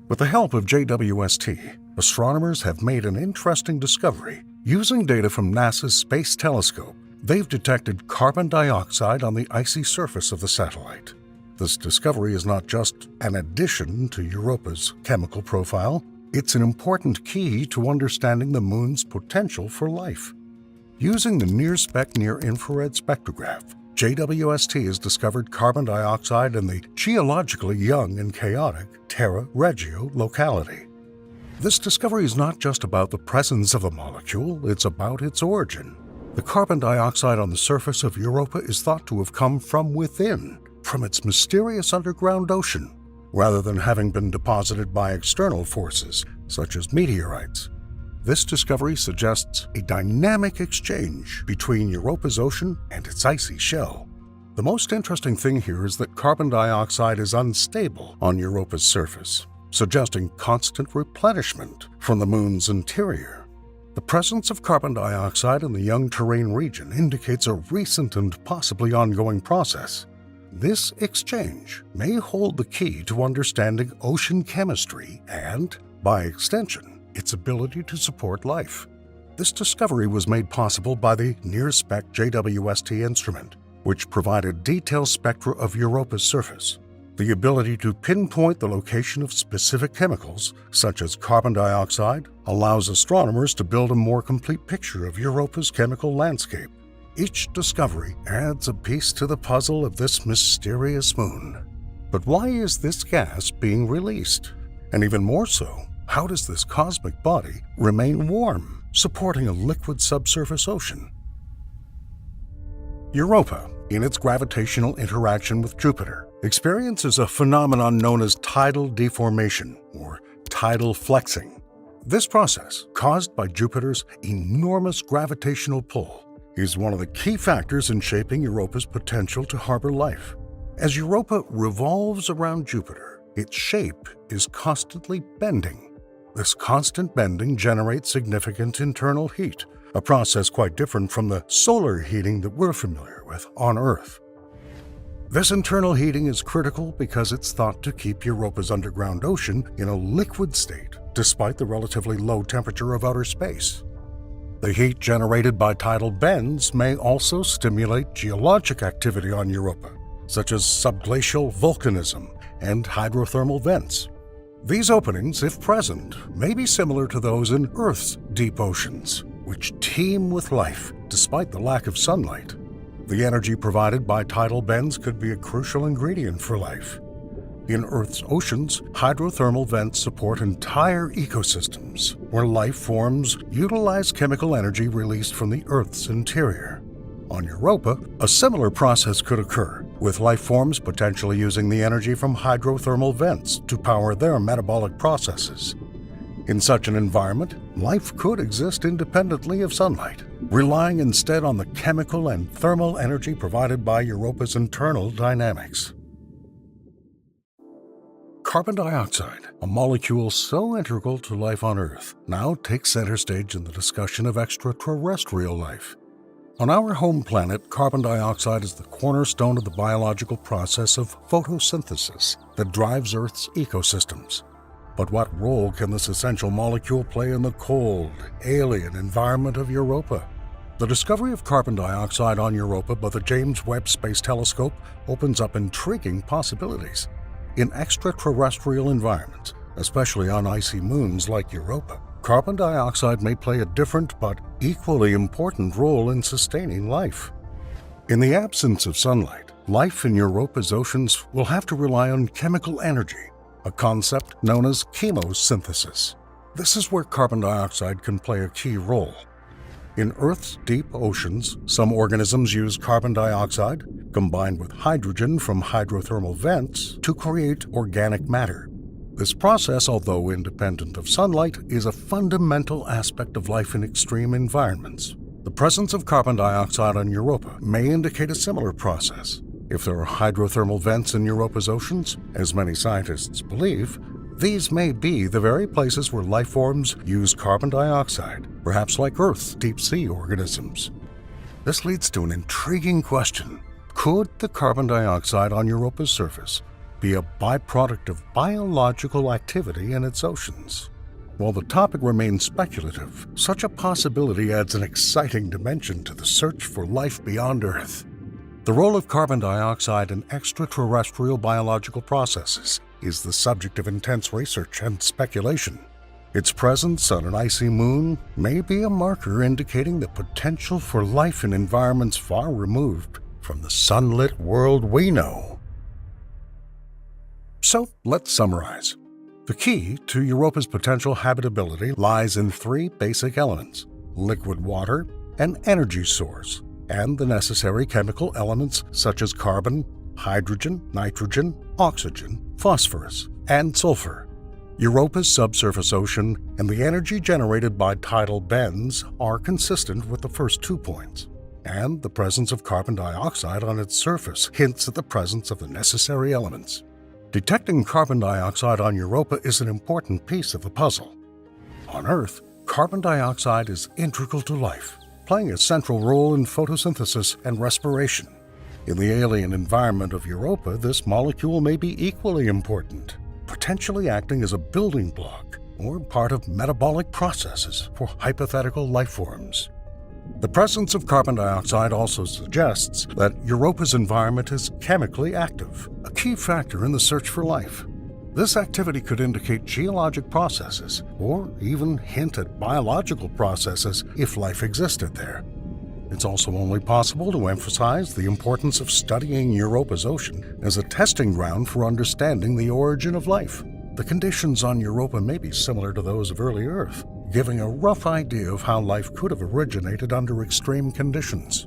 With the help of JWST, astronomers have made an interesting discovery. Using data from NASA's Space Telescope, they've detected carbon dioxide on the icy surface of the satellite. This discovery is not just an addition to Europa's chemical profile, it's an important key to understanding the moon's potential for life. Using the near-spec near-infrared spectrograph, JWST has discovered carbon dioxide in the geologically young and chaotic Terra Regio locality. This discovery is not just about the presence of a molecule, it's about its origin. The carbon dioxide on the surface of Europa is thought to have come from within, from its mysterious underground ocean, rather than having been deposited by external forces, such as meteorites. This discovery suggests a dynamic exchange between Europa's ocean and its icy shell. The most interesting thing here is that carbon dioxide is unstable on Europa's surface, suggesting constant replenishment from the moon's interior. The presence of carbon dioxide in the young terrain region indicates a recent and possibly ongoing process. This exchange may hold the key to understanding ocean chemistry and, by extension, its ability to support life. This discovery was made possible by the near-spec JWST instrument, which provided detailed spectra of Europa's surface. The ability to pinpoint the location of specific chemicals, such as carbon dioxide, allows astronomers to build a more complete picture of Europa's chemical landscape. Each discovery adds a piece to the puzzle of this mysterious moon. But why is this gas being released? And even more so, how does this cosmic body remain warm, supporting a liquid subsurface ocean? Europa, in its gravitational interaction with Jupiter, experiences a phenomenon known as tidal deformation, or tidal flexing. This process, caused by Jupiter's enormous gravitational pull, is one of the key factors in shaping Europa's potential to harbor life. As Europa revolves around Jupiter, its shape is constantly bending. This constant bending generates significant internal heat, a process quite different from the solar heating that we're familiar with on Earth. This internal heating is critical because it's thought to keep Europa's underground ocean in a liquid state, despite the relatively low temperature of outer space. The heat generated by tidal bends may also stimulate geologic activity on Europa, such as subglacial volcanism and hydrothermal vents. These openings, if present, may be similar to those in Earth's deep oceans, which teem with life despite the lack of sunlight. The energy provided by tidal bends could be a crucial ingredient for life. In Earth's oceans, hydrothermal vents support entire ecosystems where life forms utilize chemical energy released from the Earth's interior. On Europa, a similar process could occur, with life forms potentially using the energy from hydrothermal vents to power their metabolic processes. In such an environment, life could exist independently of sunlight, relying instead on the chemical and thermal energy provided by Europa's internal dynamics. Carbon dioxide, a molecule so integral to life on Earth, now takes center stage in the discussion of extraterrestrial life. On our home planet, carbon dioxide is the cornerstone of the biological process of photosynthesis that drives Earth's ecosystems. But what role can this essential molecule play in the cold, alien environment of Europa? The discovery of carbon dioxide on Europa by the James Webb Space Telescope opens up intriguing possibilities. In extraterrestrial environments, especially on icy moons like Europa, carbon dioxide may play a different but equally important role in sustaining life. In the absence of sunlight, life in Europa's oceans will have to rely on chemical energy, a concept known as chemosynthesis. This is where carbon dioxide can play a key role. In Earth's deep oceans, some organisms use carbon dioxide combined with hydrogen from hydrothermal vents to create organic matter. This process, although independent of sunlight, is a fundamental aspect of life in extreme environments. The presence of carbon dioxide on Europa may indicate a similar process. If there are hydrothermal vents in Europa's oceans, as many scientists believe, these may be the very places where life forms use carbon dioxide, perhaps like Earth's deep-sea organisms. This leads to an intriguing question. Could the carbon dioxide on Europa's surface be a byproduct of biological activity in its oceans? While the topic remains speculative, such a possibility adds an exciting dimension to the search for life beyond Earth. The role of carbon dioxide in extraterrestrial biological processes is the subject of intense research and speculation. Its presence on an icy moon may be a marker indicating the potential for life in environments far removed from the sunlit world we know. So let's summarize. The key to Europa's potential habitability lies in three basic elements: liquid water, an energy source, and the necessary chemical elements such as carbon, hydrogen, nitrogen, oxygen, phosphorus, and sulfur. Europa's subsurface ocean and the energy generated by tidal bends are consistent with the first 2 points, and the presence of carbon dioxide on its surface hints at the presence of the necessary elements. Detecting carbon dioxide on Europa is an important piece of the puzzle. On Earth, carbon dioxide is integral to life, playing a central role in photosynthesis and respiration. In the alien environment of Europa, this molecule may be equally important, potentially acting as a building block or part of metabolic processes for hypothetical life forms. The presence of carbon dioxide also suggests that Europa's environment is chemically active, a key factor in the search for life. This activity could indicate geologic processes or even hint at biological processes if life existed there. It's also only possible to emphasize the importance of studying Europa's ocean as a testing ground for understanding the origin of life. The conditions on Europa may be similar to those of early Earth, giving a rough idea of how life could have originated under extreme conditions.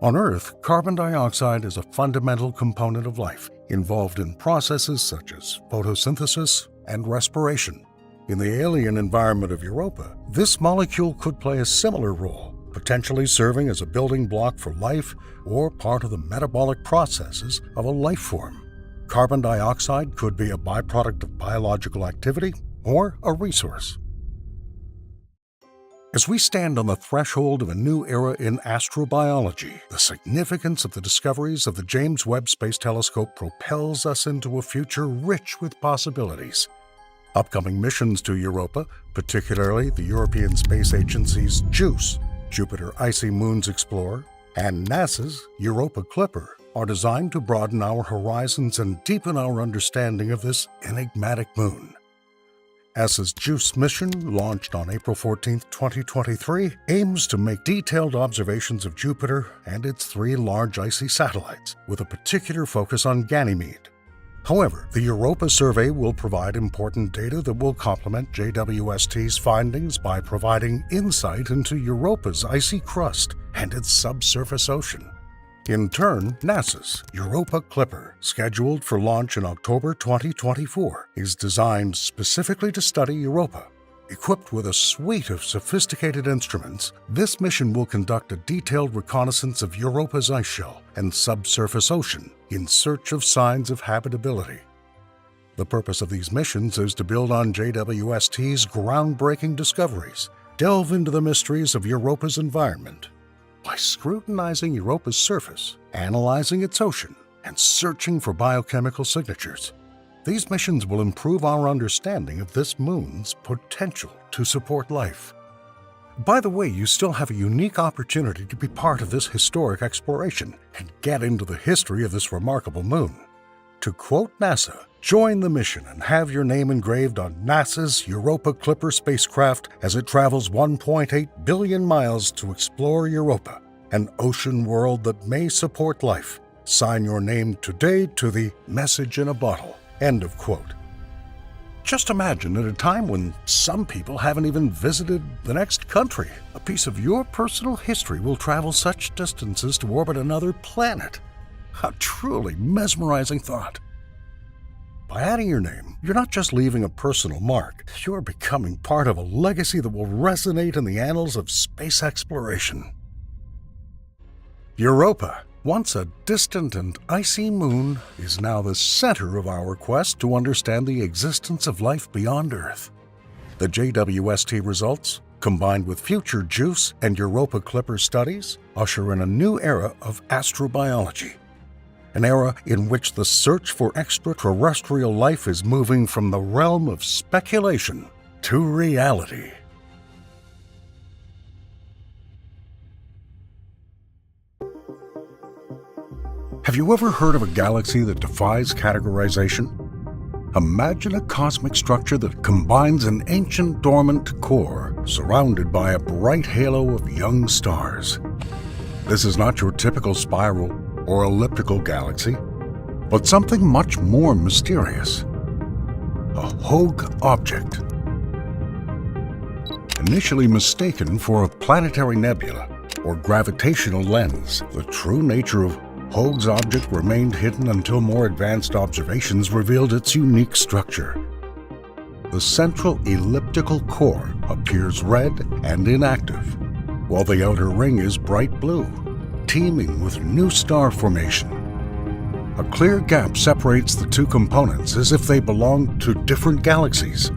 On Earth, carbon dioxide is a fundamental component of life, involved in processes such as photosynthesis and respiration. In the alien environment of Europa, this molecule could play a similar role, potentially serving as a building block for life or part of the metabolic processes of a life form. Carbon dioxide could be a byproduct of biological activity or a resource. As we stand on the threshold of a new era in astrobiology, the significance of the discoveries of the James Webb Space Telescope propels us into a future rich with possibilities. Upcoming missions to Europa, particularly the European Space Agency's JUICE, Jupiter Icy Moons Explorer, and NASA's Europa Clipper, are designed to broaden our horizons and deepen our understanding of this enigmatic moon. NASA's JUICE mission, launched on April 14, 2023, aims to make detailed observations of Jupiter and its 3 large icy satellites, with a particular focus on Ganymede. However, the Europa survey will provide important data that will complement JWST's findings by providing insight into Europa's icy crust and its subsurface ocean. In turn, NASA's Europa Clipper, scheduled for launch in October 2024, is designed specifically to study Europa. Equipped with a suite of sophisticated instruments, this mission will conduct a detailed reconnaissance of Europa's ice shell and subsurface ocean in search of signs of habitability. The purpose of these missions is to build on JWST's groundbreaking discoveries, delve into the mysteries of Europa's environment. By scrutinizing Europa's surface, analyzing its ocean, and searching for biochemical signatures, these missions will improve our understanding of this moon's potential to support life. By the way, you still have a unique opportunity to be part of this historic exploration and get into the history of this remarkable moon. To quote NASA, join the mission and have your name engraved on NASA's Europa Clipper spacecraft as it travels 1.8 billion miles to explore Europa, an ocean world that may support life. Sign your name today to the message in a bottle. End of quote. Just imagine at a time when some people haven't even visited the next country, a piece of your personal history will travel such distances to orbit another planet. A truly mesmerizing thought. By adding your name, you're not just leaving a personal mark, you're becoming part of a legacy that will resonate in the annals of space exploration. Europa, once a distant and icy moon, is now the center of our quest to understand the existence of life beyond Earth. The JWST results, combined with future JUICE and Europa Clipper studies, usher in a new era of astrobiology. An era in which the search for extraterrestrial life is moving from the realm of speculation to reality. Have you ever heard of a galaxy that defies categorization? Imagine a cosmic structure that combines an ancient dormant core surrounded by a bright halo of young stars. This is not your typical spiral or elliptical galaxy, but something much more mysterious. A Hogue object. Initially mistaken for a planetary nebula or gravitational lens, the true nature of Hogue's object remained hidden until more advanced observations revealed its unique structure. The central elliptical core appears red and inactive, while the outer ring is bright blue, teeming with new star formation. A clear gap separates the two components as if they belong to different galaxies.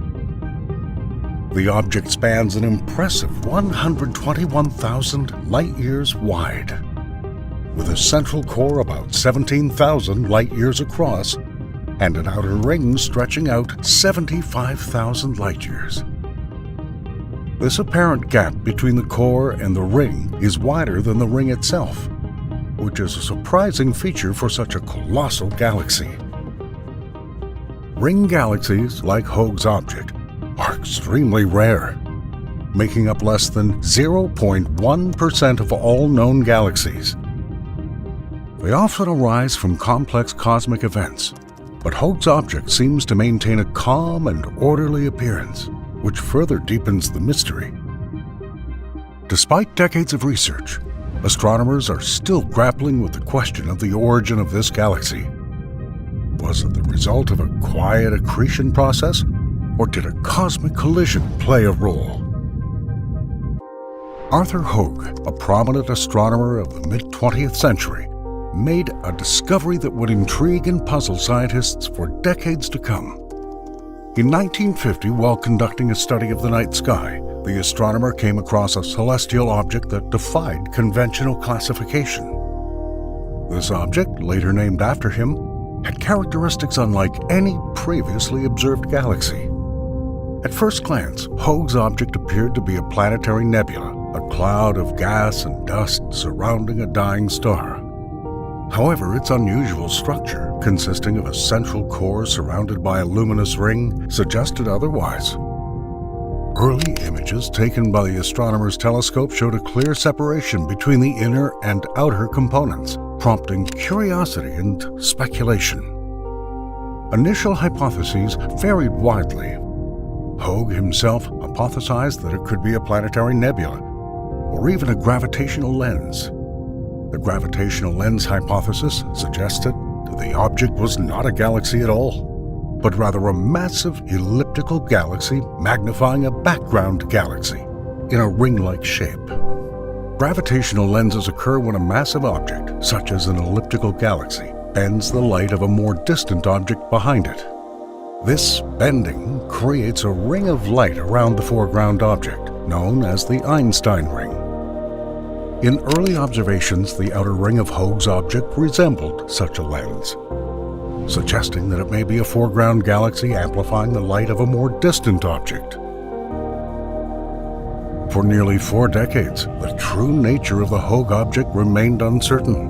The object spans an impressive 121,000 light-years wide, with a central core about 17,000 light-years across and an outer ring stretching out 75,000 light-years. This apparent gap between the core and the ring is wider than the ring itself, which is a surprising feature for such a colossal galaxy. Ring galaxies, like Hogue's object, are extremely rare, making up less than 0.1% of all known galaxies. They often arise from complex cosmic events, but Hogue's object seems to maintain a calm and orderly appearance, which further deepens the mystery. Despite decades of research, astronomers are still grappling with the question of the origin of this galaxy. Was it the result of a quiet accretion process, or did a cosmic collision play a role? Arthur Hogue, a prominent astronomer of the mid-20th century, made a discovery that would intrigue and puzzle scientists for decades to come. In 1950, while conducting a study of the night sky, the astronomer came across a celestial object that defied conventional classification. This object, later named after him, had characteristics unlike any previously observed galaxy. At first glance, Hogue's object appeared to be a planetary nebula, a cloud of gas and dust surrounding a dying star. However, its unusual structure, consisting of a central core surrounded by a luminous ring, suggested otherwise. Early images taken by the astronomer's telescope showed a clear separation between the inner and outer components, prompting curiosity and speculation. Initial hypotheses varied widely. Hogue himself hypothesized that it could be a planetary nebula, or even a gravitational lens. The gravitational lens hypothesis suggested that the object was not a galaxy at all, but rather a massive elliptical galaxy magnifying a background galaxy in a ring-like shape. Gravitational lenses occur when a massive object, such as an elliptical galaxy, bends the light of a more distant object behind it. This bending creates a ring of light around the foreground object, known as the Einstein ring. In early observations, the outer ring of Hogue's object resembled such a lens, suggesting that it may be a foreground galaxy amplifying the light of a more distant object. For nearly 4 decades, the true nature of the Hogue object remained uncertain.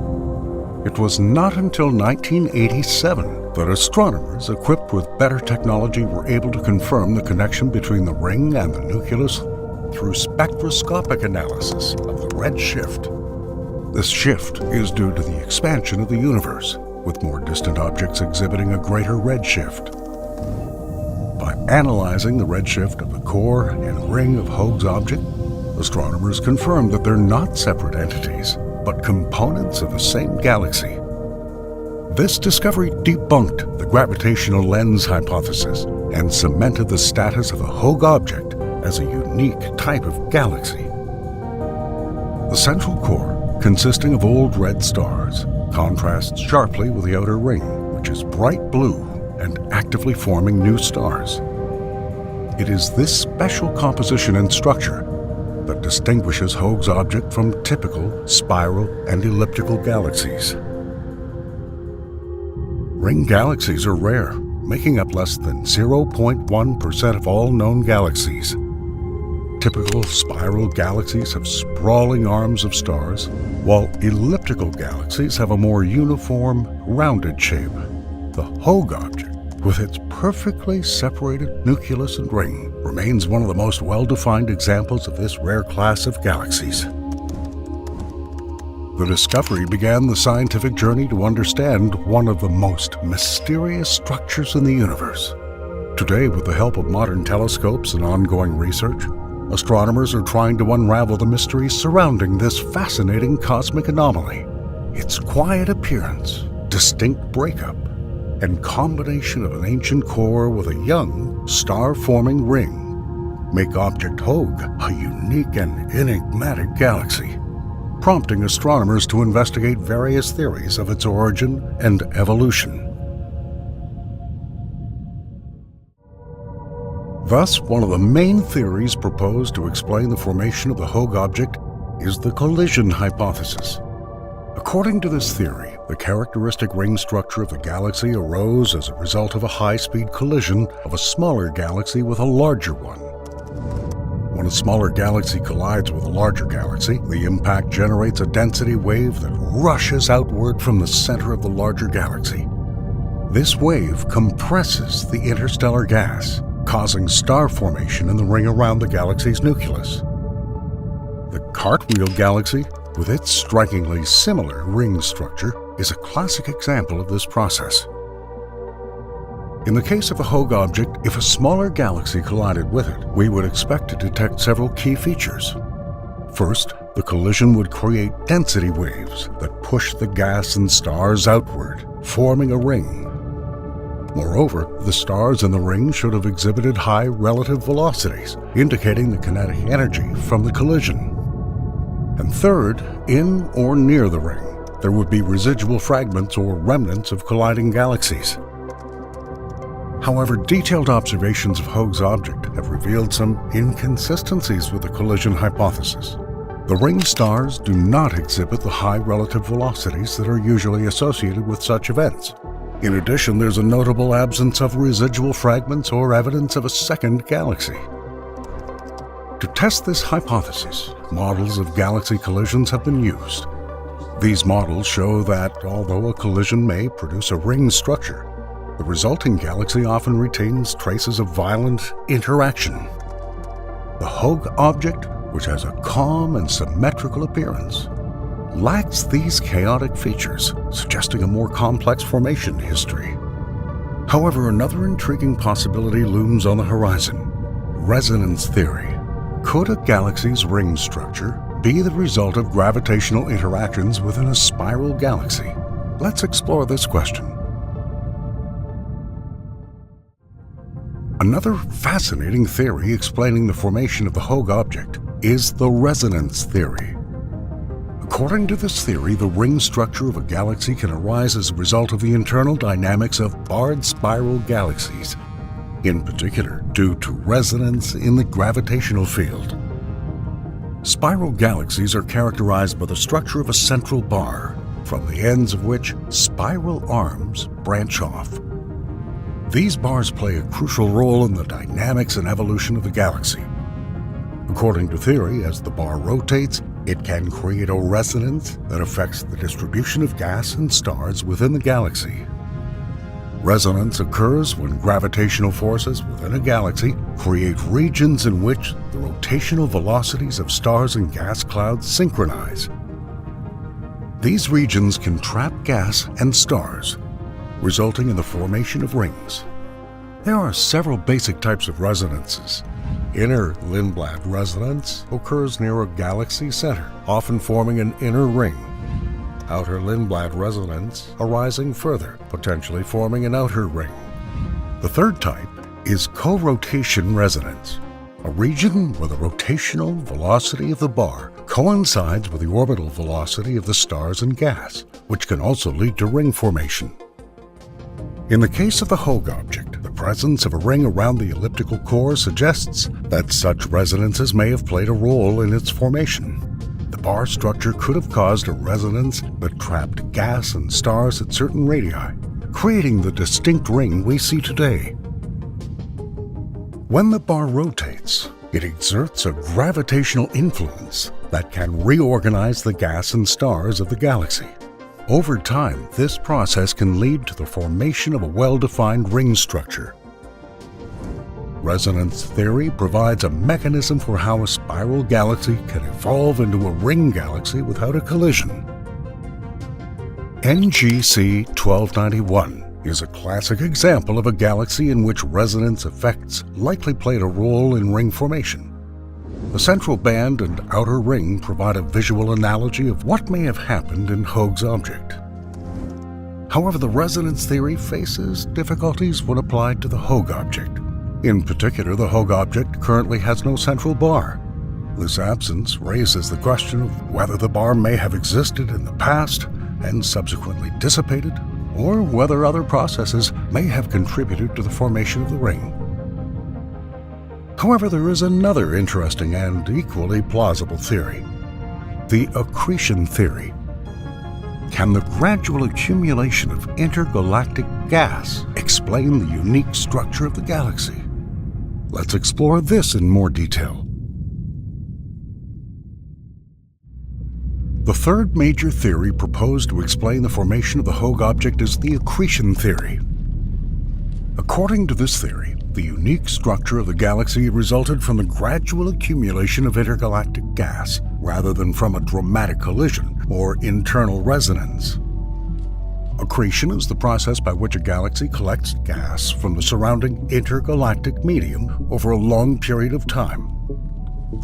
It was not until 1987 that astronomers equipped with better technology were able to confirm the connection between the ring and the nucleus through spectroscopic analysis of the red shift. This shift is due to the expansion of the universe, with more distant objects exhibiting a greater redshift. By analyzing the redshift of the core and ring of Hoag's object, astronomers confirmed that they're not separate entities, but components of the same galaxy. This discovery debunked the gravitational lens hypothesis and cemented the status of the Hoag object as a unique type of galaxy. The central core, consisting of old red stars, contrasts sharply with the outer ring, which is bright blue and actively forming new stars. It is this special composition and structure that distinguishes Hoag's object from typical spiral and elliptical galaxies. Ring galaxies are rare, making up less than 0.1% of all known galaxies. Typical spiral galaxies have sprawling arms of stars, while elliptical galaxies have a more uniform, rounded shape. The Hoag object, with its perfectly separated nucleus and ring, remains one of the most well-defined examples of this rare class of galaxies. The discovery began the scientific journey to understand one of the most mysterious structures in the universe. Today, with the help of modern telescopes and ongoing research, astronomers are trying to unravel the mysteries surrounding this fascinating cosmic anomaly. Its quiet appearance, distinct breakup, and combination of an ancient core with a young, star-forming ring make Object Hoag a unique and enigmatic galaxy, prompting astronomers to investigate various theories of its origin and evolution. Thus, one of the main theories proposed to explain the formation of the Hoag object is the collision hypothesis. According to this theory, the characteristic ring structure of the galaxy arose as a result of a high-speed collision of a smaller galaxy with a larger one. When a smaller galaxy collides with a larger galaxy, the impact generates a density wave that rushes outward from the center of the larger galaxy. This wave compresses the interstellar gas, causing star formation in the ring around the galaxy's nucleus. The Cartwheel galaxy, with its strikingly similar ring structure, is a classic example of this process. In the case of a Hoag object, if a smaller galaxy collided with it, we would expect to detect several key features. First, the collision would create density waves that push the gas and stars outward, forming a ring. Moreover, the stars in the ring should have exhibited high relative velocities, indicating the kinetic energy from the collision. And third, in or near the ring, there would be residual fragments or remnants of colliding galaxies. However, detailed observations of Hoag's object have revealed some inconsistencies with the collision hypothesis. The ring stars do not exhibit the high relative velocities that are usually associated with such events. In addition, there's a notable absence of residual fragments or evidence of a second galaxy. To test this hypothesis, models of galaxy collisions have been used. These models show that although a collision may produce a ring structure, the resulting galaxy often retains traces of violent interaction. The Hoag object, which has a calm and symmetrical appearance, lacks these chaotic features, suggesting a more complex formation history. However, another intriguing possibility looms on the horizon: resonance theory. Could a galaxy's ring structure be the result of gravitational interactions within a spiral galaxy? Let's explore this question. Another fascinating theory explaining the formation of the Hoag object is the resonance theory. According to this theory, the ring structure of a galaxy can arise as a result of the internal dynamics of barred spiral galaxies, in particular due to resonance in the gravitational field. Spiral galaxies are characterized by the structure of a central bar, from the ends of which spiral arms branch off. These bars play a crucial role in the dynamics and evolution of the galaxy. According to theory, as the bar rotates, it can create a resonance that affects the distribution of gas and stars within the galaxy. Resonance occurs when gravitational forces within a galaxy create regions in which the rotational velocities of stars and gas clouds synchronize. These regions can trap gas and stars, resulting in the formation of rings. There are several basic types of resonances. Inner Lindblad resonance occurs near a galaxy center, often forming an inner ring. Outer Lindblad resonance arising further, potentially forming an outer ring. The third type is co-rotation resonance, a region where the rotational velocity of the bar coincides with the orbital velocity of the stars and gas, which can also lead to ring formation. In the case of the Hogue object, the presence of a ring around the elliptical core suggests that such resonances may have played a role in its formation. The bar structure could have caused a resonance that trapped gas and stars at certain radii, creating the distinct ring we see today. When the bar rotates, it exerts a gravitational influence that can reorganize the gas and stars of the galaxy. Over time, this process can lead to the formation of a well-defined ring structure. Resonance theory provides a mechanism for how a spiral galaxy can evolve into a ring galaxy without a collision. NGC 1291 is a classic example of a galaxy in which resonance effects likely played a role in ring formation. The central band and outer ring provide a visual analogy of what may have happened in Hogue's object. However, the resonance theory faces difficulties when applied to the Hogue object. In particular, the Hogue object currently has no central bar. This absence raises the question of whether the bar may have existed in the past and subsequently dissipated, or whether other processes may have contributed to the formation of the ring. However, there is another interesting and equally plausible theory: the accretion theory. Can the gradual accumulation of intergalactic gas explain the unique structure of the galaxy? Let's explore this in more detail. The third major theory proposed to explain the formation of the Hogue object is the accretion theory. According to this theory, the unique structure of the galaxy resulted from the gradual accumulation of intergalactic gas, rather than from a dramatic collision or internal resonance. Accretion is the process by which a galaxy collects gas from the surrounding intergalactic medium over a long period of time.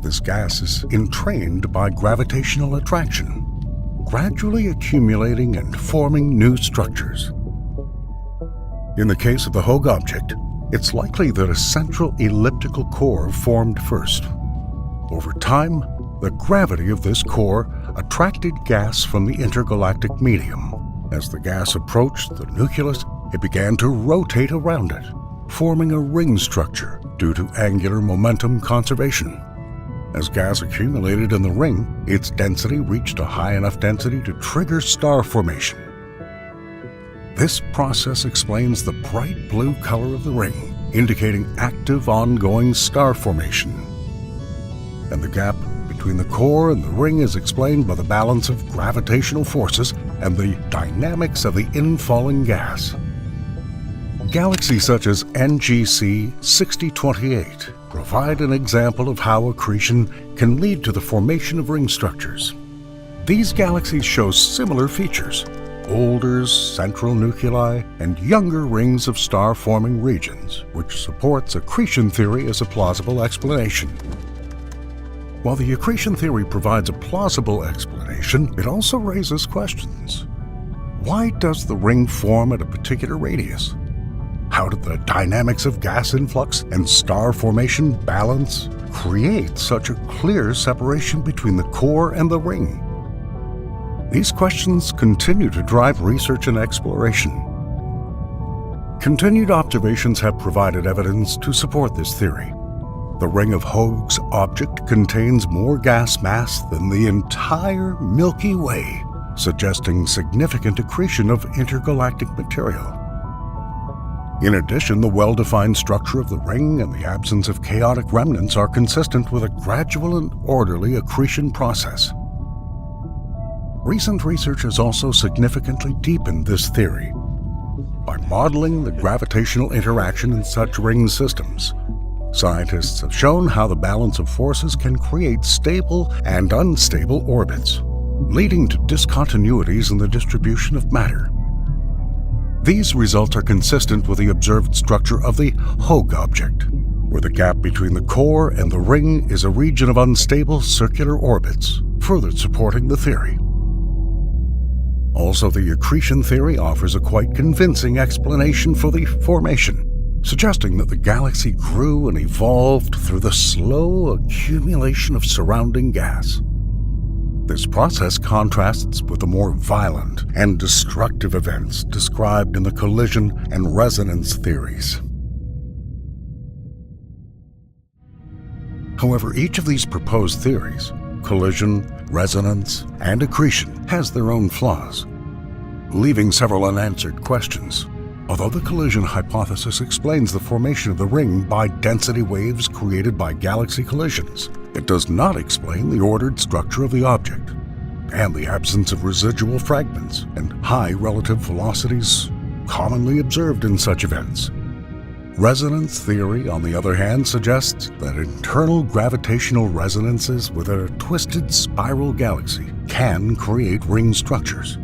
This gas is entrained by gravitational attraction, gradually accumulating and forming new structures. In the case of the Hogue object, it's likely that a central elliptical core formed first. Over time, the gravity of this core attracted gas from the intergalactic medium. As the gas approached the nucleus, it began to rotate around it, forming a ring structure due to angular momentum conservation. As gas accumulated in the ring, its density reached a high enough density to trigger star formation. This process explains the bright blue color of the ring, indicating active, ongoing star formation. And the gap between the core and the ring is explained by the balance of gravitational forces and the dynamics of the infalling gas. Galaxies such as NGC 6028 provide an example of how accretion can lead to the formation of ring structures. These galaxies show similar features: older central nuclei and younger rings of star-forming regions, which supports accretion theory as a plausible explanation. While the accretion theory provides a plausible explanation, it also raises questions. Why does the ring form at a particular radius? How did the dynamics of gas influx and star formation balance create such a clear separation between the core and the ring? These questions continue to drive research and exploration. Continued observations have provided evidence to support this theory. The ring of Hogue's object contains more gas mass than the entire Milky Way, suggesting significant accretion of intergalactic material. In addition, the well-defined structure of the ring and the absence of chaotic remnants are consistent with a gradual and orderly accretion process. Recent research has also significantly deepened this theory. By modeling the gravitational interaction in such ring systems, scientists have shown how the balance of forces can create stable and unstable orbits, leading to discontinuities in the distribution of matter. These results are consistent with the observed structure of the Hogue object, where the gap between the core and the ring is a region of unstable circular orbits, further supporting the theory. Also, the accretion theory offers a quite convincing explanation for the formation, suggesting that the galaxy grew and evolved through the slow accumulation of surrounding gas. This process contrasts with the more violent and destructive events described in the collision and resonance theories. However, each of these proposed theories, collision, resonance, and accretion, has their own flaws, leaving several unanswered questions. Although the collision hypothesis explains the formation of the ring by density waves created by galaxy collisions, it does not explain the ordered structure of the object and the absence of residual fragments and high relative velocities commonly observed in such events. Resonance theory, on the other hand, suggests that internal gravitational resonances within a twisted spiral galaxy can create ring structures.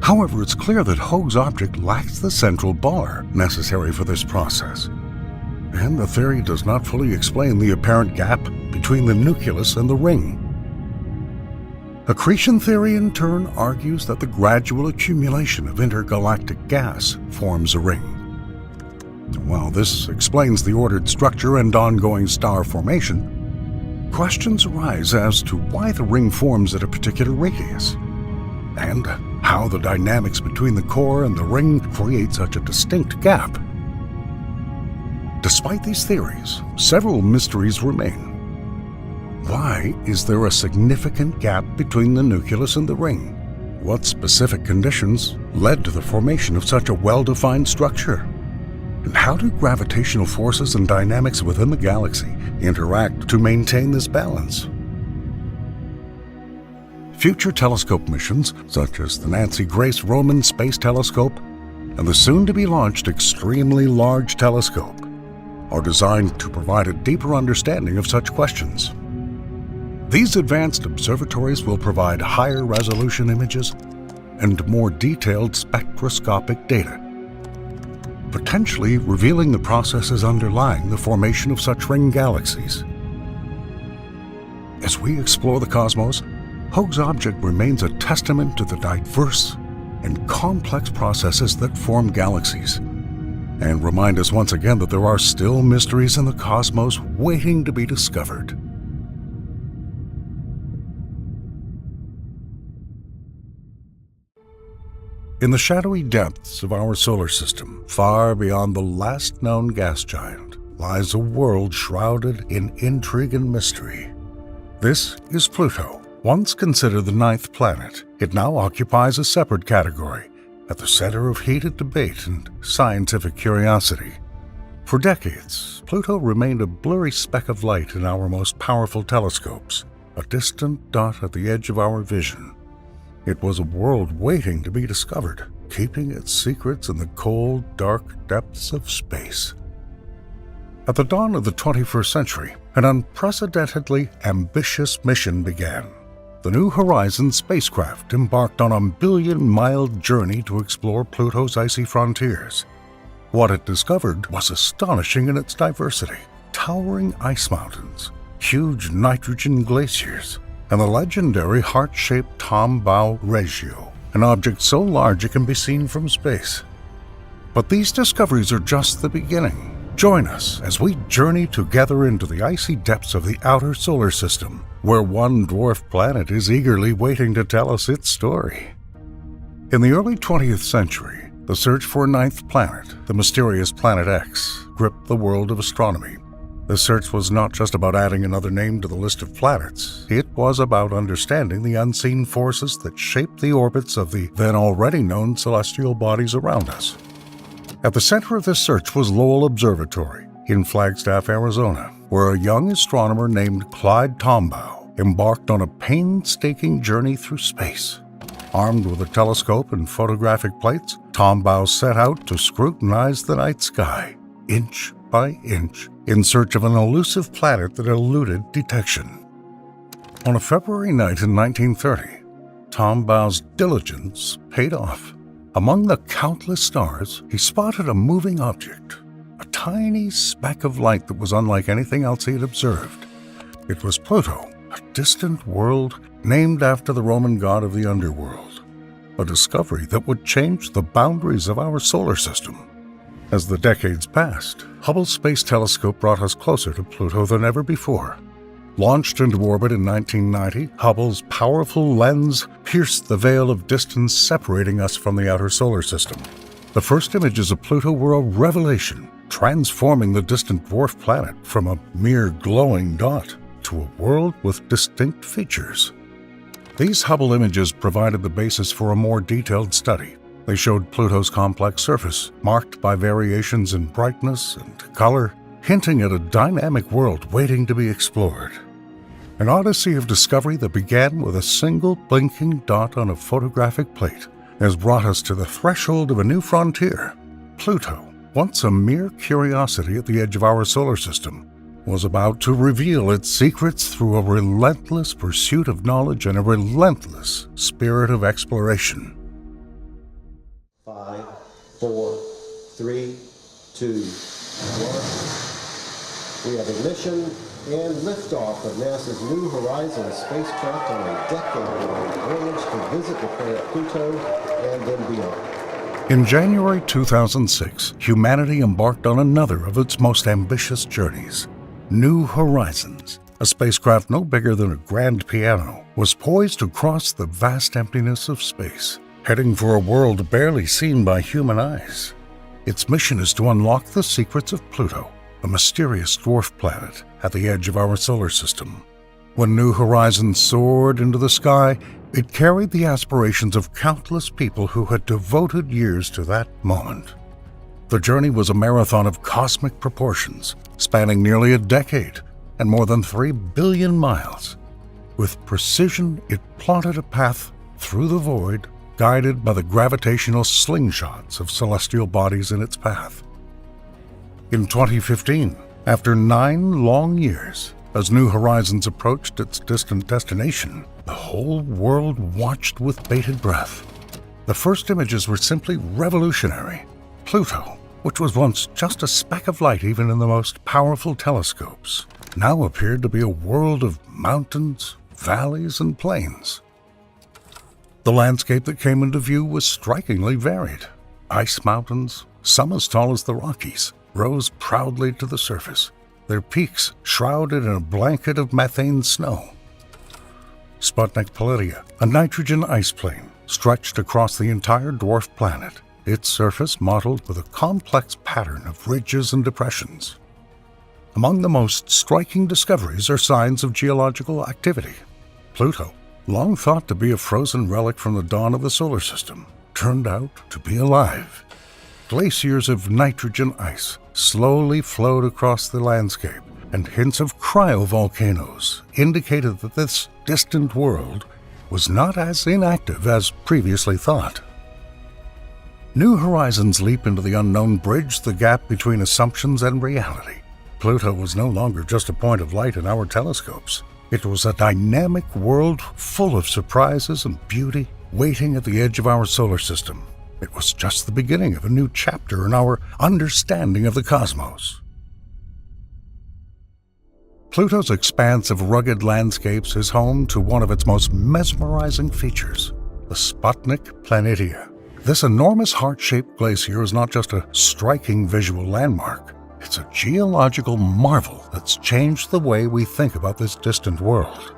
However, it's clear that Hogue's object lacks the central bar necessary for this process, and the theory does not fully explain the apparent gap between the nucleus and the ring. Accretion theory, in turn, argues that the gradual accumulation of intergalactic gas forms a ring. While this explains the ordered structure and ongoing star formation, questions arise as to why the ring forms at a particular radius, and how the dynamics between the core and the ring create such a distinct gap. Despite these theories, several mysteries remain. Why is there a significant gap between the nucleus and the ring? What specific conditions led to the formation of such a well-defined structure? And how do gravitational forces and dynamics within the galaxy interact to maintain this balance? Future telescope missions, such as the Nancy Grace Roman Space Telescope and the soon-to-be-launched Extremely Large Telescope, are designed to provide a deeper understanding of such questions. These advanced observatories will provide higher resolution images and more detailed spectroscopic data, potentially revealing the processes underlying the formation of such ring galaxies. As we explore the cosmos, Hogue's object remains a testament to the diverse and complex processes that form galaxies, and remind us once again that there are still mysteries in the cosmos waiting to be discovered. In the shadowy depths of our solar system, far beyond the last known gas giant, lies a world shrouded in intrigue and mystery. This is Pluto. Once considered the 9th planet, it now occupies a separate category, at the center of heated debate and scientific curiosity. For decades, Pluto remained a blurry speck of light in our most powerful telescopes, a distant dot at the edge of our vision. It was a world waiting to be discovered, keeping its secrets in the cold, dark depths of space. At the dawn of the 21st century, an unprecedentedly ambitious mission began. The New Horizons spacecraft embarked on a billion-mile journey to explore Pluto's icy frontiers. What it discovered was astonishing in its diversity: towering ice mountains, huge nitrogen glaciers, and the legendary heart-shaped Tombaugh ratio, an object so large it can be seen from space. But these discoveries are just the beginning. Join us as we journey together into the icy depths of the outer solar system, where one dwarf planet is eagerly waiting to tell us its story. In the early 20th century, the search for a 9th planet, the mysterious Planet X, gripped the world of astronomy. The search was not just about adding another name to the list of planets. It was about understanding the unseen forces that shape the orbits of the then already known celestial bodies around us. At the center of this search was Lowell Observatory in Flagstaff, Arizona, where a young astronomer named Clyde Tombaugh embarked on a painstaking journey through space. Armed with a telescope and photographic plates, Tombaugh set out to scrutinize the night sky, inch by inch, in search of an elusive planet that eluded detection. On a February night in 1930, Tombaugh's diligence paid off. Among the countless stars, he spotted a moving object, a tiny speck of light that was unlike anything else he had observed. It was Pluto, a distant world named after the Roman god of the underworld, a discovery that would change the boundaries of our solar system. As the decades passed, Hubble's Space Telescope brought us closer to Pluto than ever before. Launched into orbit in 1990, Hubble's powerful lens pierced the veil of distance separating us from the outer solar system. The first images of Pluto were a revelation, transforming the distant dwarf planet from a mere glowing dot to a world with distinct features. These Hubble images provided the basis for a more detailed study. They showed Pluto's complex surface, marked by variations in brightness and color, hinting at a dynamic world waiting to be explored. An odyssey of discovery that began with a single blinking dot on a photographic plate has brought us to the threshold of a new frontier. Pluto, once a mere curiosity at the edge of our solar system, was about to reveal its secrets through a relentless pursuit of knowledge and a relentless spirit of exploration. 5, 4, 3, 2, 1. We have ignition and liftoff of NASA's New Horizons spacecraft on a decade-long voyage to visit the planet Pluto and then beyond. In January 2006, humanity embarked on another of its most ambitious journeys. New Horizons, a spacecraft no bigger than a grand piano, was poised to cross the vast emptiness of space, heading for a world barely seen by human eyes. Its mission is to unlock the secrets of Pluto, a mysterious dwarf planet at the edge of our solar system. When New Horizons soared into the sky, it carried the aspirations of countless people who had devoted years to that moment. The journey was a marathon of cosmic proportions, spanning nearly a decade and more than 3 billion miles. With precision, it plotted a path through the void, guided by the gravitational slingshots of celestial bodies in its path. In 2015, after 9 long years, as New Horizons approached its distant destination, the whole world watched with bated breath. The first images were simply revolutionary. Pluto, which was once just a speck of light even in the most powerful telescopes, now appeared to be a world of mountains, valleys, and plains. The landscape that came into view was strikingly varied. Ice mountains, some as tall as the Rockies, rose proudly to the surface, their peaks shrouded in a blanket of methane snow. Sputnik Pallidie, a nitrogen ice plain, stretched across the entire dwarf planet, its surface mottled with a complex pattern of ridges and depressions. Among the most striking discoveries are signs of geological activity. Pluto, long thought to be a frozen relic from the dawn of the solar system, turned out to be alive. Glaciers of nitrogen ice slowly flowed across the landscape, and hints of cryovolcanoes indicated that this distant world was not as inactive as previously thought. New Horizons' leap into the unknown bridged the gap between assumptions and reality. Pluto was no longer just a point of light in our telescopes. It was a dynamic world full of surprises and beauty waiting at the edge of our solar system. It was just the beginning of a new chapter in our understanding of the cosmos. Pluto's expanse of rugged landscapes is home to one of its most mesmerizing features, the Sputnik Planitia. This enormous heart-shaped glacier is not just a striking visual landmark. It's a geological marvel that's changed the way we think about this distant world.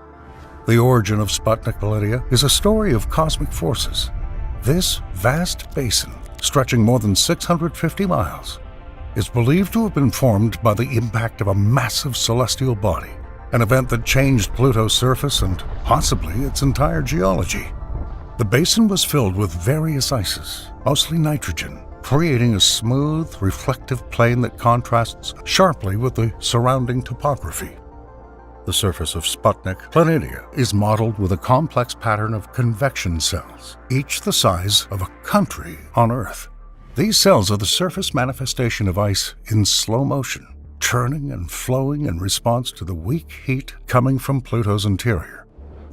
The origin of Sputnik Pallidie is a story of cosmic forces. This vast basin, stretching more than 650 miles, is believed to have been formed by the impact of a massive celestial body, an event that changed Pluto's surface and possibly its entire geology. The basin was filled with various ices, mostly nitrogen, creating a smooth, reflective plain that contrasts sharply with the surrounding topography. The surface of Sputnik Planitia is modeled with a complex pattern of convection cells, each the size of a country on Earth. These cells are the surface manifestation of ice in slow motion, churning and flowing in response to the weak heat coming from Pluto's interior.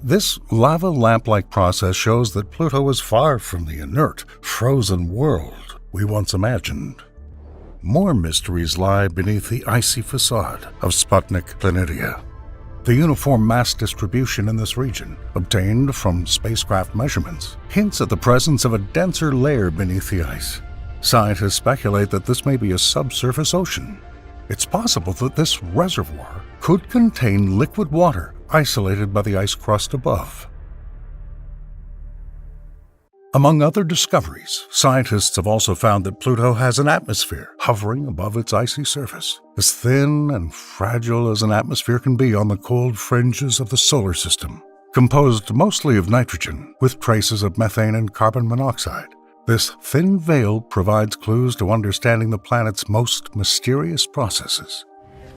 This lava lamp-like process shows that Pluto is far from the inert, frozen world we once imagined. More mysteries lie beneath the icy facade of Sputnik Planitia. The uniform mass distribution in this region, obtained from spacecraft measurements, hints at the presence of a denser layer beneath the ice. Scientists speculate that this may be a subsurface ocean. It's possible that this reservoir could contain liquid water isolated by the ice crust above. Among other discoveries, scientists have also found that Pluto has an atmosphere hovering above its icy surface, as thin and fragile as an atmosphere can be on the cold fringes of the solar system. Composed mostly of nitrogen, with traces of methane and carbon monoxide, this thin veil provides clues to understanding the planet's most mysterious processes.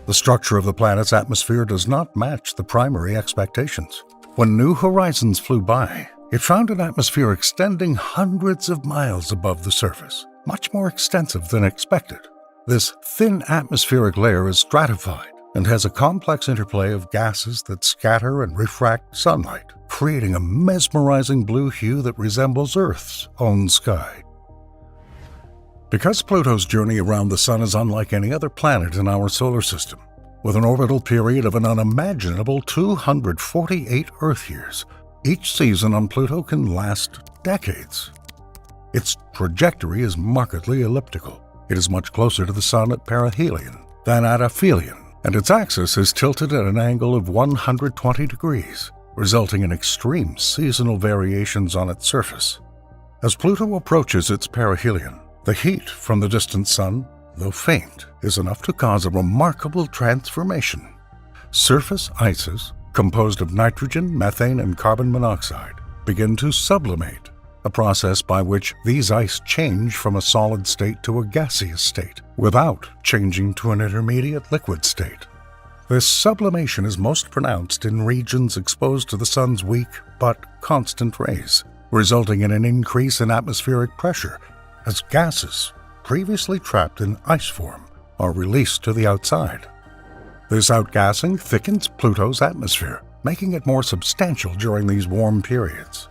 The structure of the planet's atmosphere does not match the primary expectations. When New Horizons flew by, it found an atmosphere extending hundreds of miles above the surface, much more extensive than expected. This thin atmospheric layer is stratified and has a complex interplay of gases that scatter and refract sunlight, creating a mesmerizing blue hue that resembles Earth's own sky. Because Pluto's journey around the Sun is unlike any other planet in our solar system, with an orbital period of an unimaginable 248 Earth years, each season on Pluto can last decades. Its trajectory is markedly elliptical. It is much closer to the Sun at perihelion than at aphelion, and its axis is tilted at an angle of 120 degrees, resulting in extreme seasonal variations on its surface. As Pluto approaches its perihelion, the heat from the distant Sun, though faint, is enough to cause a remarkable transformation. Surface ices, composed of nitrogen, methane, and carbon monoxide, begin to sublimate, a process by which these ice change from a solid state to a gaseous state, without changing to an intermediate liquid state. This sublimation is most pronounced in regions exposed to the Sun's weak but constant rays, resulting in an increase in atmospheric pressure as gases previously trapped in ice form are released to the outside. This outgassing thickens Pluto's atmosphere, making it more substantial during these warm periods.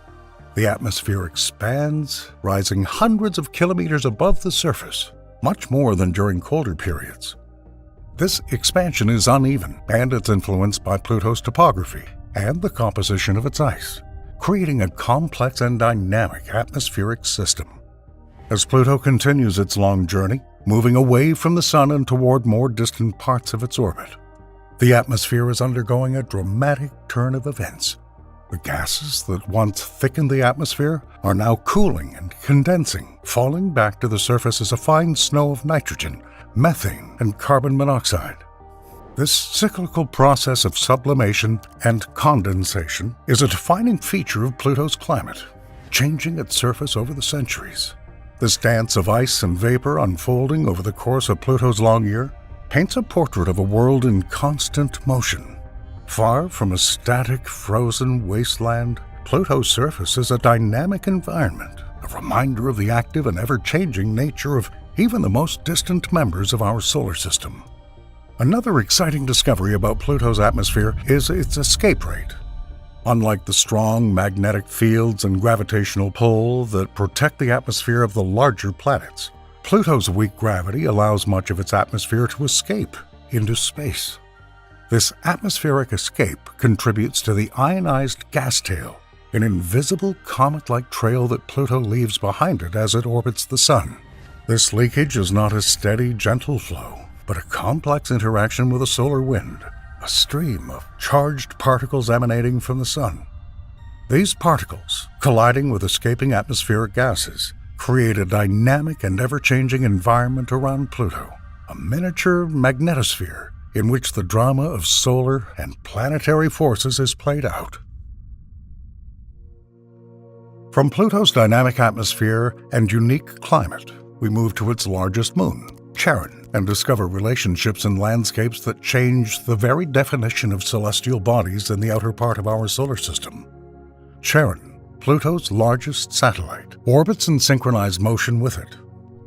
The atmosphere expands, rising hundreds of kilometers above the surface, much more than during colder periods. This expansion is uneven, and it's influenced by Pluto's topography and the composition of its ice, creating a complex and dynamic atmospheric system. As Pluto continues its long journey, moving away from the Sun and toward more distant parts of its orbit, the atmosphere is undergoing a dramatic turn of events. The gases that once thickened the atmosphere are now cooling and condensing, falling back to the surface as a fine snow of nitrogen, methane, and carbon monoxide. This cyclical process of sublimation and condensation is a defining feature of Pluto's climate, changing its surface over the centuries. This dance of ice and vapor unfolding over the course of Pluto's long year paints a portrait of a world in constant motion. Far from a static, frozen wasteland, Pluto's surface is a dynamic environment, a reminder of the active and ever-changing nature of even the most distant members of our solar system. Another exciting discovery about Pluto's atmosphere is its escape rate. Unlike the strong magnetic fields and gravitational pull that protect the atmosphere of the larger planets, Pluto's weak gravity allows much of its atmosphere to escape into space. This atmospheric escape contributes to the ionized gas tail, an invisible comet-like trail that Pluto leaves behind it as it orbits the Sun. This leakage is not a steady, gentle flow, but a complex interaction with a solar wind, a stream of charged particles emanating from the Sun. These particles, colliding with escaping atmospheric gases, create a dynamic and ever-changing environment around Pluto, a miniature magnetosphere in which the drama of solar and planetary forces is played out. From Pluto's dynamic atmosphere and unique climate, we move to its largest moon, Charon, and discover relationships and landscapes that change the very definition of celestial bodies in the outer part of our solar system. Charon, Pluto's largest satellite, orbits in synchronized motion with it.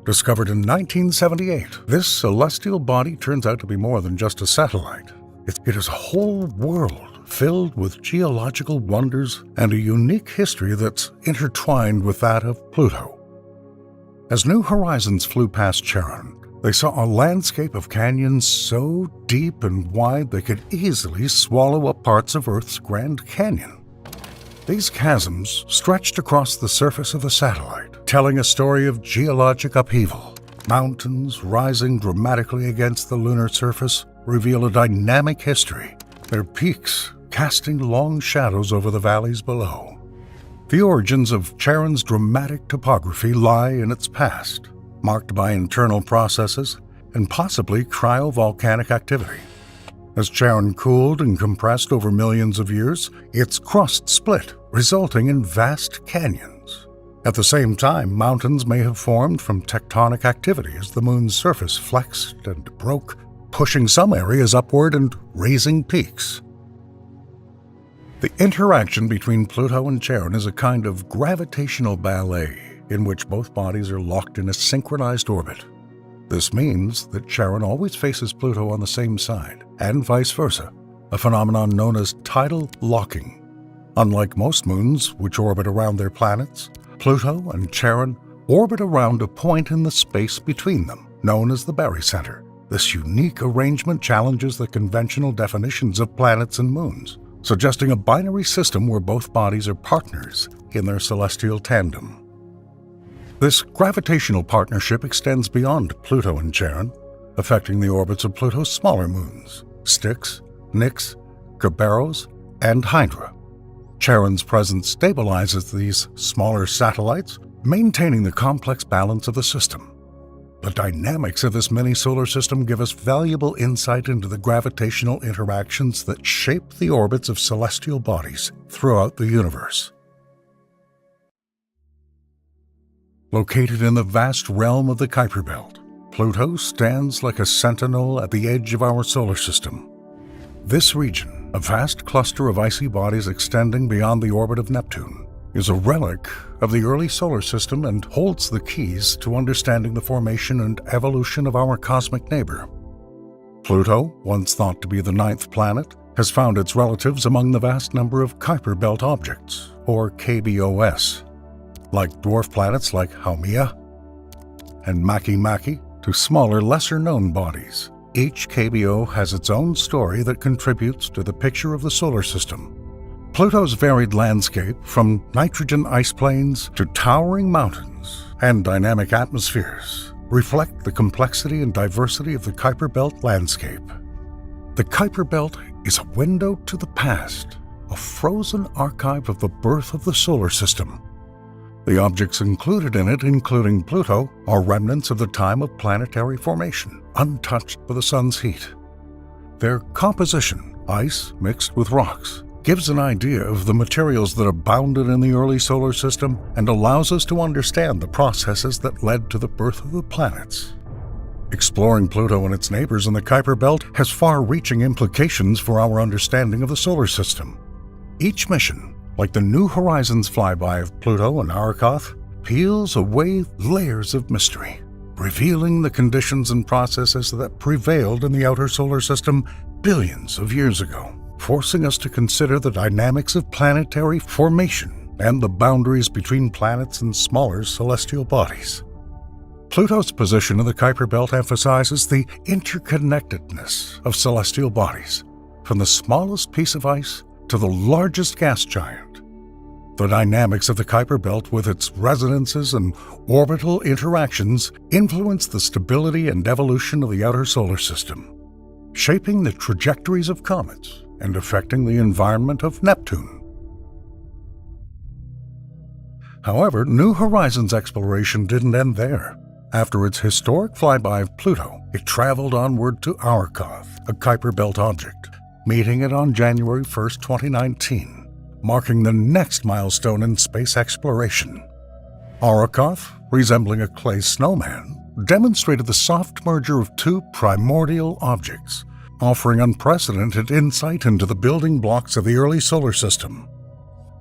Discovered in 1978, this celestial body turns out to be more than just a satellite. It is a whole world filled with geological wonders and a unique history that's intertwined with that of Pluto. As New Horizons flew past Charon, they saw a landscape of canyons so deep and wide they could easily swallow up parts of Earth's Grand Canyon. These chasms stretched across the surface of the satellite, telling a story of geologic upheaval. Mountains rising dramatically against the lunar surface reveal a dynamic history, their peaks casting long shadows over the valleys below. The origins of Charon's dramatic topography lie in its past, marked by internal processes and possibly cryovolcanic activity. As Charon cooled and compressed over millions of years, its crust split, resulting in vast canyons. At the same time, mountains may have formed from tectonic activity as the moon's surface flexed and broke, pushing some areas upward and raising peaks. The interaction between Pluto and Charon is a kind of gravitational ballet in which both bodies are locked in a synchronized orbit. This means that Charon always faces Pluto on the same side, and vice versa, a phenomenon known as tidal locking. Unlike most moons, which orbit around their planets, Pluto and Charon orbit around a point in the space between them, known as the barycenter. This unique arrangement challenges the conventional definitions of planets and moons, suggesting a binary system where both bodies are partners in their celestial tandem. This gravitational partnership extends beyond Pluto and Charon, affecting the orbits of Pluto's smaller moons, Styx, Nix, Kerberos, and Hydra. Charon's presence stabilizes these smaller satellites, maintaining the complex balance of the system. The dynamics of this mini-solar system give us valuable insight into the gravitational interactions that shape the orbits of celestial bodies throughout the universe. Located in the vast realm of the Kuiper Belt, Pluto stands like a sentinel at the edge of our solar system. This region, a vast cluster of icy bodies extending beyond the orbit of Neptune, is a relic of the early solar system and holds the keys to understanding the formation and evolution of our cosmic neighbor. Pluto, once thought to be the 9th planet, has found its relatives among the vast number of Kuiper Belt objects, or KBOS, like dwarf planets like Haumea and Makemake, to smaller, lesser-known bodies. Each KBO has its own story that contributes to the picture of the solar system. Pluto's varied landscape, from nitrogen ice plains to towering mountains and dynamic atmospheres, reflect the complexity and diversity of the Kuiper Belt landscape. The Kuiper Belt is a window to the past, a frozen archive of the birth of the solar system. The objects included in it, including Pluto, are remnants of the time of planetary formation, untouched by the sun's heat. Their composition, ice mixed with rocks, gives an idea of the materials that abounded in the early solar system and allows us to understand the processes that led to the birth of the planets. Exploring Pluto and its neighbors in the Kuiper Belt has far-reaching implications for our understanding of the solar system. Each mission, like the New Horizons flyby of Pluto and Arrokoth, peels away layers of mystery, revealing the conditions and processes that prevailed in the outer solar system billions of years ago, forcing us to consider the dynamics of planetary formation and the boundaries between planets and smaller celestial bodies. Pluto's position in the Kuiper Belt emphasizes the interconnectedness of celestial bodies, from the smallest piece of ice to the largest gas giant. The dynamics of the Kuiper Belt, with its resonances and orbital interactions, influence the stability and evolution of the outer solar system, shaping the trajectories of comets and affecting the environment of Neptune. However, New Horizons exploration didn't end there. After its historic flyby of Pluto, it traveled onward to Arrokoth, a Kuiper Belt object, meeting it on January 1, 2019. Marking the next milestone in space exploration. Arrokoth, resembling a clay snowman, demonstrated the soft merger of two primordial objects, offering unprecedented insight into the building blocks of the early solar system.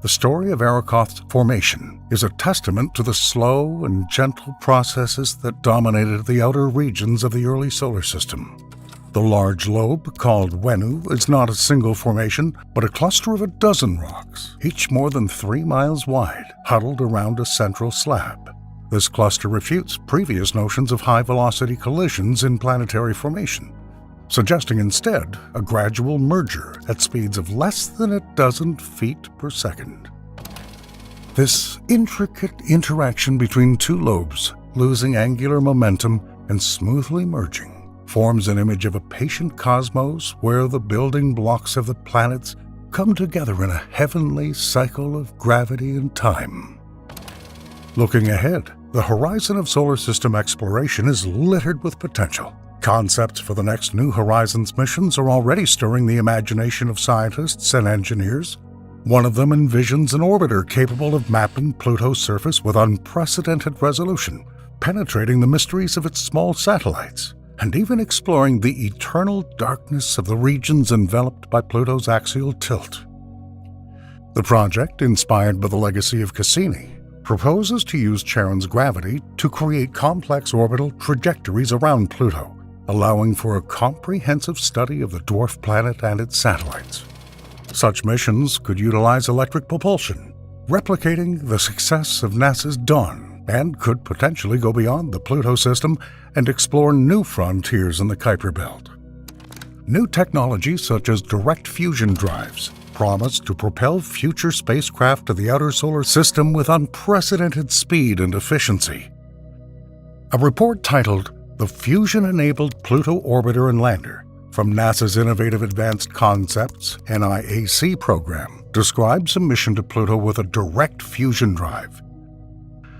The story of Arrokoth's formation is a testament to the slow and gentle processes that dominated the outer regions of the early solar system. The large lobe, called Bennu, is not a single formation, but a cluster of a dozen rocks, each more than 3 miles wide, huddled around a central slab. This cluster refutes previous notions of high-velocity collisions in planetary formation, suggesting instead a gradual merger at speeds of less than a dozen feet per second. This intricate interaction between two lobes, losing angular momentum and smoothly merging, forms an image of a patient cosmos where the building blocks of the planets come together in a heavenly cycle of gravity and time. Looking ahead, the horizon of solar system exploration is littered with potential. Concepts for the next New Horizons missions are already stirring the imagination of scientists and engineers. One of them envisions an orbiter capable of mapping Pluto's surface with unprecedented resolution, penetrating the mysteries of its small satellites, and even exploring the eternal darkness of the regions enveloped by Pluto's axial tilt. The project, inspired by the legacy of Cassini, proposes to use Charon's gravity to create complex orbital trajectories around Pluto, allowing for a comprehensive study of the dwarf planet and its satellites. Such missions could utilize electric propulsion, replicating the success of NASA's Dawn, and could potentially go beyond the Pluto system and explore new frontiers in the Kuiper Belt. New technologies such as direct fusion drives promise to propel future spacecraft to the outer solar system with unprecedented speed and efficiency. A report titled "The Fusion-Enabled Pluto Orbiter and Lander" from NASA's Innovative Advanced Concepts (NIAC) program describes a mission to Pluto with a direct fusion drive.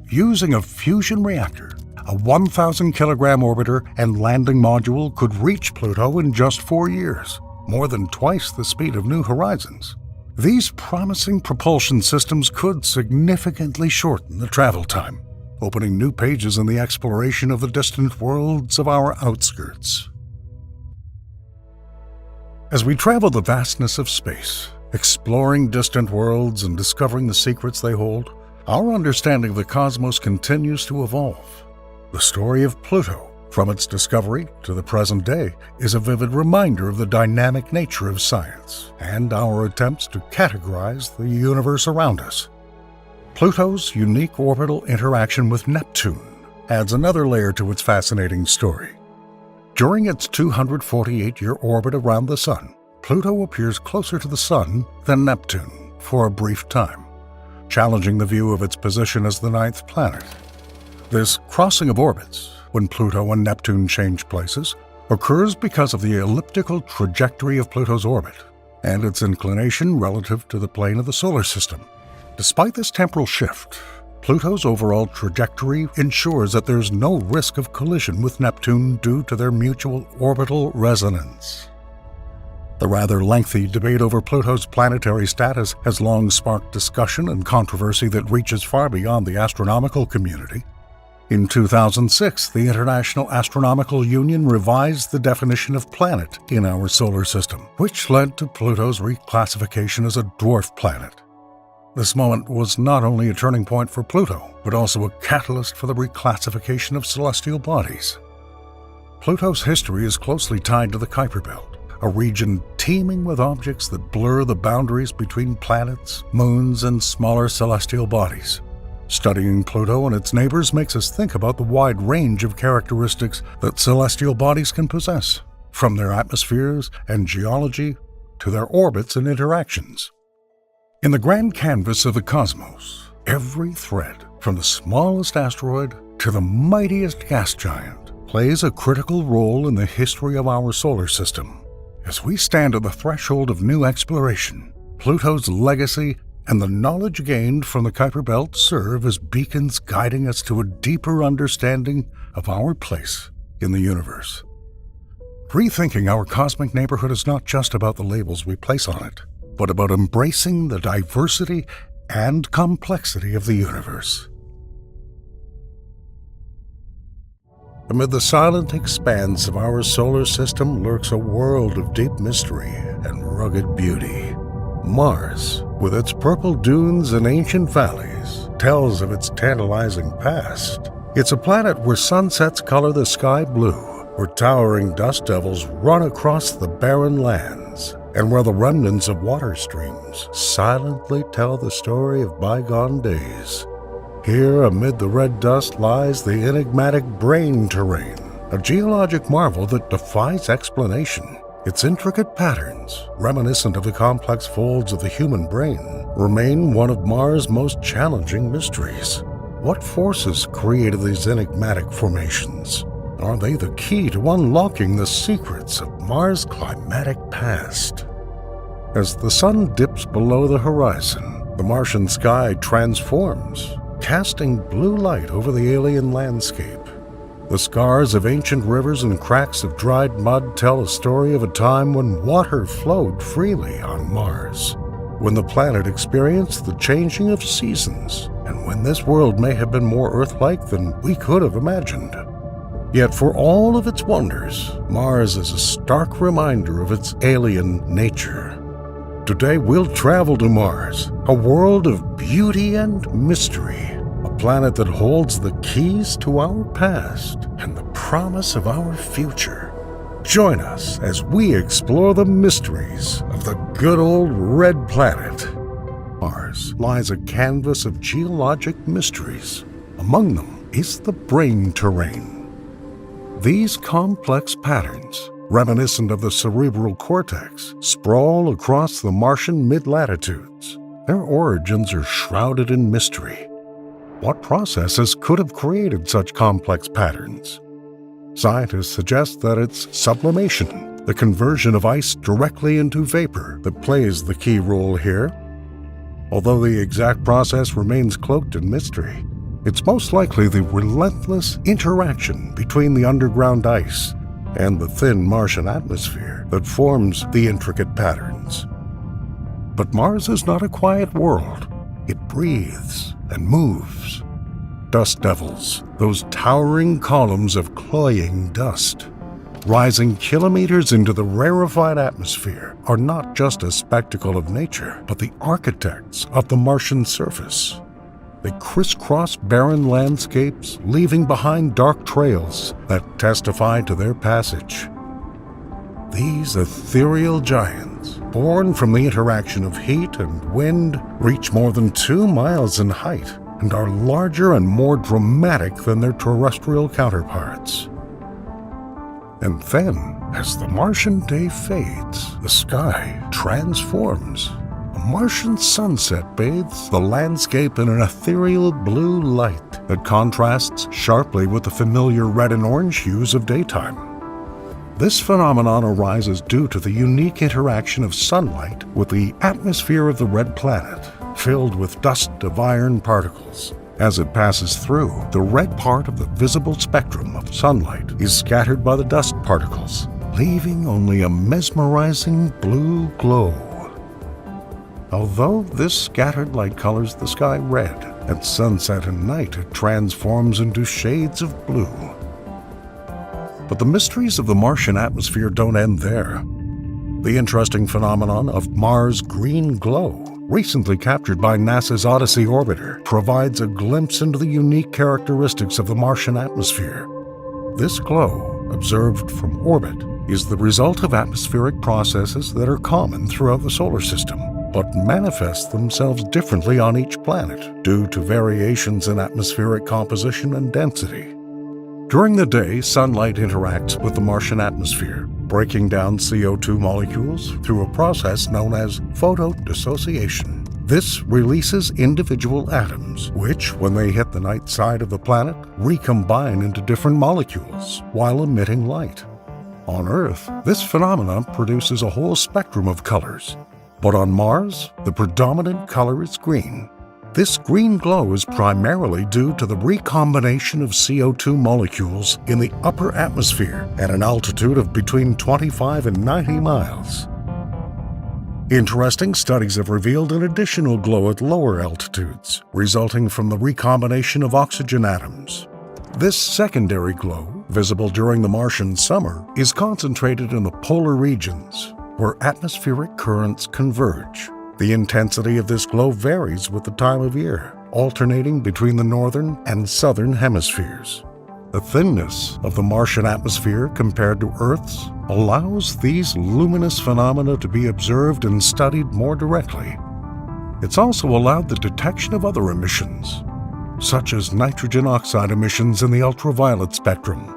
Using a fusion reactor, a 1,000-kilogram orbiter and landing module could reach Pluto in just 4 years, more than twice the speed of New Horizons. These promising propulsion systems could significantly shorten the travel time, opening new pages in the exploration of the distant worlds of our outskirts. As we travel the vastness of space, exploring distant worlds and discovering the secrets they hold, our understanding of the cosmos continues to evolve. The story of Pluto, from its discovery to the present day, is a vivid reminder of the dynamic nature of science and our attempts to categorize the universe around us. Pluto's unique orbital interaction with Neptune adds another layer to its fascinating story. During its 248-year orbit around the Sun, Pluto appears closer to the Sun than Neptune for a brief time, challenging the view of its position as the 9th planet. This crossing of orbits, when Pluto and Neptune change places, occurs because of the elliptical trajectory of Pluto's orbit and its inclination relative to the plane of the solar system. Despite this temporal shift, Pluto's overall trajectory ensures that there's no risk of collision with Neptune due to their mutual orbital resonance. The rather lengthy debate over Pluto's planetary status has long sparked discussion and controversy that reaches far beyond the astronomical community. In 2006, the International Astronomical Union revised the definition of planet in our solar system, which led to Pluto's reclassification as a dwarf planet. This moment was not only a turning point for Pluto, but also a catalyst for the reclassification of celestial bodies. Pluto's history is closely tied to the Kuiper Belt, a region teeming with objects that blur the boundaries between planets, moons, and smaller celestial bodies. Studying Pluto and its neighbors makes us think about the wide range of characteristics that celestial bodies can possess, from their atmospheres and geology to their orbits and interactions. In the grand canvas of the cosmos, every thread, from the smallest asteroid to the mightiest gas giant, plays a critical role in the history of our solar system. As we stand at the threshold of new exploration, Pluto's legacy and the knowledge gained from the Kuiper Belt serve as beacons guiding us to a deeper understanding of our place in the universe. Rethinking our cosmic neighborhood is not just about the labels we place on it, but about embracing the diversity and complexity of the universe. Amid the silent expanse of our solar system lurks a world of deep mystery and rugged beauty. Mars, with its purple dunes and ancient valleys, tells of its tantalizing past. It's a planet where sunsets color the sky blue where towering dust devils run across the barren lands, and where the remnants of water streams silently tell the story of bygone days. Here, amid the red dust, lies the enigmatic brain terrain, a geologic marvel that defies explanation. Its intricate patterns, reminiscent of the complex folds of the human brain, remain one of Mars' most challenging mysteries. What forces created these enigmatic formations? Are they the key to unlocking the secrets of Mars' climatic past? As the sun dips below the horizon, the Martian sky transforms, casting blue light over the alien landscape. The scars of ancient rivers and cracks of dried mud tell a story of a time when water flowed freely on Mars, when the planet experienced the changing of seasons, and when this world may have been more Earth-like than we could have imagined. Yet for all of its wonders, Mars is a stark reminder of its alien nature. Today we'll travel to Mars, a world of beauty and mystery, a planet that holds the keys to our past and the promise of our future. Join us as we explore the mysteries of the good old red planet. Mars lies a canvas of geologic mysteries. Among them is the brain terrain. These complex patterns, reminiscent of the cerebral cortex, sprawl across the Martian mid-latitudes. Their origins are shrouded in mystery. What processes could have created such complex patterns? Scientists suggest that it's sublimation, the conversion of ice directly into vapor, that plays the key role here. Although the exact process remains cloaked in mystery, it's most likely the relentless interaction between the underground ice and the thin Martian atmosphere that forms the intricate patterns. But Mars is not a quiet world. It breathes and moves. Dust devils, those towering columns of cloying dust, rising kilometers into the rarefied atmosphere, are not just a spectacle of nature, but the architects of the Martian surface. They crisscross barren landscapes, leaving behind dark trails that testify to their passage. These ethereal giants, born from the interaction of heat and wind, reach more than 2 miles in height and are larger and more dramatic than their terrestrial counterparts. And then, as the Martian day fades, the sky transforms. A Martian sunset bathes the landscape in an ethereal blue light that contrasts sharply with the familiar red and orange hues of daytime. This phenomenon arises due to the unique interaction of sunlight with the atmosphere of the red planet, filled with dust of iron particles. As it passes through, the red part of the visible spectrum of sunlight is scattered by the dust particles, leaving only a mesmerizing blue glow. Although this scattered light colors the sky red, at sunset and night it transforms into shades of blue. But the mysteries of the Martian atmosphere don't end there. The interesting phenomenon of Mars' green glow, recently captured by NASA's Odyssey orbiter, provides a glimpse into the unique characteristics of the Martian atmosphere. This glow, observed from orbit, is the result of atmospheric processes that are common throughout the solar system, but manifest themselves differently on each planet due to variations in atmospheric composition and density. During the day, sunlight interacts with the Martian atmosphere, breaking down CO2 molecules through a process known as photodissociation. This releases individual atoms, which, when they hit the night side of the planet, recombine into different molecules while emitting light. On Earth, this phenomenon produces a whole spectrum of colors. But on Mars, the predominant color is green. This green glow is primarily due to the recombination of CO2 molecules in the upper atmosphere at an altitude of between 25 and 90 miles. Interesting studies have revealed an additional glow at lower altitudes, resulting from the recombination of oxygen atoms. This secondary glow, visible during the Martian summer, is concentrated in the polar regions, where atmospheric currents converge. The intensity of this glow varies with the time of year, alternating between the northern and southern hemispheres. The thinness of the Martian atmosphere compared to Earth's allows these luminous phenomena to be observed and studied more directly. It's also allowed the detection of other emissions, such as nitrogen oxide emissions in the ultraviolet spectrum,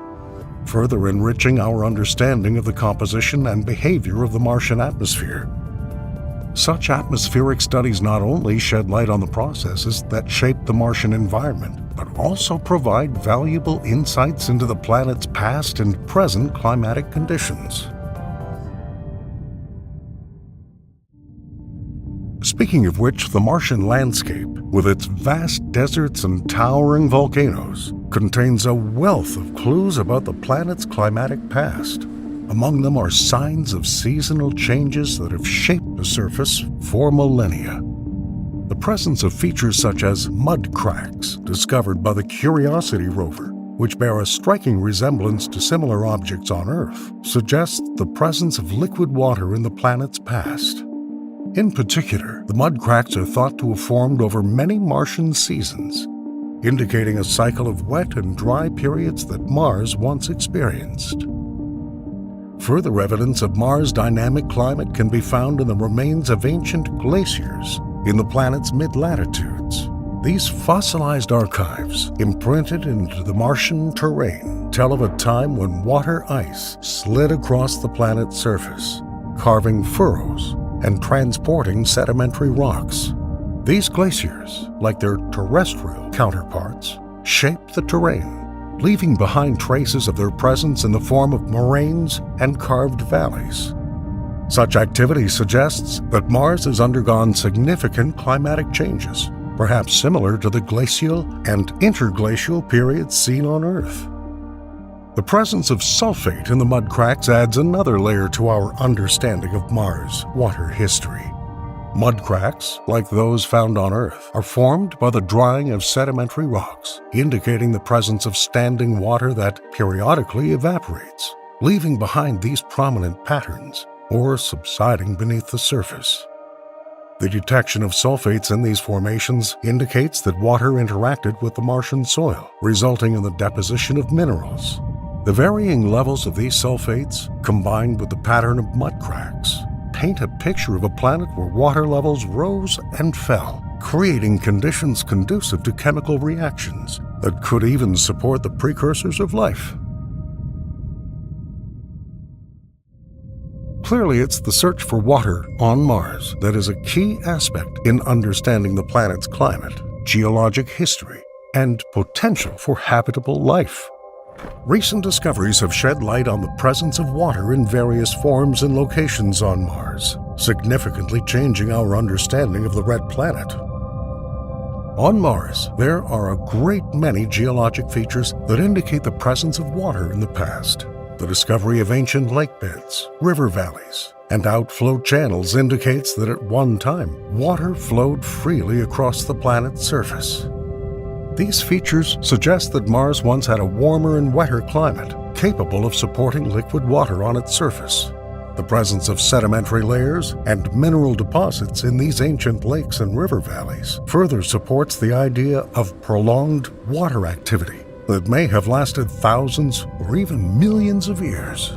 further enriching our understanding of the composition and behavior of the Martian atmosphere. Such atmospheric studies not only shed light on the processes that shape the Martian environment, but also provide valuable insights into the planet's past and present climatic conditions. Speaking of which, the Martian landscape, with its vast deserts and towering volcanoes, contains a wealth of clues about the planet's climatic past. Among them are signs of seasonal changes that have shaped the surface for millennia. The presence of features such as mud cracks, discovered by the Curiosity rover, which bear a striking resemblance to similar objects on Earth, suggests the presence of liquid water in the planet's past. In particular, the mud cracks are thought to have formed over many Martian seasons, indicating a cycle of wet and dry periods that Mars once experienced. Further evidence of Mars' dynamic climate can be found in the remains of ancient glaciers in the planet's mid-latitudes. These fossilized archives, imprinted into the Martian terrain, tell of a time when water ice slid across the planet's surface, carving furrows and transporting sedimentary rocks. These glaciers, like their terrestrial counterparts, shaped the terrain, leaving behind traces of their presence in the form of moraines and carved valleys. Such activity suggests that Mars has undergone significant climatic changes, perhaps similar to the glacial and interglacial periods seen on Earth. The presence of sulfate in the mud cracks adds another layer to our understanding of Mars' water history. Mud cracks, like those found on Earth, are formed by the drying of sedimentary rocks, indicating the presence of standing water that periodically evaporates, leaving behind these prominent patterns or subsiding beneath the surface. The detection of sulfates in these formations indicates that water interacted with the Martian soil, resulting in the deposition of minerals. The varying levels of these sulfates, combined with the pattern of mud cracks, paint a picture of a planet where water levels rose and fell, creating conditions conducive to chemical reactions that could even support the precursors of life. Clearly, it's the search for water on Mars that is a key aspect in understanding the planet's climate, geologic history, and potential for habitable life. Recent discoveries have shed light on the presence of water in various forms and locations on Mars, significantly changing our understanding of the red planet. On Mars, there are a great many geologic features that indicate the presence of water in the past. The discovery of ancient lake beds, river valleys, and outflow channels indicates that at one time, water flowed freely across the planet's surface. These features suggest that Mars once had a warmer and wetter climate, capable of supporting liquid water on its surface. The presence of sedimentary layers and mineral deposits in these ancient lakes and river valleys further supports the idea of prolonged water activity that may have lasted thousands or even millions of years.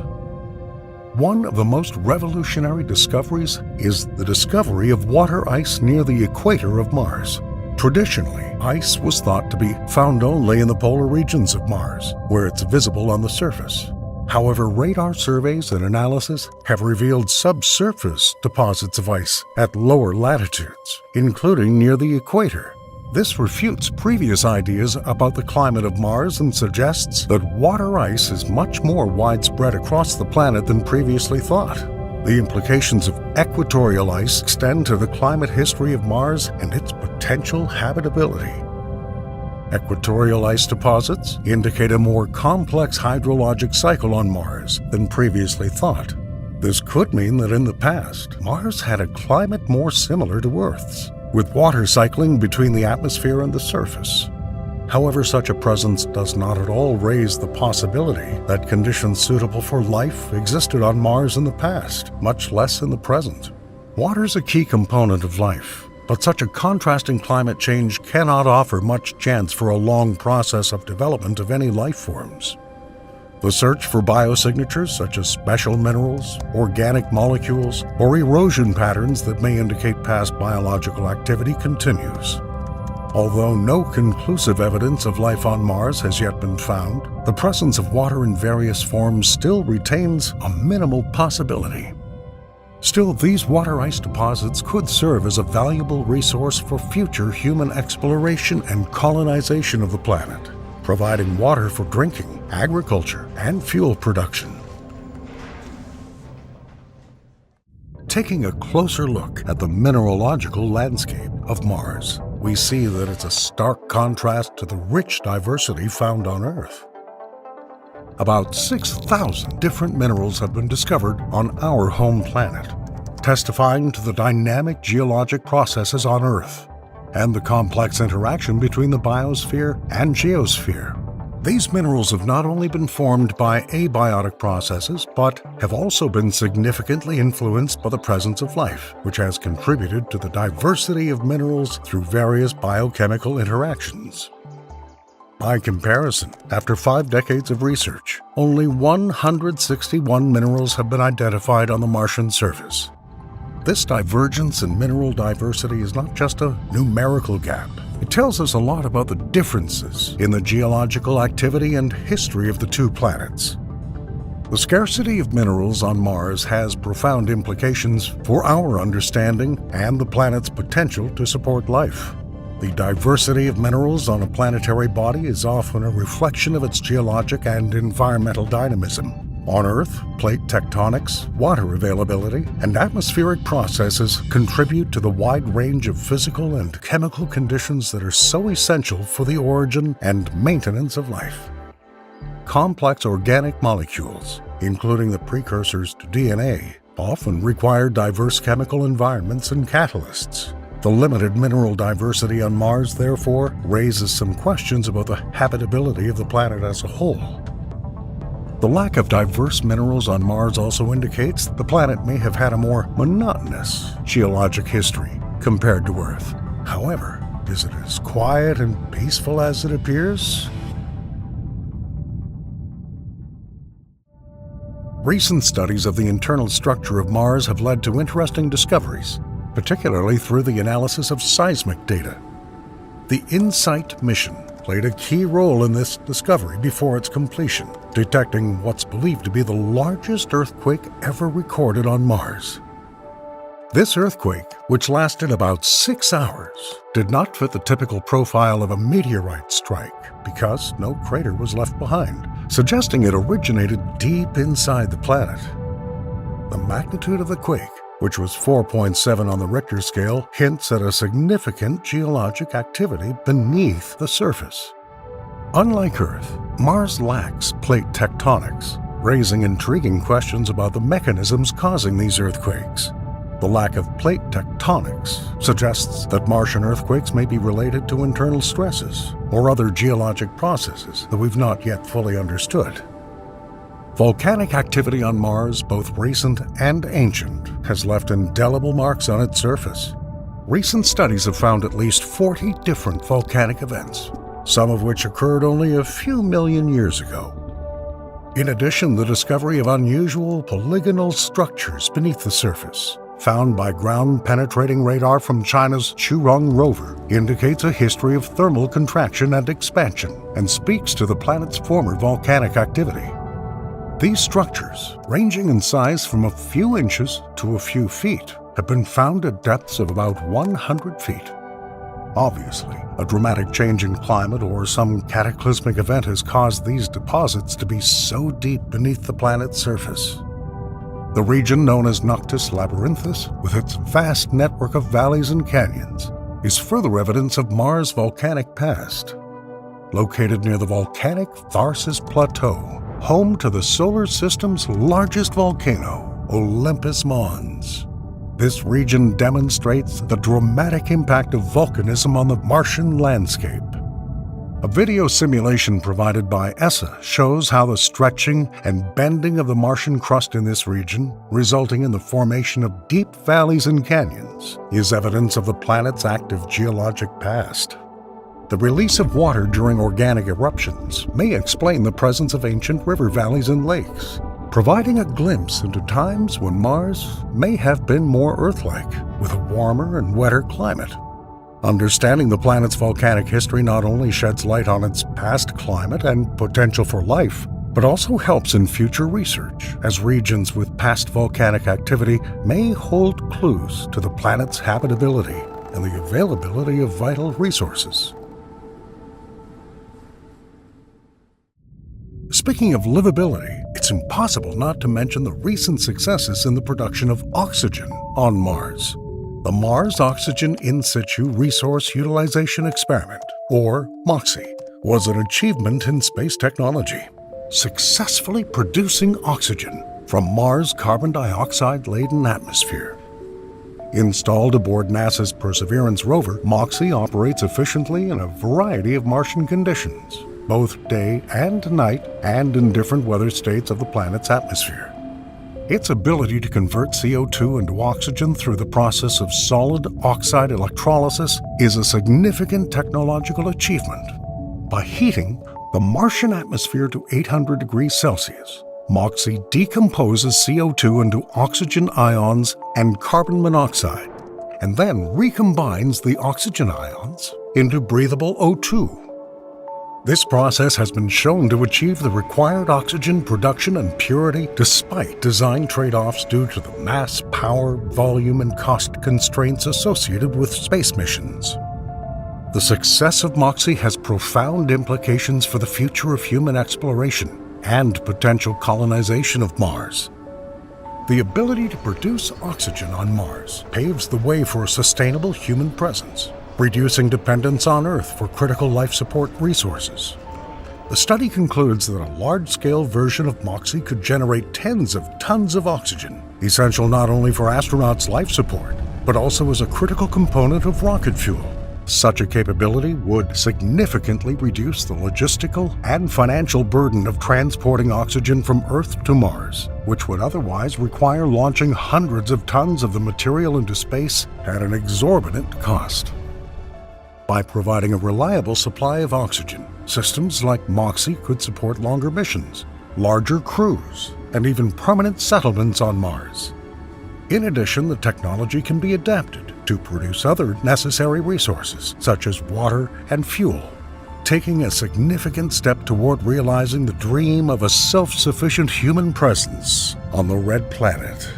One of the most revolutionary discoveries is the discovery of water ice near the equator of Mars. Traditionally, ice was thought to be found only in the polar regions of Mars, where it's visible on the surface. However, radar surveys and analysis have revealed subsurface deposits of ice at lower latitudes, including near the equator. This refutes previous ideas about the climate of Mars and suggests that water ice is much more widespread across the planet than previously thought. The implications of equatorial ice extend to the climate history of Mars and its potential habitability. Equatorial ice deposits indicate a more complex hydrologic cycle on Mars than previously thought. This could mean that in the past, Mars had a climate more similar to Earth's, with water cycling between the atmosphere and the surface. However, such a presence does not at all raise the possibility that conditions suitable for life existed on Mars in the past, much less in the present. Water is a key component of life, but such a contrasting climate change cannot offer much chance for a long process of development of any life forms. The search for biosignatures such as special minerals, organic molecules, or erosion patterns that may indicate past biological activity continues. Although no conclusive evidence of life on Mars has yet been found, the presence of water in various forms still retains a minimal possibility. Still, these water ice deposits could serve as a valuable resource for future human exploration and colonization of the planet, providing water for drinking, agriculture, and fuel production. Taking a closer look at the mineralogical landscape of Mars, we see that it's a stark contrast to the rich diversity found on Earth. About 6,000 different minerals have been discovered on our home planet, testifying to the dynamic geologic processes on Earth and the complex interaction between the biosphere and geosphere. These minerals have not only been formed by abiotic processes, but have also been significantly influenced by the presence of life, which has contributed to the diversity of minerals through various biochemical interactions. By comparison, after 5 decades of research, only 161 minerals have been identified on the Martian surface. This divergence in mineral diversity is not just a numerical gap. It tells us a lot about the differences in the geological activity and history of the two planets. The scarcity of minerals on Mars has profound implications for our understanding and the planet's potential to support life. The diversity of minerals on a planetary body is often a reflection of its geologic and environmental dynamism. On Earth, plate tectonics, water availability, and atmospheric processes contribute to the wide range of physical and chemical conditions that are so essential for the origin and maintenance of life. Complex organic molecules, including the precursors to DNA, often require diverse chemical environments and catalysts. The limited mineral diversity on Mars, therefore, raises some questions about the habitability of the planet as a whole. The lack of diverse minerals on Mars also indicates that the planet may have had a more monotonous geologic history compared to Earth. However, is it as quiet and peaceful as it appears? Recent studies of the internal structure of Mars have led to interesting discoveries, particularly through the analysis of seismic data. The InSight mission played a key role in this discovery before its completion, detecting what's believed to be the largest earthquake ever recorded on Mars. This earthquake, which lasted about 6 hours, did not fit the typical profile of a meteorite strike because no crater was left behind, suggesting it originated deep inside the planet. The magnitude of the quake, which was 4.7 on the Richter scale, hints at a significant geologic activity beneath the surface. Unlike Earth, Mars lacks plate tectonics, raising intriguing questions about the mechanisms causing these earthquakes. The lack of plate tectonics suggests that Martian earthquakes may be related to internal stresses or other geologic processes that we've not yet fully understood. Volcanic activity on Mars, both recent and ancient, has left indelible marks on its surface. Recent studies have found at least 40 different volcanic events, some of which occurred only a few million years ago. In addition, the discovery of unusual polygonal structures beneath the surface, found by ground-penetrating radar from China's Churong rover, indicates a history of thermal contraction and expansion and speaks to the planet's former volcanic activity. These structures, ranging in size from a few inches to a few feet, have been found at depths of about 100 feet. Obviously, a dramatic change in climate or some cataclysmic event has caused these deposits to be so deep beneath the planet's surface. The region known as Noctis Labyrinthus, with its vast network of valleys and canyons, is further evidence of Mars' volcanic past. Located near the volcanic Tharsis Plateau, home to the solar system's largest volcano, Olympus Mons. This region demonstrates the dramatic impact of volcanism on the Martian landscape. A video simulation provided by ESA shows how the stretching and bending of the Martian crust in this region, resulting in the formation of deep valleys and canyons, is evidence of the planet's active geologic past. The release of water during organic eruptions may explain the presence of ancient river valleys and lakes, providing a glimpse into times when Mars may have been more Earth-like, with a warmer and wetter climate. Understanding the planet's volcanic history not only sheds light on its past climate and potential for life, but also helps in future research, as regions with past volcanic activity may hold clues to the planet's habitability and the availability of vital resources. Speaking of livability, it's impossible not to mention the recent successes in the production of oxygen on Mars. The Mars Oxygen In Situ Resource Utilization Experiment, or MOXIE, was an achievement in space technology, successfully producing oxygen from Mars' carbon dioxide-laden atmosphere. Installed aboard NASA's Perseverance rover, MOXIE operates efficiently in a variety of Martian conditions, both day and night, and in different weather states of the planet's atmosphere. Its ability to convert CO2 into oxygen through the process of solid oxide electrolysis is a significant technological achievement. By heating the Martian atmosphere to 800 degrees Celsius, MOXIE decomposes CO2 into oxygen ions and carbon monoxide, and then recombines the oxygen ions into breathable O2. This process has been shown to achieve the required oxygen production and purity despite design trade-offs due to the mass, power, volume, and cost constraints associated with space missions. The success of MOXIE has profound implications for the future of human exploration and potential colonization of Mars. The ability to produce oxygen on Mars paves the way for a sustainable human presence, reducing dependence on Earth for critical life support resources. The study concludes that a large-scale version of MOXIE could generate tens of tons of oxygen, essential not only for astronauts' life support, but also as a critical component of rocket fuel. Such a capability would significantly reduce the logistical and financial burden of transporting oxygen from Earth to Mars, which would otherwise require launching hundreds of tons of the material into space at an exorbitant cost. By providing a reliable supply of oxygen, systems like MOXIE could support longer missions, larger crews, and even permanent settlements on Mars. In addition, the technology can be adapted to produce other necessary resources, such as water and fuel, taking a significant step toward realizing the dream of a self-sufficient human presence on the Red Planet.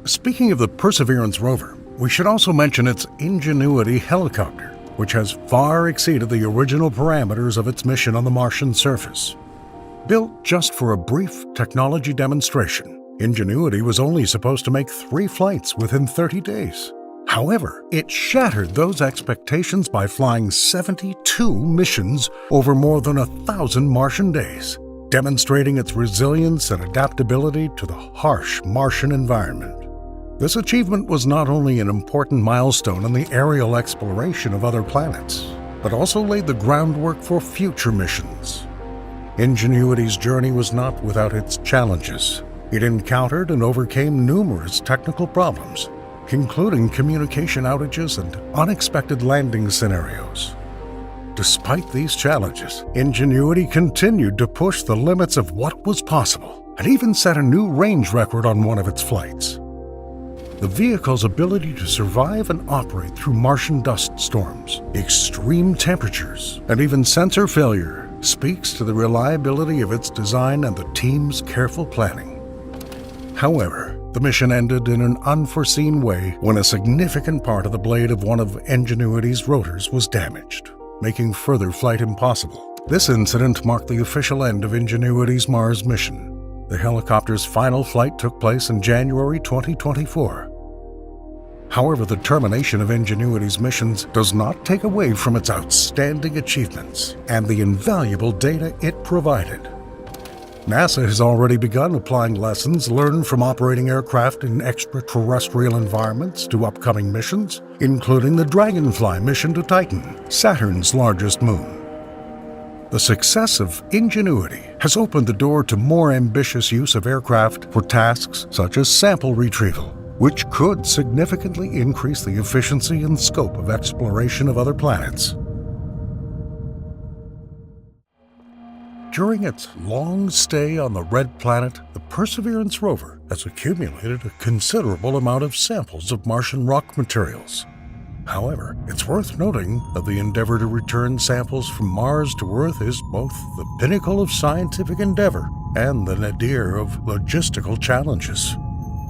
Speaking of the Perseverance rover, we should also mention its Ingenuity helicopter, which has far exceeded the original parameters of its mission on the Martian surface. Built just for a brief technology demonstration, Ingenuity was only supposed to make 3 flights within 30 days. However, it shattered those expectations by flying 72 missions over more than 1,000 Martian days, demonstrating its resilience and adaptability to the harsh Martian environment. This achievement was not only an important milestone in the aerial exploration of other planets, but also laid the groundwork for future missions. Ingenuity's journey was not without its challenges. It encountered and overcame numerous technical problems, including communication outages and unexpected landing scenarios. Despite these challenges, Ingenuity continued to push the limits of what was possible and even set a new range record on one of its flights. The vehicle's ability to survive and operate through Martian dust storms, extreme temperatures, and even sensor failure speaks to the reliability of its design and the team's careful planning. However, the mission ended in an unforeseen way when a significant part of the blade of one of Ingenuity's rotors was damaged, making further flight impossible. This incident marked the official end of Ingenuity's Mars mission. The helicopter's final flight took place in January 2024. However, the termination of Ingenuity's missions does not take away from its outstanding achievements and the invaluable data it provided. NASA has already begun applying lessons learned from operating aircraft in extraterrestrial environments to upcoming missions, including the Dragonfly mission to Titan, Saturn's largest moon. The success of Ingenuity has opened the door to more ambitious use of aircraft for tasks such as sample retrieval, which could significantly increase the efficiency and scope of exploration of other planets. During its long stay on the Red Planet, the Perseverance rover has accumulated a considerable amount of samples of Martian rock materials. However, it's worth noting that the endeavor to return samples from Mars to Earth is both the pinnacle of scientific endeavor and the nadir of logistical challenges.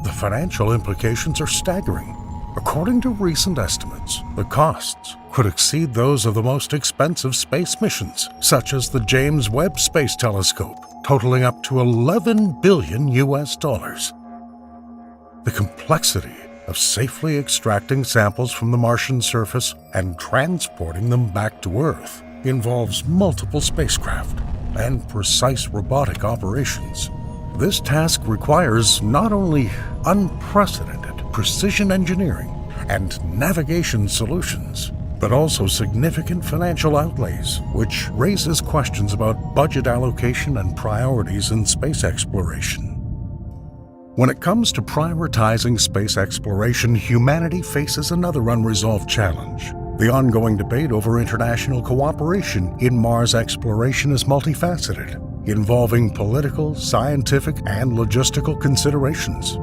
The financial implications are staggering. According to recent estimates, the costs could exceed those of the most expensive space missions, such as the James Webb Space Telescope, totaling up to $11 billion. The complexity of safely extracting samples from the Martian surface and transporting them back to Earth involves multiple spacecraft and precise robotic operations. This task requires not only unprecedented precision engineering and navigation solutions, but also significant financial outlays, which raises questions about budget allocation and priorities in space exploration. When it comes to prioritizing space exploration, humanity faces another unresolved challenge. The ongoing debate over international cooperation in Mars exploration is multifaceted, involving political, scientific, and logistical considerations.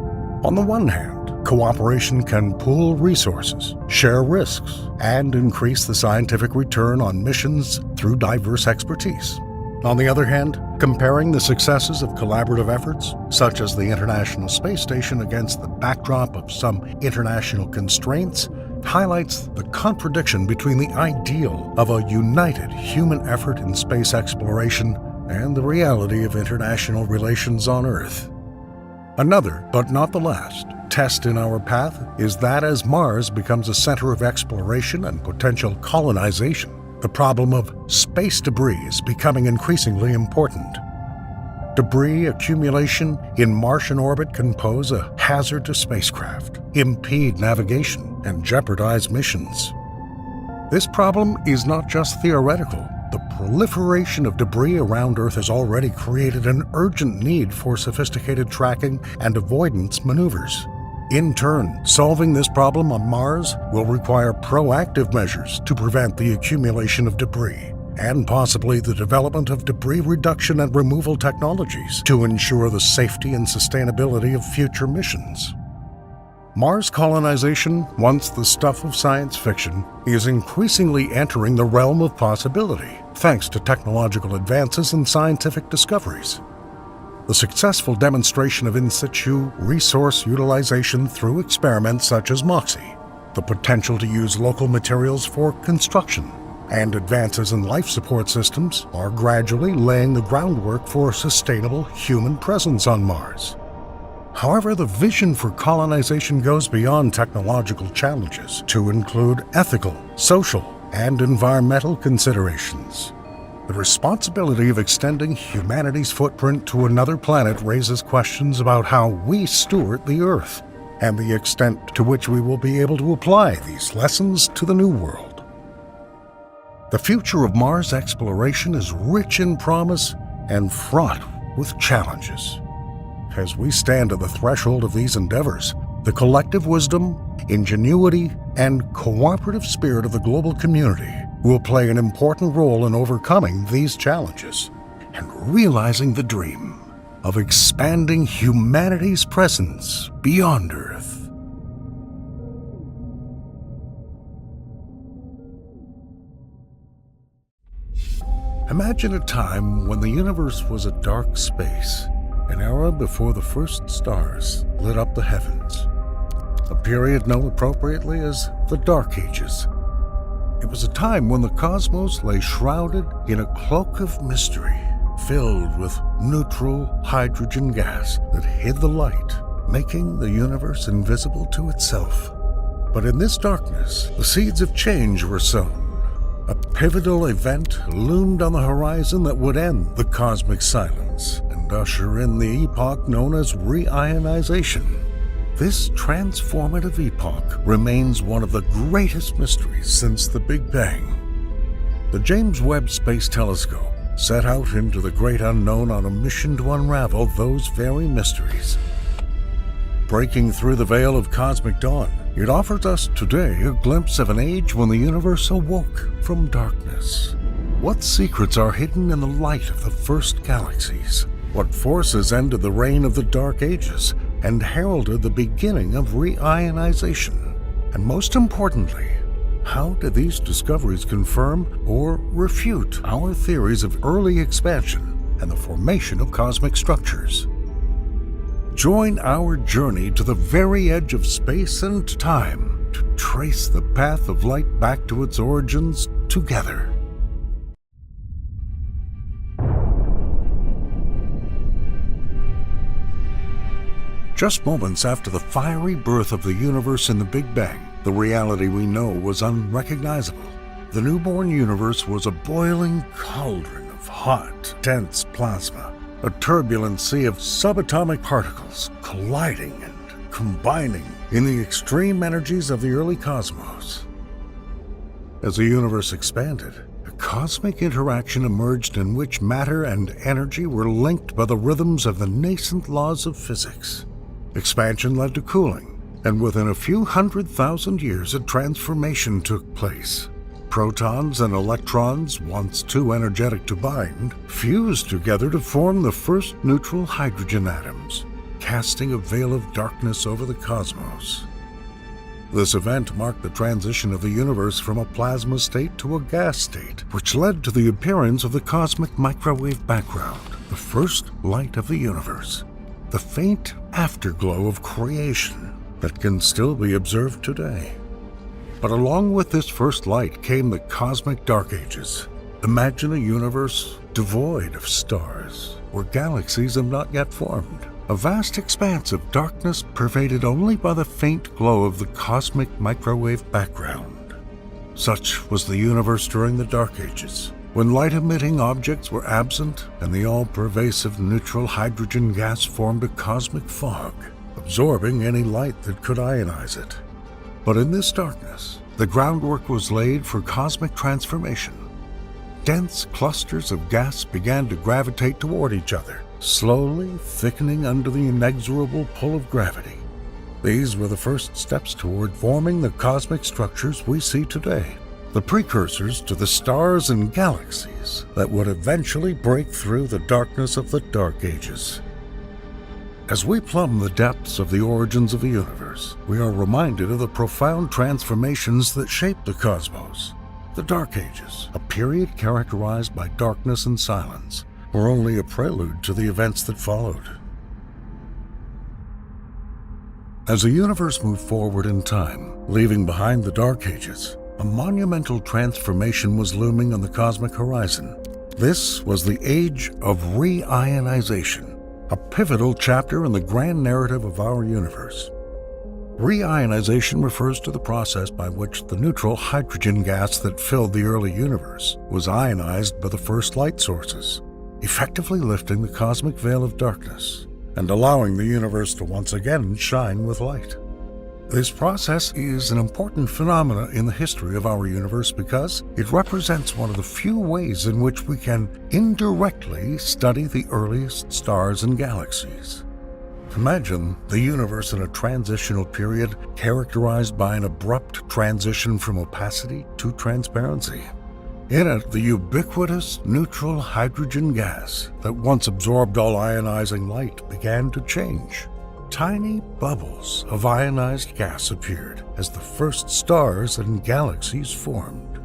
On the one hand, cooperation can pool resources, share risks, and increase the scientific return on missions through diverse expertise. On the other hand, comparing the successes of collaborative efforts, such as the International Space Station, against the backdrop of some international constraints, highlights the contradiction between the ideal of a united human effort in space exploration and the reality of international relations on Earth. Another, but not the last, test in our path is that as Mars becomes a center of exploration and potential colonization, the problem of space debris is becoming increasingly important. Debris accumulation in Martian orbit can pose a hazard to spacecraft, impede navigation, and jeopardize missions. This problem is not just theoretical. The proliferation of debris around Earth has already created an urgent need for sophisticated tracking and avoidance maneuvers. In turn, solving this problem on Mars will require proactive measures to prevent the accumulation of debris, and possibly the development of debris reduction and removal technologies to ensure the safety and sustainability of future missions. Mars colonization, once the stuff of science fiction, is increasingly entering the realm of possibility, thanks to technological advances and scientific discoveries. The successful demonstration of in situ resource utilization through experiments such as MOXIE, the potential to use local materials for construction, and advances in life support systems are gradually laying the groundwork for a sustainable human presence on Mars. However, the vision for colonization goes beyond technological challenges to include ethical, social, and environmental considerations. The responsibility of extending humanity's footprint to another planet raises questions about how we steward the Earth and the extent to which we will be able to apply these lessons to the New World. The future of Mars exploration is rich in promise and fraught with challenges. As we stand at the threshold of these endeavors, the collective wisdom, ingenuity, and cooperative spirit of the global community will play an important role in overcoming these challenges and realizing the dream of expanding humanity's presence beyond Earth. Imagine a time when the universe was a dark space, an era before the first stars lit up the heavens, a period known appropriately as the Dark Ages. It was a time when the cosmos lay shrouded in a cloak of mystery, filled with neutral hydrogen gas that hid the light, making the universe invisible to itself. But in this darkness, the seeds of change were sown. A pivotal event loomed on the horizon that would end the cosmic silence and and usher in the epoch known as reionization. This transformative epoch remains one of the greatest mysteries since the Big Bang. The James Webb Space Telescope set out into the great unknown on a mission to unravel those very mysteries. Breaking through the veil of cosmic dawn, it offers us today a glimpse of an age when the universe awoke from darkness. What secrets are hidden in the light of the first galaxies? What forces ended the reign of the Dark Ages and heralded the beginning of reionization? And most importantly, how did these discoveries confirm or refute our theories of early expansion and the formation of cosmic structures? Join our journey to the very edge of space and time to trace the path of light back to its origins together. Just moments after the fiery birth of the universe in the Big Bang, the reality we know was unrecognizable. The newborn universe was a boiling cauldron of hot, dense plasma, a turbulent sea of subatomic particles colliding and combining in the extreme energies of the early cosmos. As the universe expanded, a cosmic interaction emerged in which matter and energy were linked by the rhythms of the nascent laws of physics. Expansion led to cooling, and within a few 100,000 years a transformation took place. Protons and electrons, once too energetic to bind, fused together to form the first neutral hydrogen atoms, casting a veil of darkness over the cosmos. This event marked the transition of the universe from a plasma state to a gas state, which led to the appearance of the cosmic microwave background, the first light of the universe, the faint afterglow of creation that can still be observed today. But along with this first light came the cosmic dark ages. Imagine a universe devoid of stars, where galaxies have not yet formed. A vast expanse of darkness pervaded only by the faint glow of the cosmic microwave background. Such was the universe during the Dark Ages, when light-emitting objects were absent and the all-pervasive neutral hydrogen gas formed a cosmic fog, absorbing any light that could ionize it. But in this darkness, the groundwork was laid for cosmic transformation. Dense clusters of gas began to gravitate toward each other, slowly thickening under the inexorable pull of gravity. These were the first steps toward forming the cosmic structures we see today, the precursors to the stars and galaxies that would eventually break through the darkness of the Dark Ages. As we plumb the depths of the origins of the universe, we are reminded of the profound transformations that shaped the cosmos. The Dark Ages, a period characterized by darkness and silence, were only a prelude to the events that followed. As the universe moved forward in time, leaving behind the Dark Ages, a monumental transformation was looming on the cosmic horizon. This was the age of reionization, a pivotal chapter in the grand narrative of our universe. Reionization refers to the process by which the neutral hydrogen gas that filled the early universe was ionized by the first light sources, effectively lifting the cosmic veil of darkness and allowing the universe to once again shine with light. This process is an important phenomenon in the history of our universe because it represents one of the few ways in which we can indirectly study the earliest stars and galaxies. Imagine the universe in a transitional period characterized by an abrupt transition from opacity to transparency. In it, the ubiquitous neutral hydrogen gas that once absorbed all ionizing light began to change. Tiny bubbles of ionized gas appeared as the first stars and galaxies formed,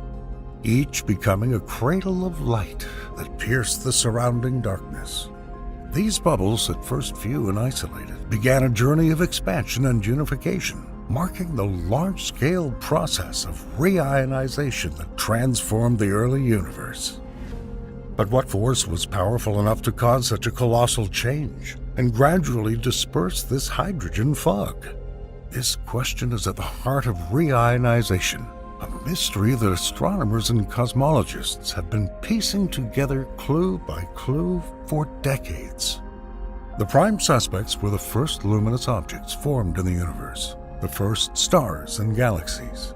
each becoming a cradle of light that pierced the surrounding darkness. These bubbles, at first few and isolated, began a journey of expansion and unification, marking the large-scale process of reionization that transformed the early universe. But what force was powerful enough to cause such a colossal change and gradually disperse this hydrogen fog? This question is at the heart of reionization, a mystery that astronomers and cosmologists have been piecing together clue by clue for decades. The prime suspects were the first luminous objects formed in the universe, the first stars and galaxies.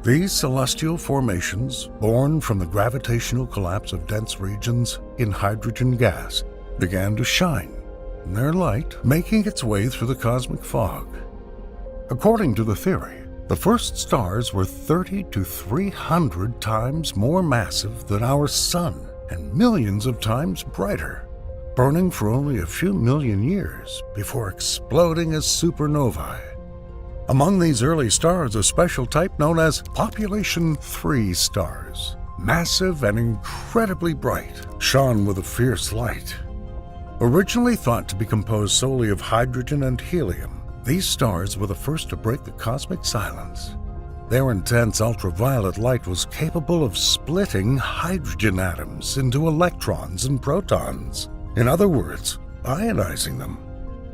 These celestial formations, born from the gravitational collapse of dense regions in hydrogen gas, began to shine, their light making its way through the cosmic fog. According to the theory, the first stars were 30 to 300 times more massive than our Sun and millions of times brighter, burning for only a few million years before exploding as supernovae. Among these early stars, a special type known as Population 3 stars, massive and incredibly bright, shone with a fierce light. Originally thought to be composed solely of hydrogen and helium, these stars were the first to break the cosmic silence. Their intense ultraviolet light was capable of splitting hydrogen atoms into electrons and protons. In other words, ionizing them.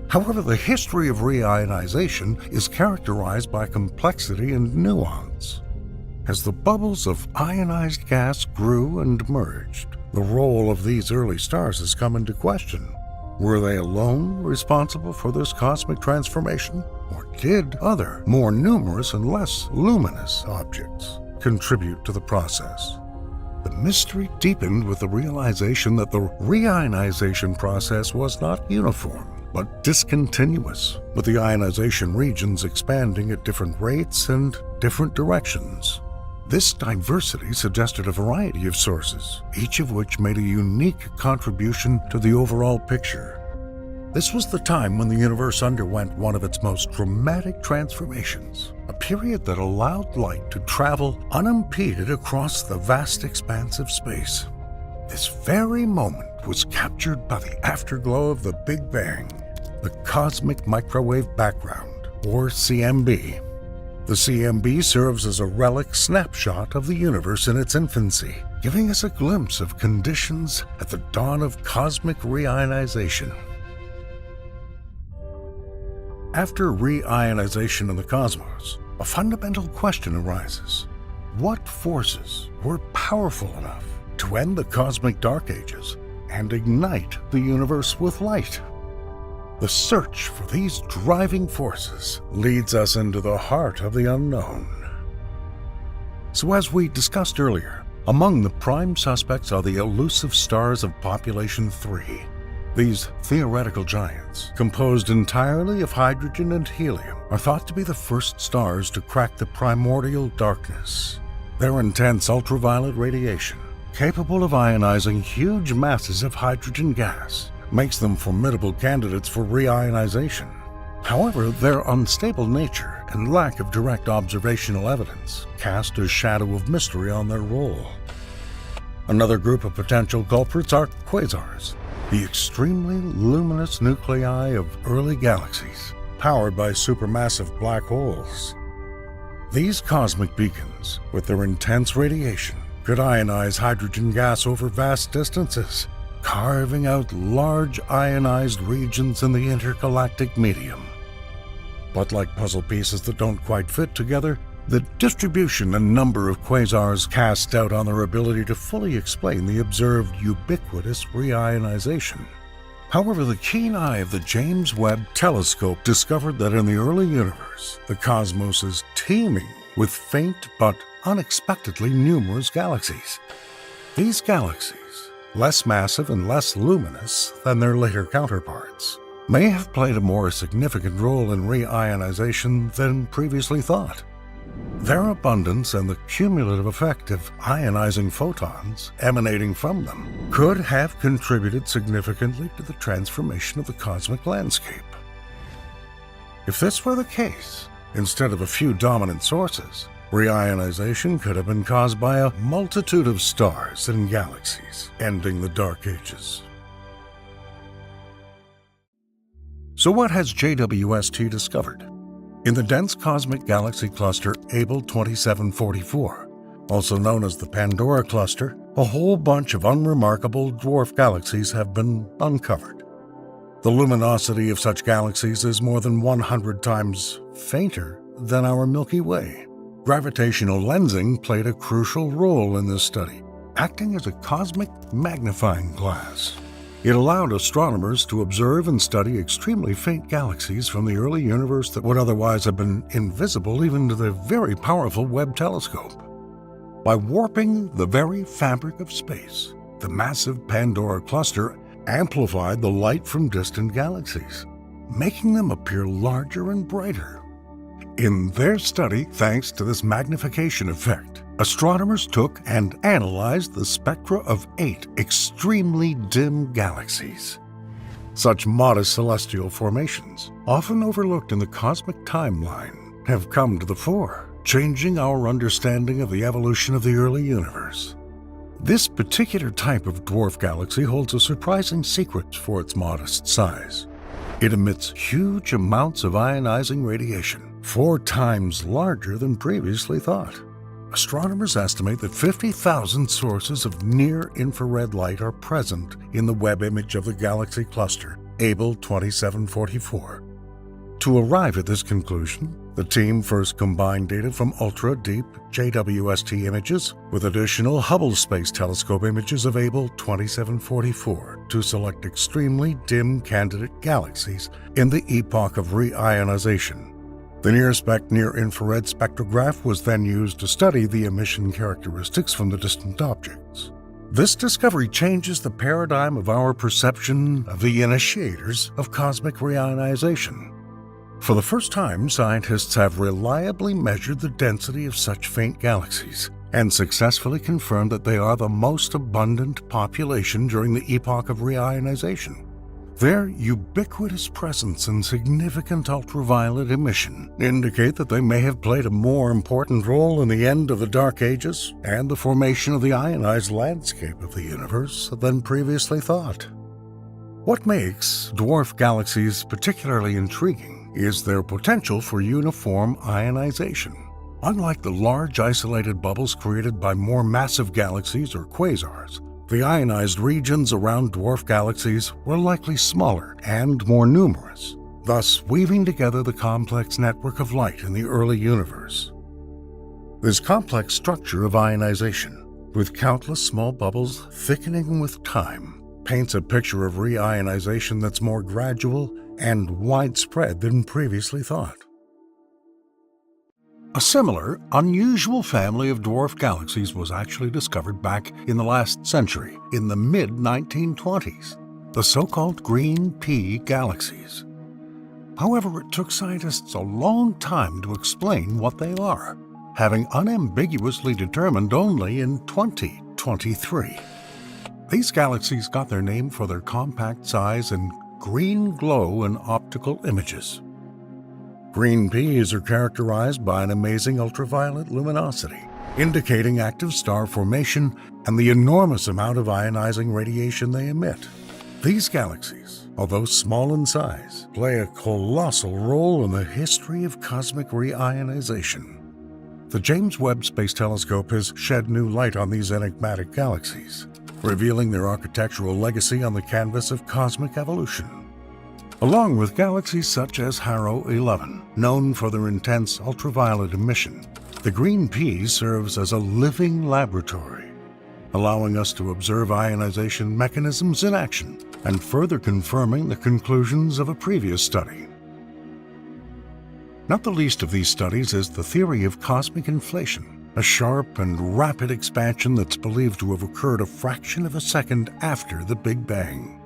However, the history of reionization is characterized by complexity and nuance. As the bubbles of ionized gas grew and merged, the role of these early stars has come into question. Were they alone responsible for this cosmic transformation, or did other, more numerous and less luminous objects contribute to the process? The mystery deepened with the realization that the reionization process was not uniform, but discontinuous, with the ionization regions expanding at different rates and different directions. This diversity suggested a variety of sources, each of which made a unique contribution to the overall picture. This was the time when the universe underwent one of its most dramatic transformations, a period that allowed light to travel unimpeded across the vast expanse of space. This very moment was captured by the afterglow of the Big Bang, the cosmic microwave background, or CMB. The CMB serves as a relic snapshot of the universe in its infancy, giving us a glimpse of conditions at the dawn of cosmic reionization. After reionization in the cosmos, a fundamental question arises. What forces were powerful enough to end the cosmic dark ages and ignite the universe with light? The search for these driving forces leads us into the heart of the unknown. So as we discussed earlier, among the prime suspects are the elusive stars of Population 3. These theoretical giants, composed entirely of hydrogen and helium, are thought to be the first stars to crack the primordial darkness. Their intense ultraviolet radiation, capable of ionizing huge masses of hydrogen gas, makes them formidable candidates for reionization. However, their unstable nature and lack of direct observational evidence cast a shadow of mystery on their role. Another group of potential culprits are quasars, the extremely luminous nuclei of early galaxies, powered by supermassive black holes. These cosmic beacons, with their intense radiation, could ionize hydrogen gas over vast distances, carving out large ionized regions in the intergalactic medium. But like puzzle pieces that don't quite fit together, the distribution and number of quasars cast doubt on their ability to fully explain the observed ubiquitous reionization. However, the keen eye of the James Webb Telescope discovered that in the early universe, the cosmos is teeming with faint but unexpectedly numerous galaxies. These galaxies, less massive and less luminous than their later counterparts, may have played a more significant role in reionization than previously thought. Their abundance and the cumulative effect of ionizing photons emanating from them could have contributed significantly to the transformation of the cosmic landscape. If this were the case, instead of a few dominant sources, reionization could have been caused by a multitude of stars and galaxies, ending the Dark Ages. So what has JWST discovered? In the dense cosmic galaxy cluster Abell 2744, also known as the Pandora cluster, a whole bunch of unremarkable dwarf galaxies have been uncovered. The luminosity of such galaxies is more than 100 times fainter than our Milky Way. Gravitational lensing played a crucial role in this study, acting as a cosmic magnifying glass. It allowed astronomers to observe and study extremely faint galaxies from the early universe that would otherwise have been invisible even to the very powerful Webb telescope. By warping the very fabric of space, the massive Pandora cluster amplified the light from distant galaxies, making them appear larger and brighter. In their study, thanks to this magnification effect, astronomers took and analyzed the spectra of 8 extremely dim galaxies. Such modest celestial formations, often overlooked in the cosmic timeline, have come to the fore, changing our understanding of the evolution of the early universe. This particular type of dwarf galaxy holds a surprising secret for its modest size. It emits huge amounts of ionizing radiation, 4 times larger than previously thought. Astronomers estimate that 50,000 sources of near-infrared light are present in the Webb image of the galaxy cluster, Abell 2744. To arrive at this conclusion, the team first combined data from ultra-deep JWST images with additional Hubble Space Telescope images of Abell 2744 to select extremely dim candidate galaxies in the epoch of reionization. The NIRSPEC near-infrared spectrograph was then used to study the emission characteristics from the distant objects. This discovery changes the paradigm of our perception of the initiators of cosmic reionization. For the first time, scientists have reliably measured the density of such faint galaxies and successfully confirmed that they are the most abundant population during the epoch of reionization. Their ubiquitous presence and significant ultraviolet emission indicate that they may have played a more important role in the end of the Dark Ages and the formation of the ionized landscape of the universe than previously thought. What makes dwarf galaxies particularly intriguing is their potential for uniform ionization. Unlike the large isolated bubbles created by more massive galaxies or quasars, the ionized regions around dwarf galaxies were likely smaller and more numerous, thus weaving together the complex network of light in the early universe. This complex structure of ionization, with countless small bubbles thickening with time, paints a picture of reionization that's more gradual and widespread than previously thought. A similar, unusual family of dwarf galaxies was actually discovered back in the last century, in the mid-1920s, the so-called green pea galaxies. However, it took scientists a long time to explain what they are, having unambiguously determined only in 2023. These galaxies got their name for their compact size and green glow in optical images. Green peas are characterized by an amazing ultraviolet luminosity, indicating active star formation and the enormous amount of ionizing radiation they emit. These galaxies, although small in size, play a colossal role in the history of cosmic reionization. The James Webb Space Telescope has shed new light on these enigmatic galaxies, revealing their architectural legacy on the canvas of cosmic evolution. Along with galaxies such as Harrow 11, known for their intense ultraviolet emission, the green pea serves as a living laboratory, allowing us to observe ionization mechanisms in action and further confirming the conclusions of a previous study. Not the least of these studies is the theory of cosmic inflation, a sharp and rapid expansion that's believed to have occurred a fraction of a second after the Big Bang.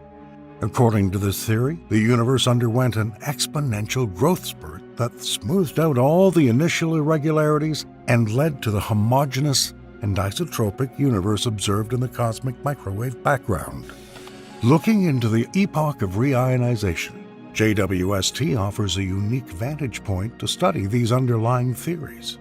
According to this theory, the universe underwent an exponential growth spurt that smoothed out all the initial irregularities and led to the homogeneous and isotropic universe observed in the cosmic microwave background. Looking into the epoch of reionization, JWST offers a unique vantage point to study these underlying theories.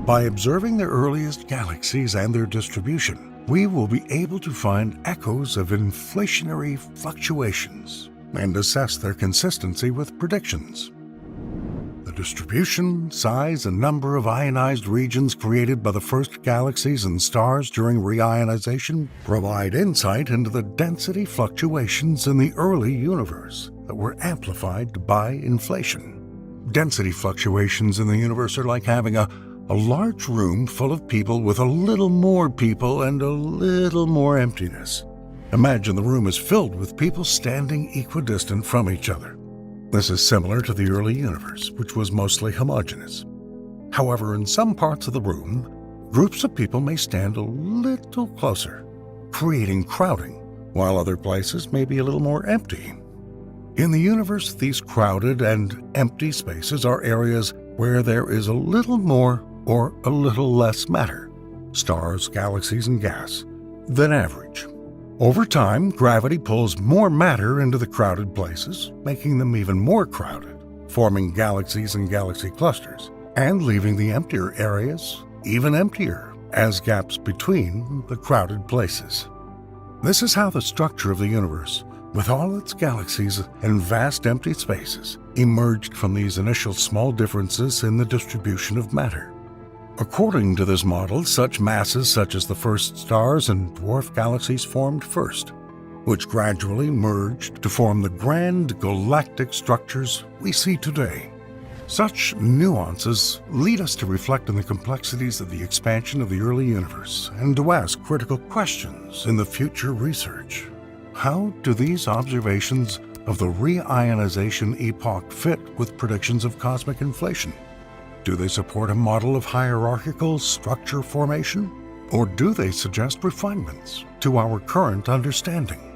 By observing the earliest galaxies and their distribution, we will be able to find echoes of inflationary fluctuations and assess their consistency with predictions. The distribution, size, and number of ionized regions created by the first galaxies and stars during reionization provide insight into the density fluctuations in the early universe that were amplified by inflation. Density fluctuations in the universe are like having a large room full of people with a little more people and a little more emptiness. Imagine the room is filled with people standing equidistant from each other. This is similar to the early universe, which was mostly homogeneous. However, in some parts of the room, groups of people may stand a little closer, creating crowding, while other places may be a little more empty. In the universe, these crowded and empty spaces are areas where there is a little more or a little less matter, stars, galaxies, and gas, than average. Over time, gravity pulls more matter into the crowded places, making them even more crowded, forming galaxies and galaxy clusters, and leaving the emptier areas even emptier as gaps between the crowded places. This is how the structure of the universe, with all its galaxies and vast empty spaces, emerged from these initial small differences in the distribution of matter. According to this model, such masses such as the first stars and dwarf galaxies formed first, which gradually merged to form the grand galactic structures we see today. Such nuances lead us to reflect on the complexities of the expansion of the early universe and to ask critical questions in the future research. How do these observations of the reionization epoch fit with predictions of cosmic inflation? Do they support a model of hierarchical structure formation, or do they suggest refinements to our current understanding?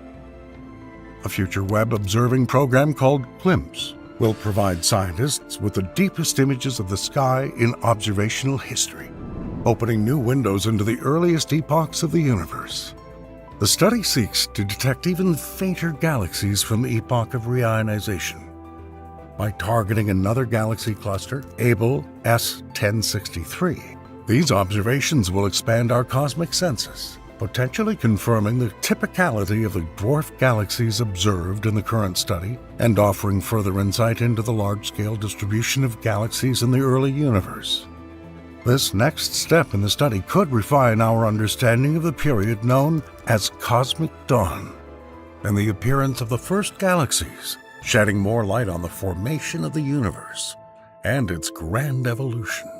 A future web observing program called Glimpse will provide scientists with the deepest images of the sky in observational history, opening new windows into the earliest epochs of the universe. The study seeks to detect even fainter galaxies from the epoch of reionization. By targeting another galaxy cluster, Abell S1063, these observations will expand our cosmic census, potentially confirming the typicality of the dwarf galaxies observed in the current study and offering further insight into the large-scale distribution of galaxies in the early universe. This next step in the study could refine our understanding of the period known as Cosmic Dawn and the appearance of the first galaxies, shedding more light on the formation of the universe and its grand evolution.